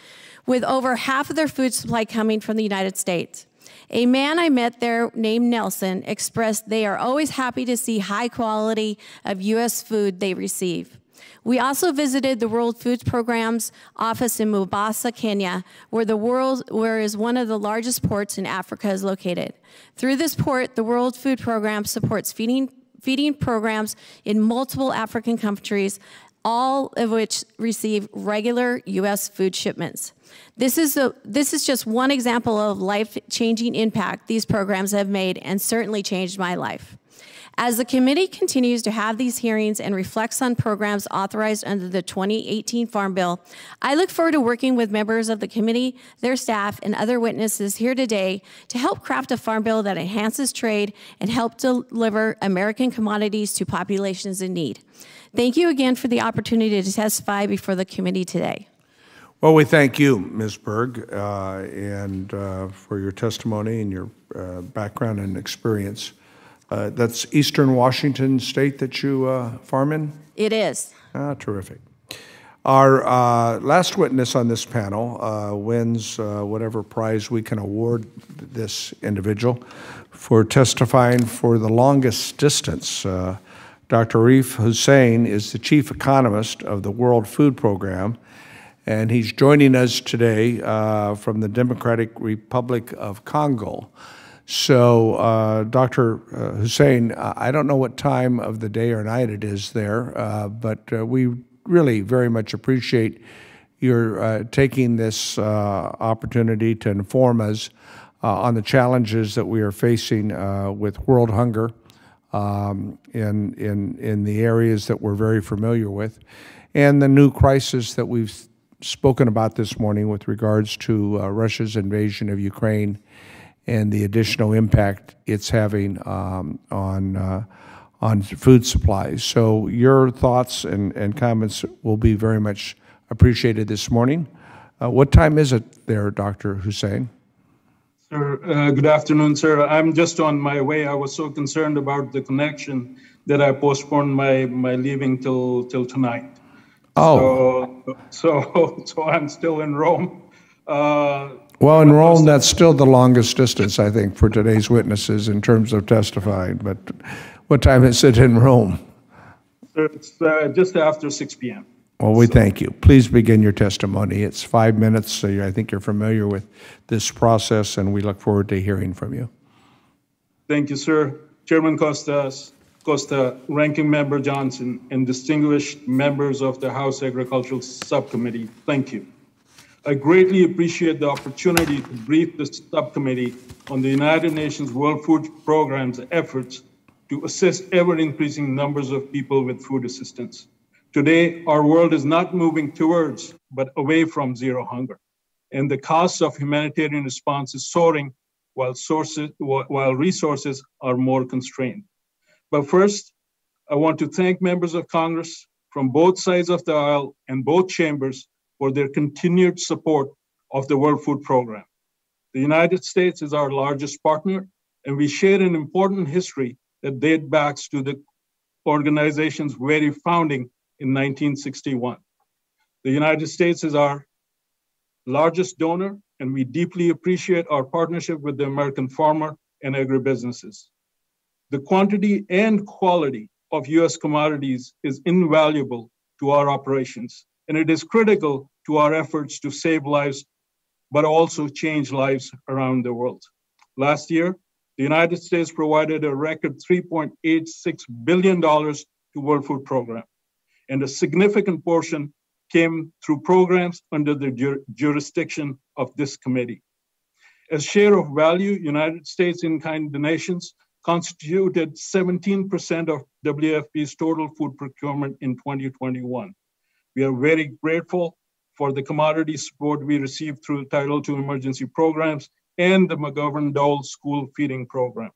with over half of their food supply coming from the United States. A man I met there named Nelson expressed they are always happy to see high quality of U.S. food they receive. We also visited the World Food Program's office in Mombasa, Kenya, where is one of the largest ports in Africa is located. Through this port, the World Food Program supports feeding programs in multiple African countries, all of which receive regular U.S. food shipments. This is just one example of life-changing impact these programs have made and certainly changed my life. As the committee continues to have these hearings and reflects on programs authorized under the 2018 Farm Bill, I look forward to working with members of the committee, their staff, and other witnesses here today to help craft a farm bill that enhances trade and help deliver American commodities to populations in need. Thank you again for the opportunity to testify before the committee today. Well, we thank you, Ms. Berg, and for your testimony and your background and experience. That's Eastern Washington State that you farm in? It is. Terrific. Our last witness on this panel wins whatever prize we can award this individual for testifying for the longest distance. Dr. Arif Hussain is the chief economist of the World Food Program, and he's joining us today from the Democratic Republic of Congo. So, Dr. Hussain, I don't know what time of the day or night it is there, but we really very much appreciate your taking this opportunity to inform us on the challenges that we are facing with world hunger in the areas that we're very familiar with, and the new crisis that we've spoken about this morning with regards to Russia's invasion of Ukraine and the additional impact it's having on food supplies. So your thoughts and comments will be very much appreciated this morning. What time is it there, Dr. Hussain? Sir, good afternoon, sir. I'm just on my way. I was so concerned about the connection that I postponed my leaving till tonight. Oh. So I'm still in Rome. Well, in Rome, that's still the longest distance, I think, for today's witnesses in terms of testifying. But what time is it in Rome? Sir, it's just after 6 p.m. Well, we thank you. Please begin your testimony. It's 5 minutes, so I think you're familiar with this process, and we look forward to hearing from you. Thank you, sir. Chairman Costa, Ranking Member Johnson, and distinguished members of the House Agricultural Subcommittee, thank you. I greatly appreciate the opportunity to brief the subcommittee on the United Nations World Food Program's efforts to assist ever-increasing numbers of people with food assistance. Today, our world is not moving towards, but away from zero hunger. And the cost of humanitarian response is soaring while resources are more constrained. But first, I want to thank members of Congress from both sides of the aisle and both chambers for their continued support of the World Food Program. The United States is our largest partner, and we share an important history that dates back to the organization's very founding in 1961. The United States is our largest donor, and we deeply appreciate our partnership with the American farmer and agribusinesses. The quantity and quality of U.S. commodities is invaluable to our operations, and it is critical to our efforts to save lives, but also change lives around the world. Last year, The United States provided a record $3.86 billion to World Food Program, and a significant portion came through programs under the jurisdiction of this committee. As share of value, United States in-kind donations constituted 17% of WFP's total food procurement in 2021. We are very grateful for the commodity support we received through Title II emergency programs and the McGovern-Dole school feeding program.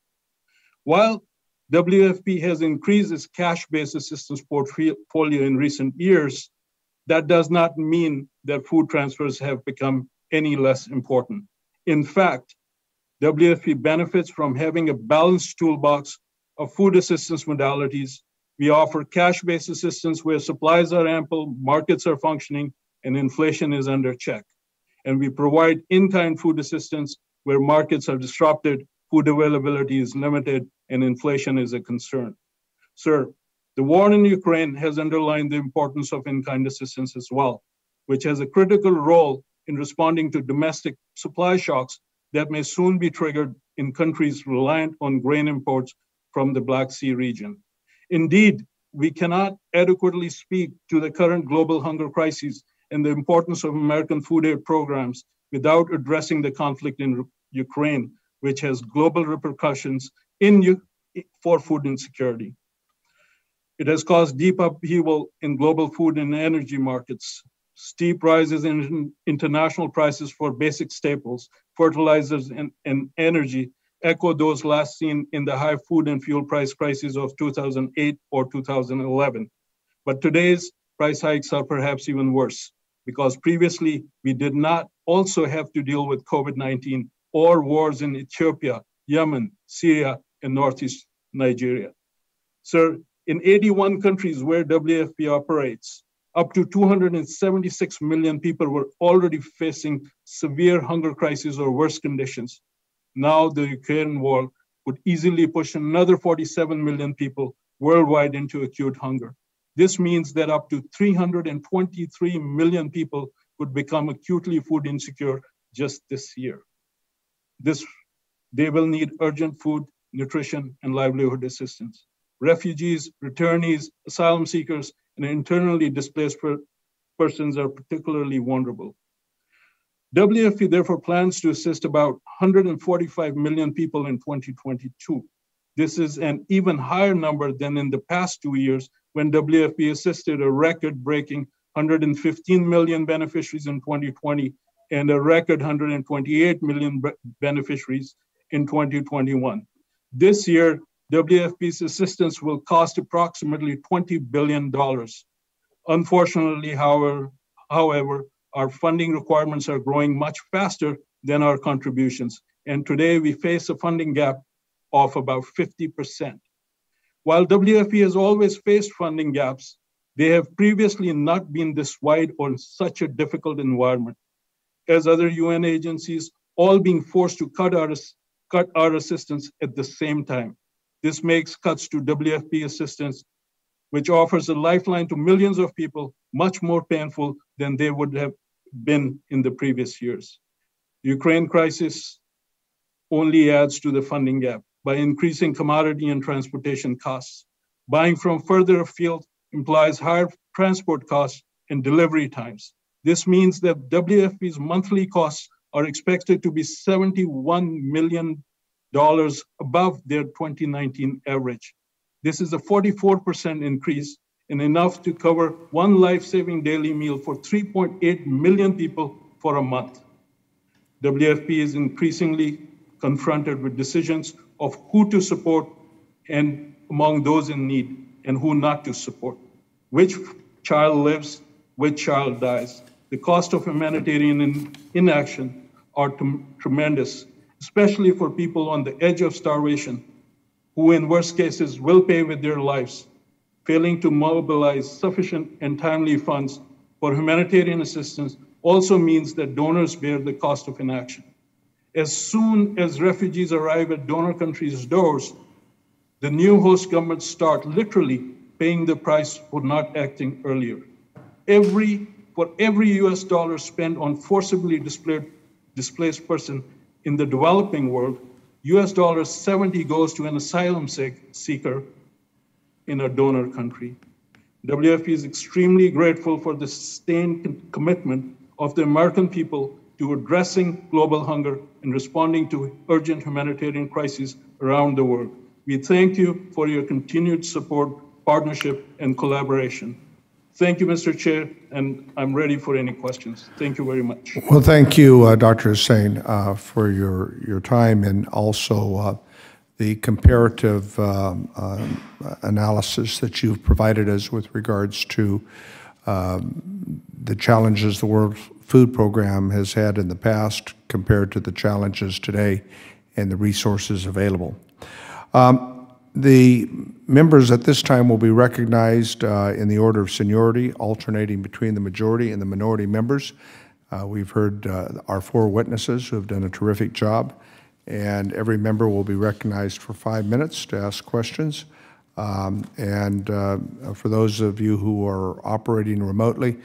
While WFP has increased its cash-based assistance portfolio in recent years, that does not mean that food transfers have become any less important. In fact, WFP benefits from having a balanced toolbox of food assistance modalities. We offer cash-based assistance where supplies are ample, markets are functioning, and inflation is under check. And we provide in-kind food assistance where markets are disrupted, food availability is limited, and inflation is a concern. Sir, the war in Ukraine has underlined the importance of in-kind assistance as well, which has a critical role in responding to domestic supply shocks that may soon be triggered in countries reliant on grain imports from the Black Sea region. Indeed, we cannot adequately speak to the current global hunger crisis and the importance of American food aid programs without addressing the conflict in Ukraine, which has global repercussions for food insecurity. It has caused deep upheaval in global food and energy markets. Steep rises in international prices for basic staples, fertilizers, and energy echo those last seen in the high food and fuel price crises of 2008 or 2011. But today's price hikes are perhaps even worse, because previously we did not also have to deal with COVID-19 or wars in Ethiopia, Yemen, Syria, and Northeast Nigeria. Sir, in 81 countries where WFP operates, up to 276 million people were already facing severe hunger crises or worse conditions. Now the Ukraine war would easily push another 47 million people worldwide into acute hunger. This means that up to 323 million people would become acutely food insecure just this year. They will need urgent food, nutrition, and livelihood assistance. Refugees, returnees, asylum seekers, and internally displaced persons are particularly vulnerable. WFP therefore plans to assist about 145 million people in 2022. This is an even higher number than in the past 2 years, when WFP assisted a record-breaking 115 million beneficiaries in 2020 and a record 128 million beneficiaries in 2021. This year, WFP's assistance will cost approximately $20 billion. Unfortunately, however, our funding requirements are growing much faster than our contributions, and today we face a funding gap of about 50%. While WFP has always faced funding gaps, they have previously not been this wide or in such a difficult environment. As other UN agencies, all being forced to cut our assistance at the same time. This makes cuts to WFP assistance, which offers a lifeline to millions of people, much more painful than they would have been in the previous years. The Ukraine crisis only adds to the funding gap by increasing commodity and transportation costs. Buying from further afield implies higher transport costs and delivery times. This means that WFP's monthly costs are expected to be $71 million above their 2019 average. This is a 44% increase and enough to cover one life-saving daily meal for 3.8 million people for a month. WFP is increasingly confronted with decisions of who to support and among those in need and who not to support. Which child lives, which child dies. The cost of humanitarian inaction are tremendous, especially for people on the edge of starvation, who in worst cases will pay with their lives. Failing to mobilize sufficient and timely funds for humanitarian assistance also means that donors bear the cost of inaction. As soon as refugees arrive at donor countries' doors, the new host governments start literally paying the price for not acting earlier. For every US dollar spent on forcibly displaced person in the developing world, $70 goes to an asylum seeker in a donor country. WFP is extremely grateful for the sustained commitment of the American people to addressing global hunger and responding to urgent humanitarian crises around the world. We thank you for your continued support, partnership, and collaboration. Thank you, Mr. Chair, and I'm ready for any questions. Thank you very much. Well, thank you, Dr. Hussain, for your time and also the comparative analysis that you've provided us with regards to the challenges the World Food Program has had in the past compared to the challenges today and the resources available. The members at this time will be recognized in the order of seniority, alternating between the majority and the minority members. We've heard our 4 witnesses who have done a terrific job, and every member will be recognized for 5 minutes to ask questions. For those of you who are operating remotely,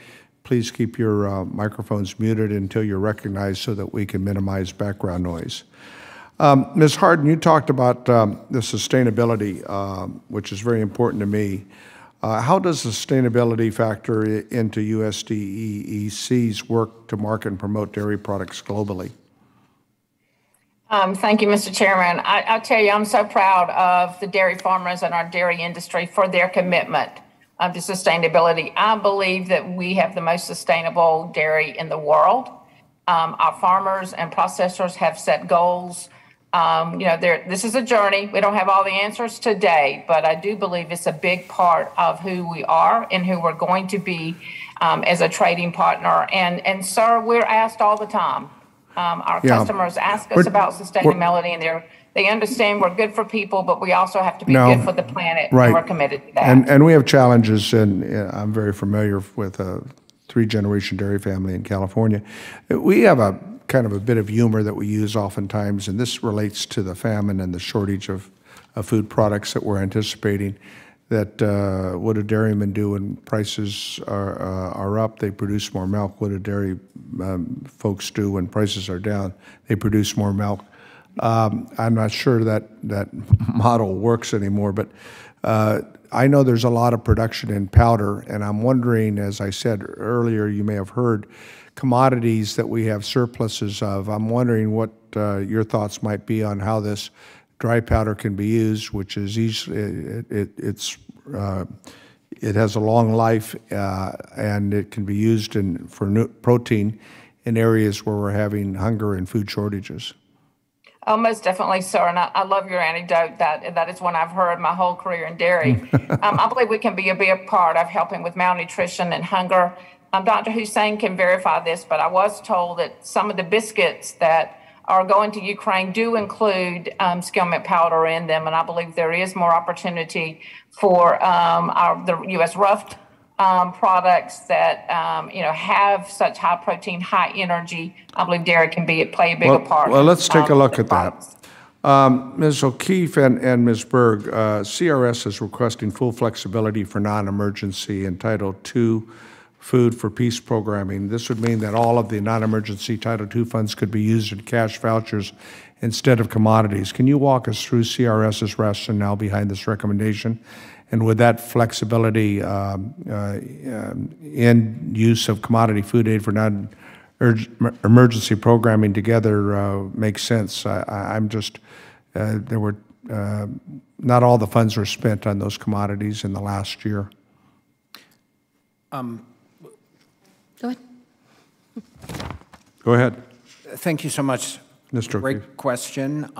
please keep your microphones muted until you're recognized so that we can minimize background noise. Ms. Harden, you talked about the sustainability, which is very important to me. How does sustainability factor into USDEC's work to market and promote dairy products globally? Thank you, Mr. Chairman. I'll tell you, I'm so proud of the dairy farmers and our dairy industry for their commitment to sustainability. I believe that we have the most sustainable dairy in the world. Our farmers and processors have set goals. This is a journey. We don't have all the answers today, but I do believe it's a big part of who we are and who we're going to be as a trading partner. And sir, we're asked all the time. Our customers ask us about sustainability, and they understand we're good for people, but we also have to be good for the planet, right. And we're committed to that. And we have challenges, and I'm very familiar with a 3-generation dairy family in California. We have a kind of a bit of humor that we use oftentimes, and this relates to the famine and the shortage of food products that we're anticipating. That what do dairymen do when prices are up? They produce more milk. What do dairy folks do when prices are down? They produce more milk. I'm not sure that model works anymore, but I know there's a lot of production in powder, and I'm wondering, as I said earlier, you may have heard, commodities that we have surpluses of. I'm wondering what your thoughts might be on how this dry powder can be used, which is easily, it has a long life and it can be used for protein in areas where we're having hunger and food shortages. Oh, most definitely, sir. And I love your anecdote. That is one I've heard my whole career in dairy. I believe we can be a big part of helping with malnutrition and hunger. Dr. Hussain can verify this, but I was told that some of the biscuits that are going to Ukraine do include skill milk powder in them, and I believe there is more opportunity for the U.S. roughed products that have such high protein, high energy. I believe dairy can play a bigger part. Well, let's take a look at that. Ms. O'Keefe and Ms. Berg, CRS is requesting full flexibility for non-emergency and Title II Food for Peace programming. This would mean that all of the non-emergency Title II funds could be used in cash vouchers instead of commodities. Can you walk us through CRS's rationale behind this recommendation? And would that flexibility in use of commodity food aid for non-emergency programming together make sense? I'm just, there were, not all the funds were spent on those commodities in the last year. Go ahead. Go ahead. Thank you so much. Mr. Great question.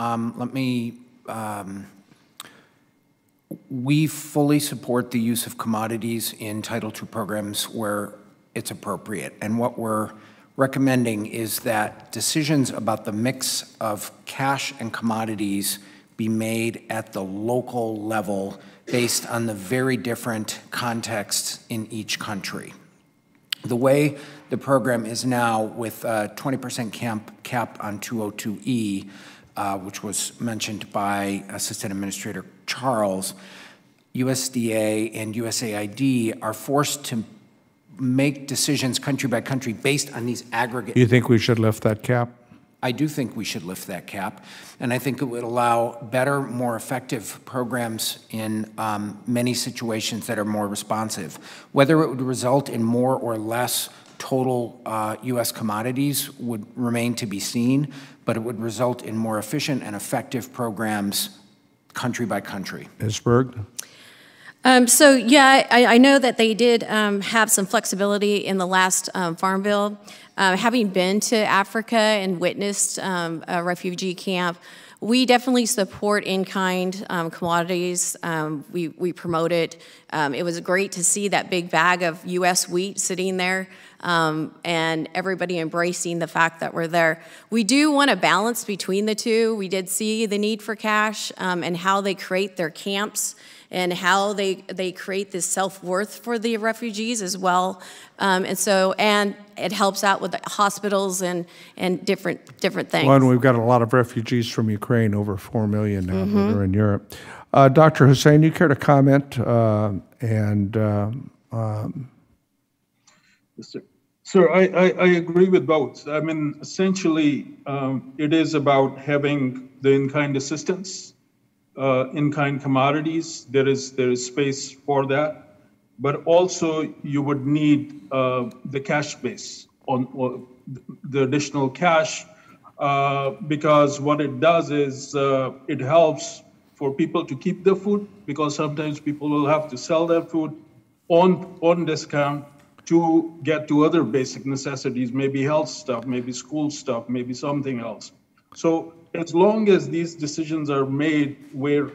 We fully support the use of commodities in Title II programs where it's appropriate. And what we're recommending is that decisions about the mix of cash and commodities be made at the local level based on the very different contexts in each country. The way the program is now with a 20% cap on 202E, which was mentioned by Assistant Administrator Charles, USDA and USAID are forced to make decisions country by country based on these aggregate. Do you think we should lift that cap? I do think we should lift that cap, and I think it would allow better, more effective programs in many situations that are more responsive. Whether it would result in more or less total U.S. commodities would remain to be seen, but it would result in more efficient and effective programs country by country. Ms. Berg? So yeah, I know that they did have some flexibility in the last Farm Bill. Having been to Africa and witnessed a refugee camp, we definitely support in-kind commodities. We promote it. It was great to see that big bag of U.S. wheat sitting there and everybody embracing the fact that we're there. We do want a balance between the two. We did see the need for cash and how they create their camps and how they create this self-worth for the refugees as well. And it helps out with the hospitals and different things. Well, and we've got a lot of refugees from Ukraine, over 4 million now that are in Europe. Dr. Hussein, you care to comment? Sir, I agree with both. I mean, essentially, it is about having the in-kind assistance, in-kind commodities. There is space for that, but also you would need the cash base on the additional cash, because what it does is it helps for people to keep their food, because sometimes people will have to sell their food on discount to get to other basic necessities, maybe health stuff, maybe school stuff, maybe something else. So as long as these decisions are made where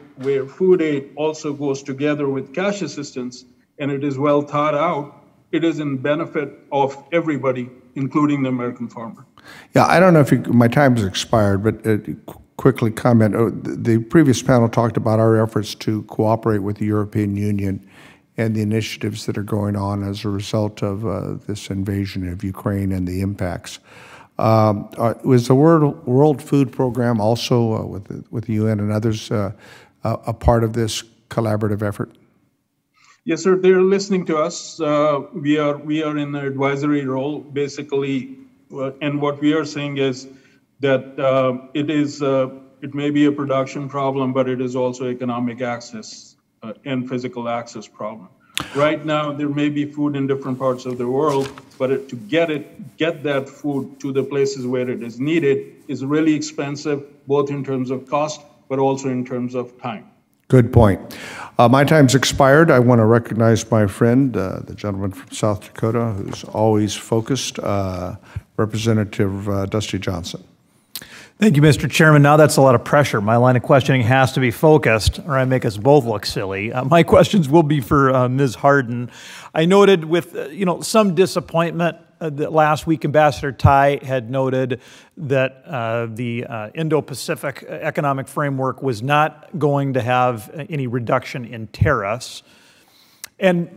food aid also goes together with cash assistance and it is well thought out, it is in benefit of everybody, including the American farmer. Yeah, I don't know if my time has expired, but quickly comment. The previous panel talked about our efforts to cooperate with the European Union and the initiatives that are going on as a result of this invasion of Ukraine and the impacts. Was the World Food Program also with the UN and others a part of this collaborative effort? Yes, sir. They're listening to us. We are in an advisory role, basically, and what we are saying is that it may be a production problem, but it is also economic access and physical access problem. Right now, there may be food in different parts of the world, but to get that food to the places where it is needed is really expensive, both in terms of cost, but also in terms of time. Good point. My time's expired. I want to recognize my friend, the gentleman from South Dakota, who's always focused, Representative Dusty Johnson. Thank you, Mr. Chairman. Now that's a lot of pressure. My line of questioning has to be focused, or I make us both look silly. My questions will be for Ms. Hardin. I noted with some disappointment that last week Ambassador Tai had noted that the Indo-Pacific Economic Framework was not going to have any reduction in tariffs. And,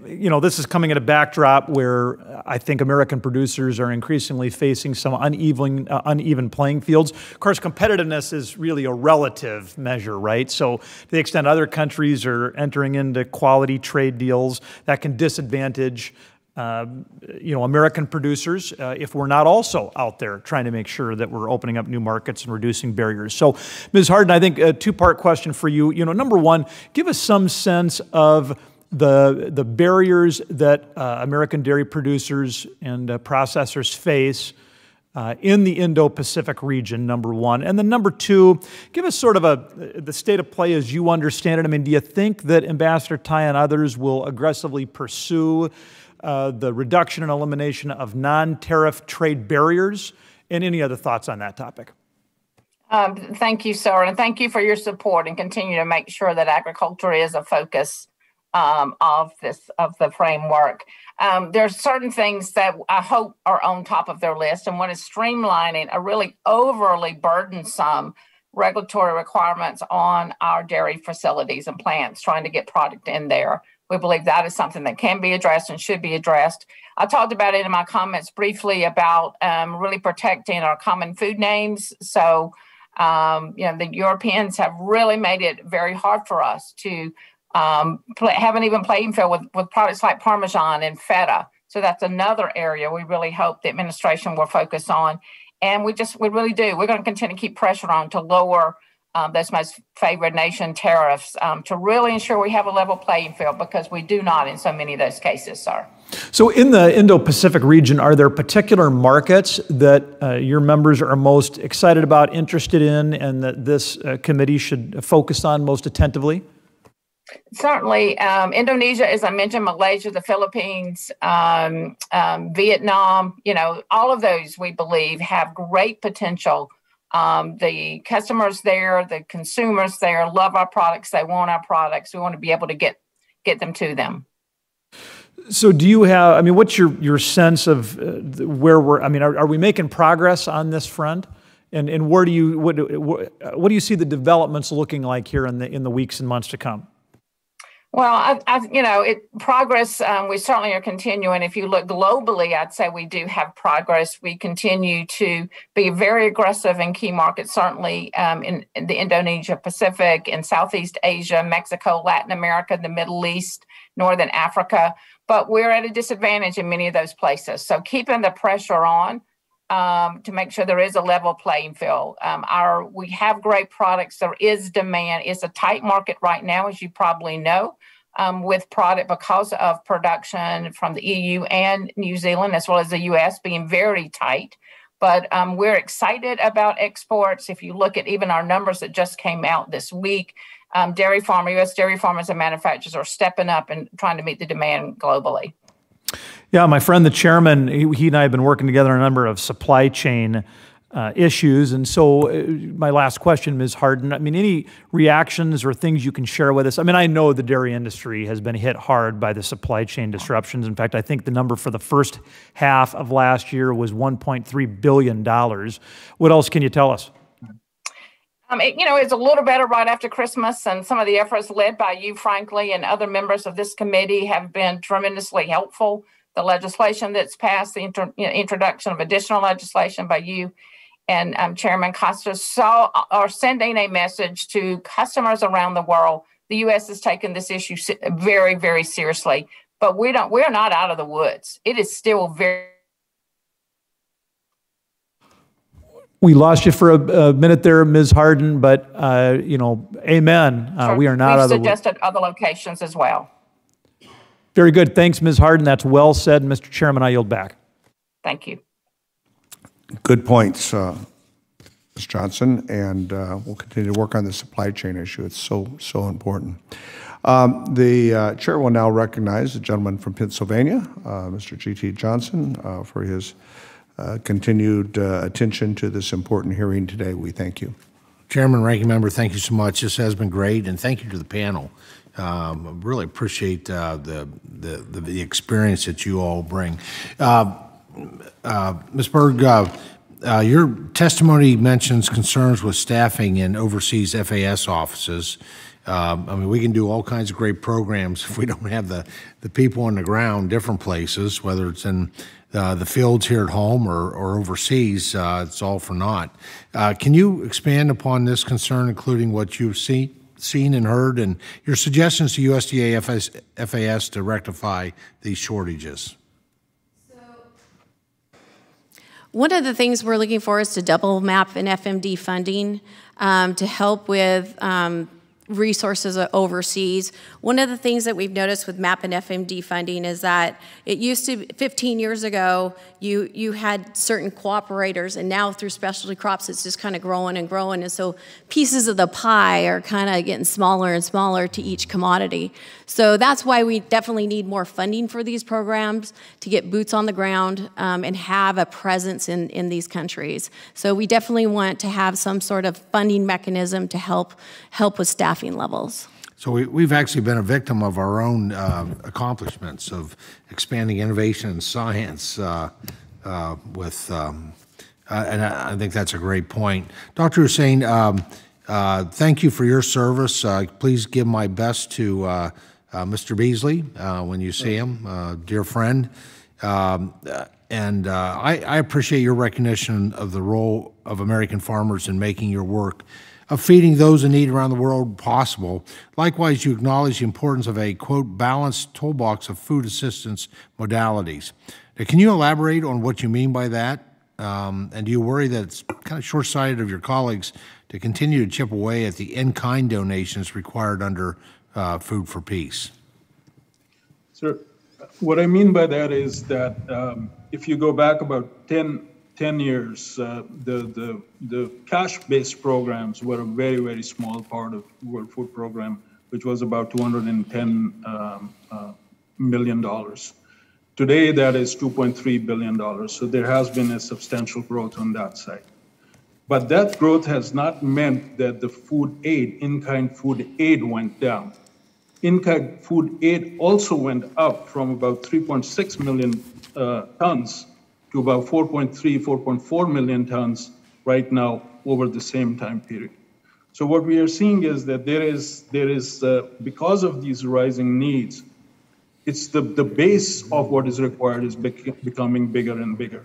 this is coming at a backdrop where I think American producers are increasingly facing some uneven playing fields. Of course, competitiveness is really a relative measure, right? So to the extent other countries are entering into quality trade deals, that can disadvantage American producers if we're not also out there trying to make sure that we're opening up new markets and reducing barriers. So, Ms. Hardin, I think a two-part question for you. Number one, give us some sense of the barriers that American dairy producers and processors face in the Indo-Pacific region, number one. And then number two, give us sort of the state of play as you understand it. I mean, do you think that Ambassador Tai and others will aggressively pursue the reduction and elimination of non-tariff trade barriers? And any other thoughts on that topic? Thank you, sir, and thank you for your support and continue to make sure that agriculture is a focus of the framework. There are certain things that I hope are on top of their list, and one is streamlining a really overly burdensome regulatory requirements on our dairy facilities and plants, trying to get product in there. We believe that is something that can be addressed and should be addressed. I talked about it in my comments briefly about really protecting our common food names. So, the Europeans have really made it very hard for us to have an even playing field with products like Parmesan and feta. So that's another area we really hope the administration will focus on. And we really do. We're going to continue to keep pressure on to lower those most favored nation tariffs to really ensure we have a level playing field, because we do not in so many of those cases, sir. So in the Indo-Pacific region, are there particular markets that your members are most excited about, interested in, and that this committee should focus on most attentively? Certainly. Indonesia, as I mentioned, Malaysia, the Philippines, Vietnam, all of those we believe have great potential. The customers there, the consumers there love our products. They want our products. We want to be able to get them to them. So do you have, what's your sense of where are we making progress on this front? And where do you, what do you see the developments looking like here in the weeks and months to come? Well, progress, we certainly are continuing. If you look globally, I'd say we do have progress. We continue to be very aggressive in key markets, certainly in the Indonesia Pacific, in Southeast Asia, Mexico, Latin America, the Middle East, Northern Africa. But we're at a disadvantage in many of those places. So keeping the pressure on to make sure there is a level playing field. We have great products. There is demand. It's a tight market right now, as you probably know, with product because of production from the EU and New Zealand, as well as the U.S. being very tight. But we're excited about exports. If you look at even our numbers that just came out this week, U.S. dairy farmers and manufacturers are stepping up and trying to meet the demand globally. Yeah, my friend, the chairman, he and I have been working together on a number of supply chain issues. And so my last question, Ms. Hardin, any reactions or things you can share with us? I know the dairy industry has been hit hard by the supply chain disruptions. In fact, I think the number for the first half of last year was $1.3 billion. What else can you tell us? It's a little better right after Christmas, and some of the efforts led by you, frankly, and other members of this committee have been tremendously helpful. The legislation that's passed, the introduction of additional legislation by you and Chairman Costa are sending a message to customers around the world. The U.S. has taken this issue very, very seriously, but we're not out of the woods. It is still very. We lost you for a minute there, Ms. Hardin, but, amen. Sure. We are not out of the woods. We've suggested other locations as well. Very good. Thanks, Ms. Hardin. That's well said. Mr. Chairman, I yield back. Thank you. Good points, Ms. Johnson, and we'll continue to work on the supply chain issue. It's so important. The chair will now recognize the gentleman from Pennsylvania, Mr. G.T. Johnson, for his continued attention to this important hearing today. We thank you. Chairman, Ranking Member, thank you so much. This has been great, and thank you to the panel. Really appreciate the experience that you all bring. Ms. Berg, your testimony mentions concerns with staffing in overseas FAS offices. We can do all kinds of great programs if we don't have the people on the ground, different places, whether it's in the fields here at home or overseas, it's all for naught. Can you expand upon this concern, including what you've seen and heard, and your suggestions to USDA FAS to rectify these shortages? One of the things we're looking for is to double map an FMD funding to help with resources overseas. One of the things that we've noticed with MAP and FMD funding is that it used to, 15 years ago, you had certain cooperators, and now through specialty crops, it's just kind of growing and growing, and so pieces of the pie are kind of getting smaller and smaller to each commodity. So that's why we definitely need more funding for these programs to get boots on the ground and have a presence in these countries. So we definitely want to have some sort of funding mechanism to help with staffing levels. So we've actually been a victim of our own accomplishments of expanding innovation and science and I think that's a great point. Dr. Hussein, thank you for your service. Please give my best to Mr. Beasley when you see him, dear friend. And I appreciate your recognition of the role of American farmers in making your work of feeding those in need around the world possible. Likewise, you acknowledge the importance of a, quote, balanced toolbox of food assistance modalities. Now, can you elaborate on what you mean by that? And do you worry that it's kind of short-sighted of your colleagues to continue to chip away at the in-kind donations required under Food for Peace? Sir, what I mean by that is that if you go back about 10 years, the cash-based programs were a very, very small part of World Food Program, which was about $210 million. Today, that is $2.3 billion. So there has been a substantial growth on that side. But that growth has not meant that the food aid, in-kind food aid went down. In-kind food aid also went up from about 3.6 million tons to about 4.4 million tons right now over the same time period. So what we are seeing is that there is because of these rising needs, it's the base of what is required is becoming bigger and bigger.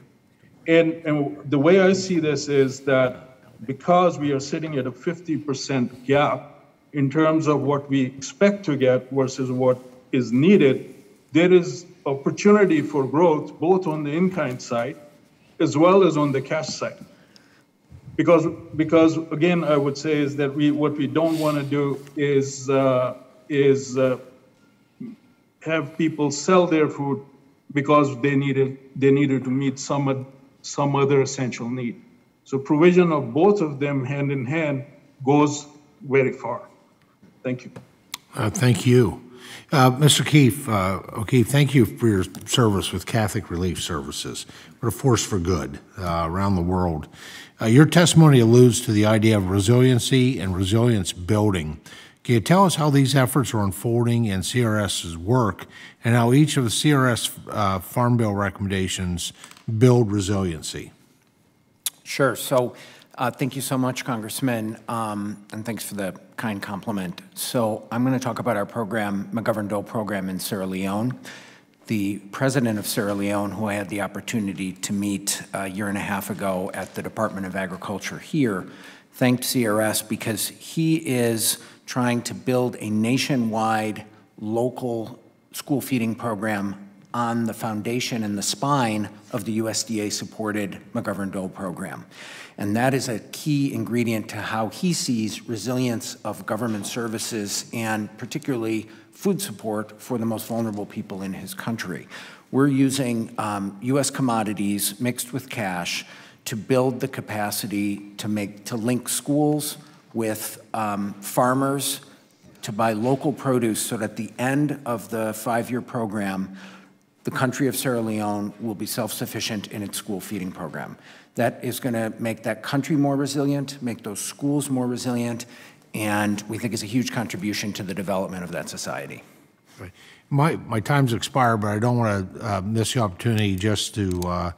And the way I see this is that because we are sitting at a 50% gap in terms of what we expect to get versus what is needed, there is opportunity for growth both on the in-kind side as well as on the cash side. Because again, I would say is that what we don't want to do is have people sell their food because they needed to meet some other essential need. So provision of both of them hand in hand goes very far. Thank you. Thank you. Mr. O'Keefe, thank you for your service with Catholic Relief Services. We're a force for good around the world. Your testimony alludes to the idea of resiliency and resilience building. Can you tell us how these efforts are unfolding in CRS's work and how each of the CRS Farm Bill recommendations build resiliency? Sure. So thank you so much, Congressman, and thanks for the kind compliment. So I'm going to talk about our program, McGovern-Dole program in Sierra Leone. The president of Sierra Leone, who I had the opportunity to meet a year and a half ago at the Department of Agriculture here, thanked CRS because he is trying to build a nationwide local school feeding program on the foundation and the spine of the USDA-supported McGovern-Dole program. And that is a key ingredient to how he sees resilience of government services and particularly food support for the most vulnerable people in his country. We're using U.S. commodities mixed with cash to build the capacity to link schools with farmers to buy local produce so that at the end of the 5-year program, the country of Sierra Leone will be self-sufficient in its school feeding program. That is going to make that country more resilient, make those schools more resilient, and we think is a huge contribution to the development of that society. Right. My time's expired, but I don't want to miss the opportunity just to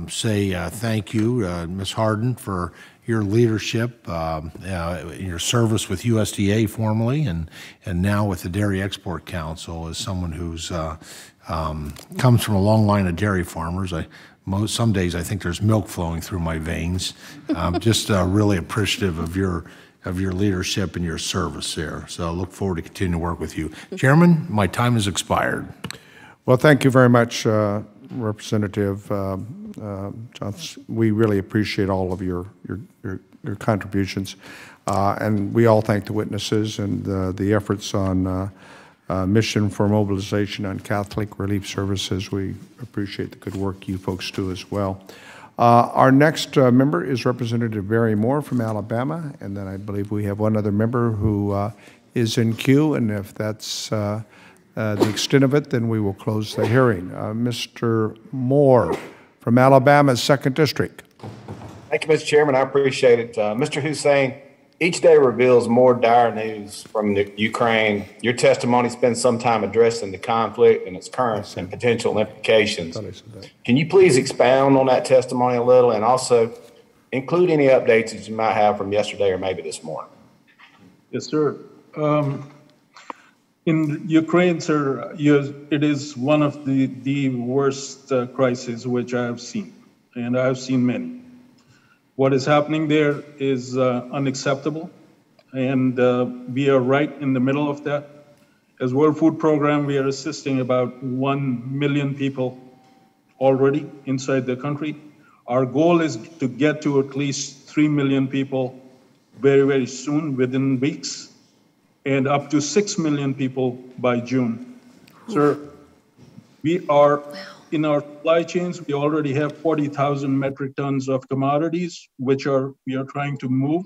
say thank you, Ms. Harden, for your leadership, your service with USDA formerly, and now with the Dairy Export Council as someone who's comes from a long line of dairy farmers. Some days I think there's milk flowing through my veins. Just really appreciative of your leadership and your service there. So I look forward to continuing to work with you. Chairman, my time has expired. Well, thank you very much, Representative Johnson. We really appreciate all of your contributions. And we all thank the witnesses and the efforts on mission for mobilization on Catholic Relief Services. We appreciate the good work you folks do as well. Our next member is Representative Barry Moore from Alabama, and then I believe we have one other member who is in queue, and if that's the extent of it, then we will close the hearing. Mr. Moore from Alabama's 2nd District. Thank you, Mr. Chairman. I appreciate it. Mr. Hussein, each day reveals more dire news from the Ukraine. Your testimony spends some time addressing the conflict and its current and potential implications. Can you please expound on that testimony a little and also include any updates that you might have from yesterday or maybe this morning? Yes, sir. In Ukraine, sir, it is one of the worst crises which I have seen, and I have seen many. What is happening there is unacceptable, and we are right in the middle of that. As World Food Program, we are assisting about 1 million people already inside the country. Our goal is to get to at least 3 million people very, very soon, within weeks, and up to 6 million people by June. Sir, we are, in our supply chains, we already have 40,000 metric tons of commodities, which we are trying to move.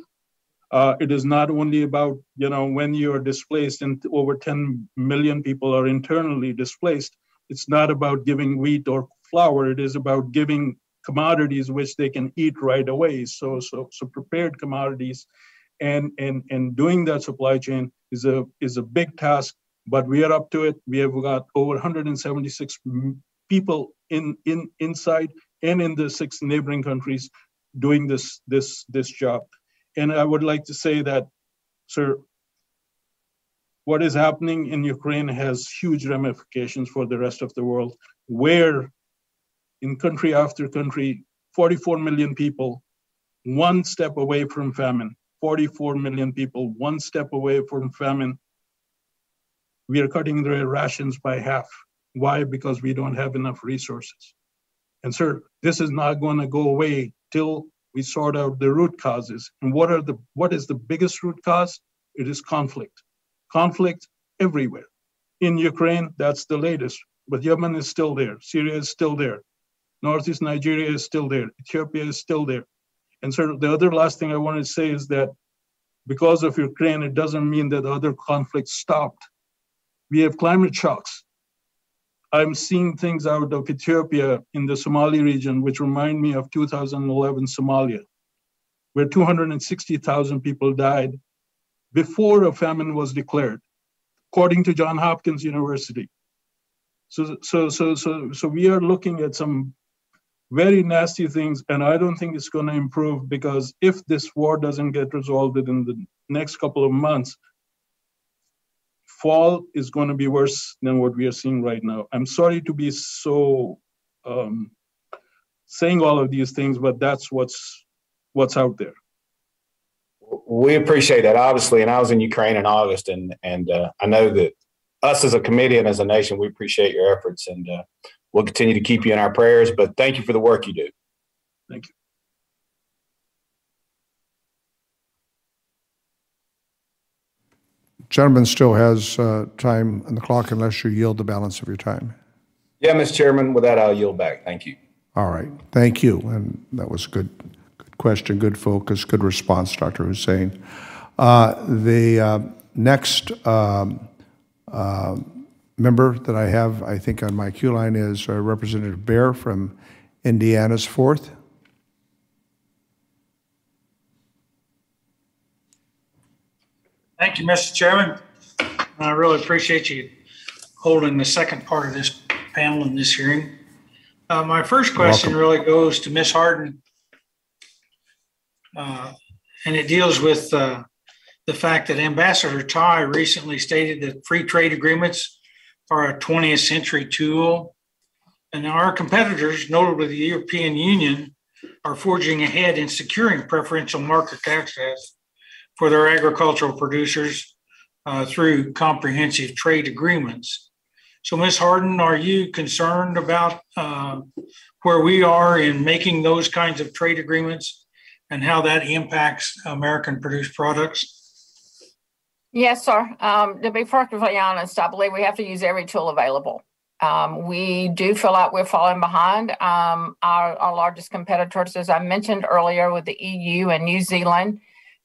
It is not only about, when you're displaced and over 10 million people are internally displaced, it's not about giving wheat or flour, it is about giving commodities which they can eat right away. So prepared commodities and doing that supply chain is a big task, but we are up to it. We have got over 176 people inside and in the 6 neighboring countries doing this job. And I would like to say that, sir, what is happening in Ukraine has huge ramifications for the rest of the world, where in country after country, 44 million people, one step away from famine. 44 million people, one step away from famine. We are cutting their rations by half. Why? Because we don't have enough resources. And sir, this is not going to go away till we sort out the root causes. And what is the biggest root cause? It is conflict. Conflict everywhere. In Ukraine, that's the latest, but Yemen is still there. Syria is still there. Northeast Nigeria is still there. Ethiopia is still there. And so the other last thing I want to say is that because of Ukraine, it doesn't mean that other conflicts stopped. We have climate shocks. I'm seeing things out of Ethiopia in the Somali region, which remind me of 2011 Somalia, where 260,000 people died before a famine was declared, according to Johns Hopkins University. So we are looking at some very nasty things, and I don't think it's going to improve, because if this war doesn't get resolved within the next couple of months, fall is going to be worse than what we are seeing right now. I'm sorry to be so saying all of these things, but that's what's out there. We appreciate that, obviously, and I was in Ukraine in August, and I know that us as a committee and as a nation, we appreciate your efforts, and we'll continue to keep you in our prayers, but thank you for the work you do. Thank you. Gentleman still has time on the clock unless you yield the balance of your time. Yeah, Mr. Chairman, with that, I'll yield back. Thank you. All right. Thank you. And that was a good question, good focus, good response, Dr. Hussein. The next member that I have, I think, on my queue line is Representative Berg from Indiana's 4th. Thank you, Mr. Chairman. I really appreciate you holding the second part of this panel in this hearing. My first question really goes to Ms. Harden, and it deals with the fact that Ambassador Tai recently stated that free trade agreements are a 20th century tool, and our competitors, notably the European Union, are forging ahead in securing preferential market access for their agricultural producers through comprehensive trade agreements. So, Ms. Harden, are you concerned about where we are in making those kinds of trade agreements and how that impacts American-produced products? Yes, sir. To be perfectly honest, I believe we have to use every tool available. We do feel like we're falling behind. Our largest competitors, as I mentioned earlier, with the EU and New Zealand,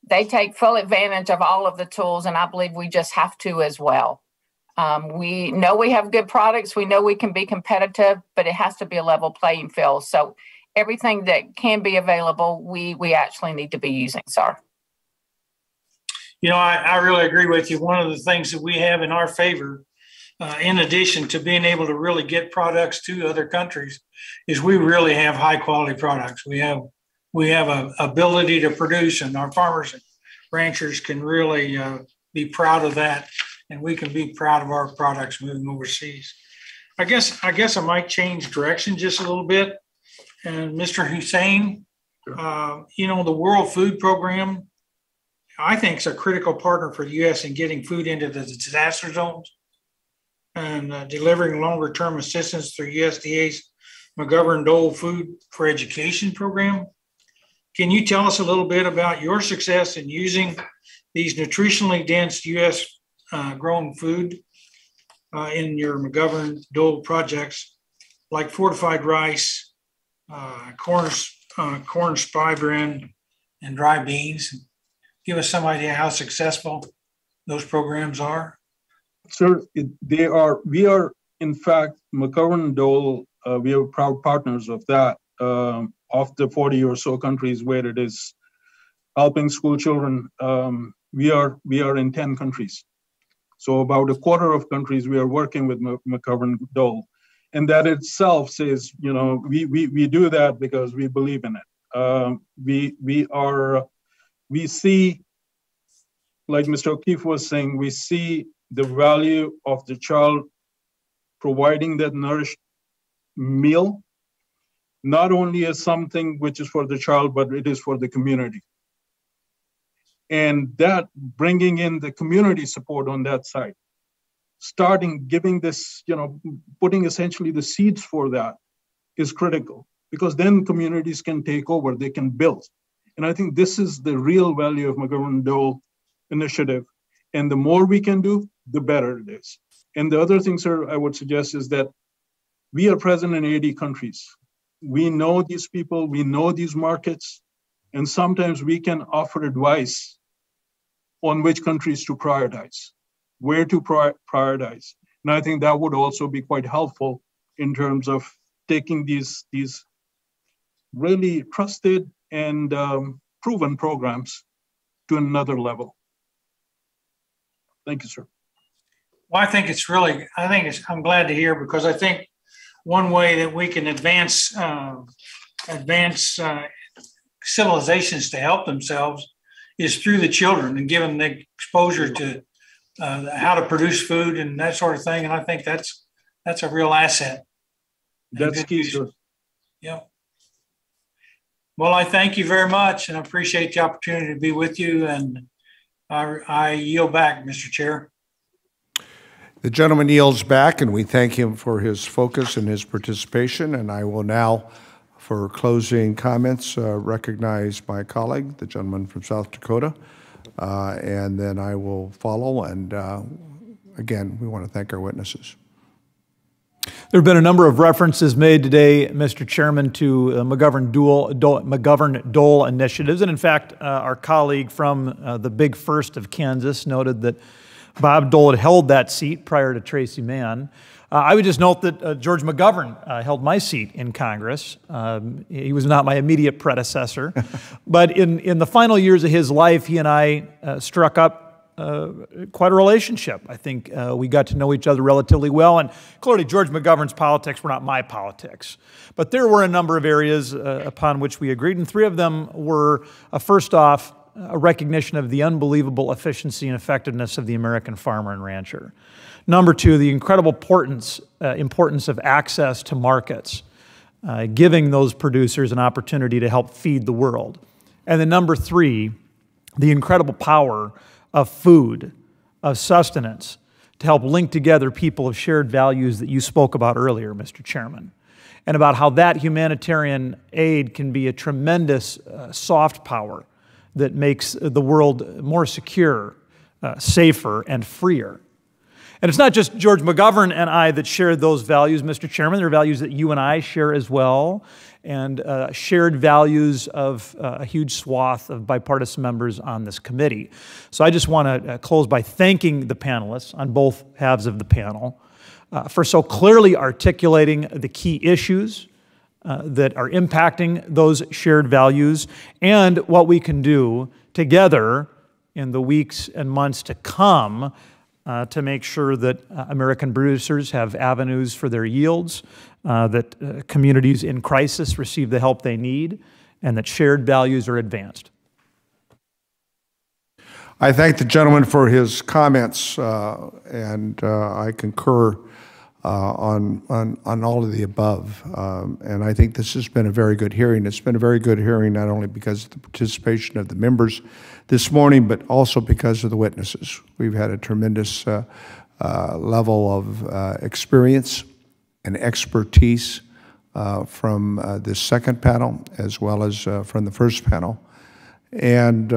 they take full advantage of all of the tools, and I believe we just have to as well. We know we have good products. We know we can be competitive, but it has to be a level playing field. So everything that can be available, we actually need to be using, sir. You know, I really agree with you. One of the things that we have in our favor, in addition to being able to really get products to other countries, is we really have high quality products. We have an ability to produce, and our farmers and ranchers can really be proud of that, and we can be proud of our products moving overseas. I guess I might change direction just a little bit. And Mr. Hussein, you know, the World Food Program, I think, is a critical partner for the U.S. in getting food into the disaster zones and delivering longer term assistance through USDA's McGovern-Dole Food for Education program. Can you tell us a little bit about your success in using these nutritionally dense U.S. Grown food in your McGovern-Dole projects, like fortified rice, corn spy bran, and dry beans? Give us some idea how successful those programs are. Sir, we are, in fact, McGovern-Dole, we are proud partners of that, of the 40 or so countries where it is helping school children. We are in 10 countries. So about a quarter of countries we are working with McGovern-Dole. And that itself says, you know, we do that because we believe in it. We see, like Mr. O'Keefe was saying, we see the value of the child providing that nourished meal, not only as something which is for the child, but it is for the community. And that bringing in the community support on that side, starting giving this, you know, putting essentially the seeds for that is critical, because then communities can take over, they can build. And I think this is the real value of McGovern-Dole initiative. And the more we can do, the better it is. And the other thing, sir, I would suggest is that we are present in 80 countries. We know these people, we know these markets, and sometimes we can offer advice on which countries to prioritize, where to prioritize. And I think that would also be quite helpful in terms of taking these really trusted and proven programs to another level. Thank you, sir. Well, I'm glad to hear, because I think one way that we can advance civilizations to help themselves is through the children and give them the exposure to how to produce food and that sort of thing. And I think that's a real asset. That's key, sir. Yeah. Well, I thank you very much, and I appreciate the opportunity to be with you. And I yield back, Mr. Chair. The gentleman yields back, and we thank him for his focus and his participation. And I will now, for closing comments, recognize my colleague, the gentleman from South Dakota, and then I will follow. And again, we want to thank our witnesses. There have been a number of references made today, Mr. Chairman, to McGovern-Dole initiatives. And in fact, our colleague from the Big First of Kansas noted that Bob Dole had held that seat prior to Tracy Mann. I would just note that George McGovern held my seat in Congress. He was not my immediate predecessor. But in the final years of his life, he and I struck up quite a relationship. I think we got to know each other relatively well. And clearly, George McGovern's politics were not my politics. But there were a number of areas upon which we agreed. And three of them were, first off, a recognition of the unbelievable efficiency and effectiveness of the American farmer and rancher. Number two, the incredible importance of access to markets, giving those producers an opportunity to help feed the world. And then number three, the incredible power of food, of sustenance, to help link together people of shared values that you spoke about earlier, Mr. Chairman, and about how that humanitarian aid can be a tremendous soft power that makes the world more secure, safer, and freer. And it's not just George McGovern and I that share those values, Mr. Chairman. There are values that you and I share as well, and shared values of a huge swath of bipartisan members on this committee. So I just want to close by thanking the panelists on both halves of the panel for so clearly articulating the key issues that are impacting those shared values and what we can do together in the weeks and months to come to make sure that American producers have avenues for their yields, that communities in crisis receive the help they need, and that shared values are advanced. I thank the gentleman for his comments, and I concur on all of the above. And I think this has been a very good hearing. It's been a very good hearing not only because of the participation of the members this morning, but also because of the witnesses. We've had a tremendous level of experience and expertise from this second panel as well as from the first panel. And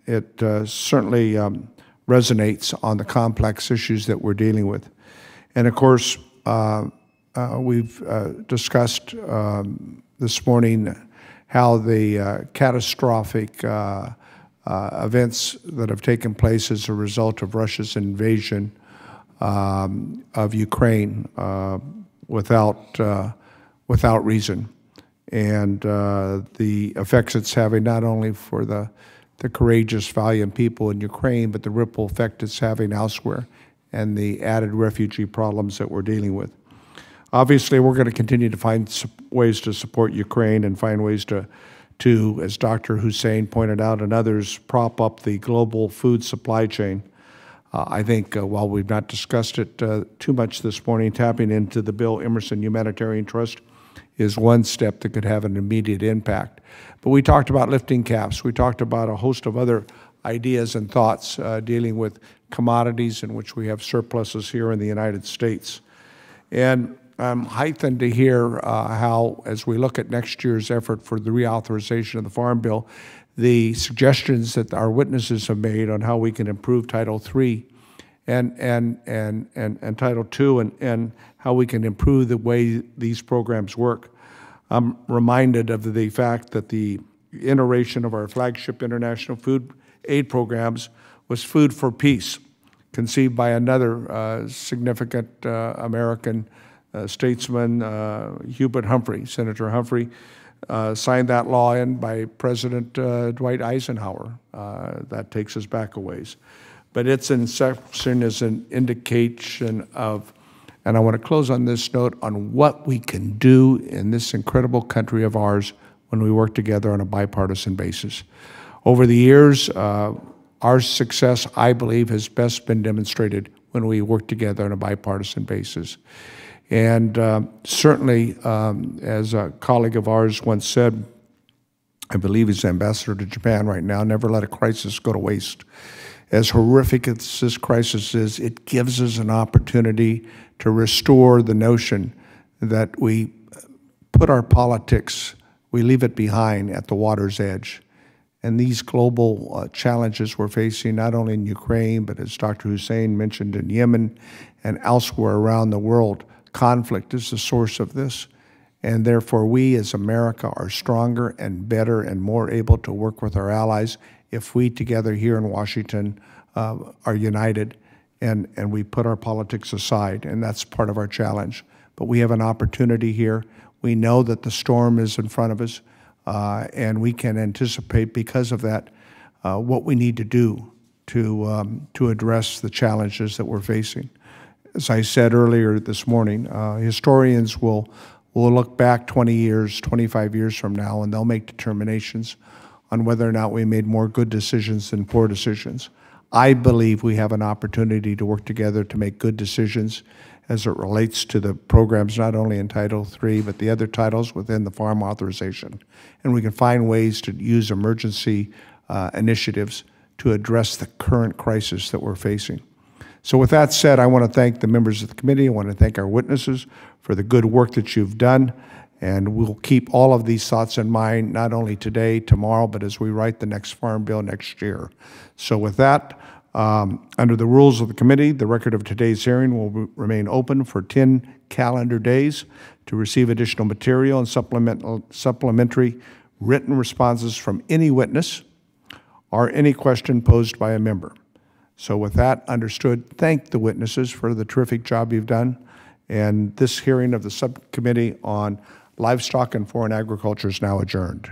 it certainly resonates on the complex issues that we're dealing with. And of course, we've discussed this morning how the catastrophic events that have taken place as a result of Russia's invasion of Ukraine without reason, and the effects it's having not only for the courageous, valiant people in Ukraine, but the ripple effect it's having elsewhere, and the added refugee problems that we're dealing with. Obviously, we're going to continue to find ways to support Ukraine and find ways to, as Dr. Hussein pointed out and others, prop up the global food supply chain. I think while we've not discussed it too much this morning, tapping into the Bill Emerson Humanitarian Trust is one step that could have an immediate impact. But we talked about lifting caps. We talked about a host of other ideas and thoughts dealing with commodities in which we have surpluses here in the United States. And I'm heightened to hear how, as we look at next year's effort for the reauthorization of the Farm Bill, the suggestions that our witnesses have made on how we can improve Title III and Title II and how we can improve the way these programs work. I'm reminded of the fact that the iteration of our flagship international food aid programs was Food for Peace, conceived by another significant American statesman, Hubert Humphrey. Senator Humphrey signed that law in by President Dwight Eisenhower. That takes us back a ways. But its inception is an indication of, and I want to close on this note, on what we can do in this incredible country of ours when we work together on a bipartisan basis. Over the years, our success, I believe, has best been demonstrated when we work together on a bipartisan basis. And certainly, as a colleague of ours once said, I believe he's ambassador to Japan right now, never let a crisis go to waste. As horrific as this crisis is, it gives us an opportunity to restore the notion that we put our politics, we leave it behind at the water's edge. And these global challenges we're facing, not only in Ukraine, but as Dr. Hussein mentioned, in Yemen and elsewhere around the world, conflict is the source of this. And therefore, we as America are stronger and better and more able to work with our allies if we together here in Washington are united and we put our politics aside. And that's part of our challenge. But we have an opportunity here. We know that the storm is in front of us. And we can anticipate, because of that, what we need to do to address the challenges that we're facing. As I said earlier this morning, historians will look back 20 years, 25 years from now, and they'll make determinations on whether or not we made more good decisions than poor decisions. I believe we have an opportunity to work together to make good decisions as it relates to the programs not only in Title III, but the other titles within the farm authorization. And we can find ways to use emergency initiatives to address the current crisis that we're facing. So with that said, I want to thank the members of the committee. I want to thank our witnesses for the good work that you've done. And we'll keep all of these thoughts in mind, not only today, tomorrow, but as we write the next Farm Bill next year. So with that, under the rules of the committee, the record of today's hearing will remain open for 10 calendar days to receive additional material and supplementary written responses from any witness or any question posed by a member. So with that understood, thank the witnesses for the terrific job you've done. And this hearing of the subcommittee on livestock and foreign agriculture is now adjourned.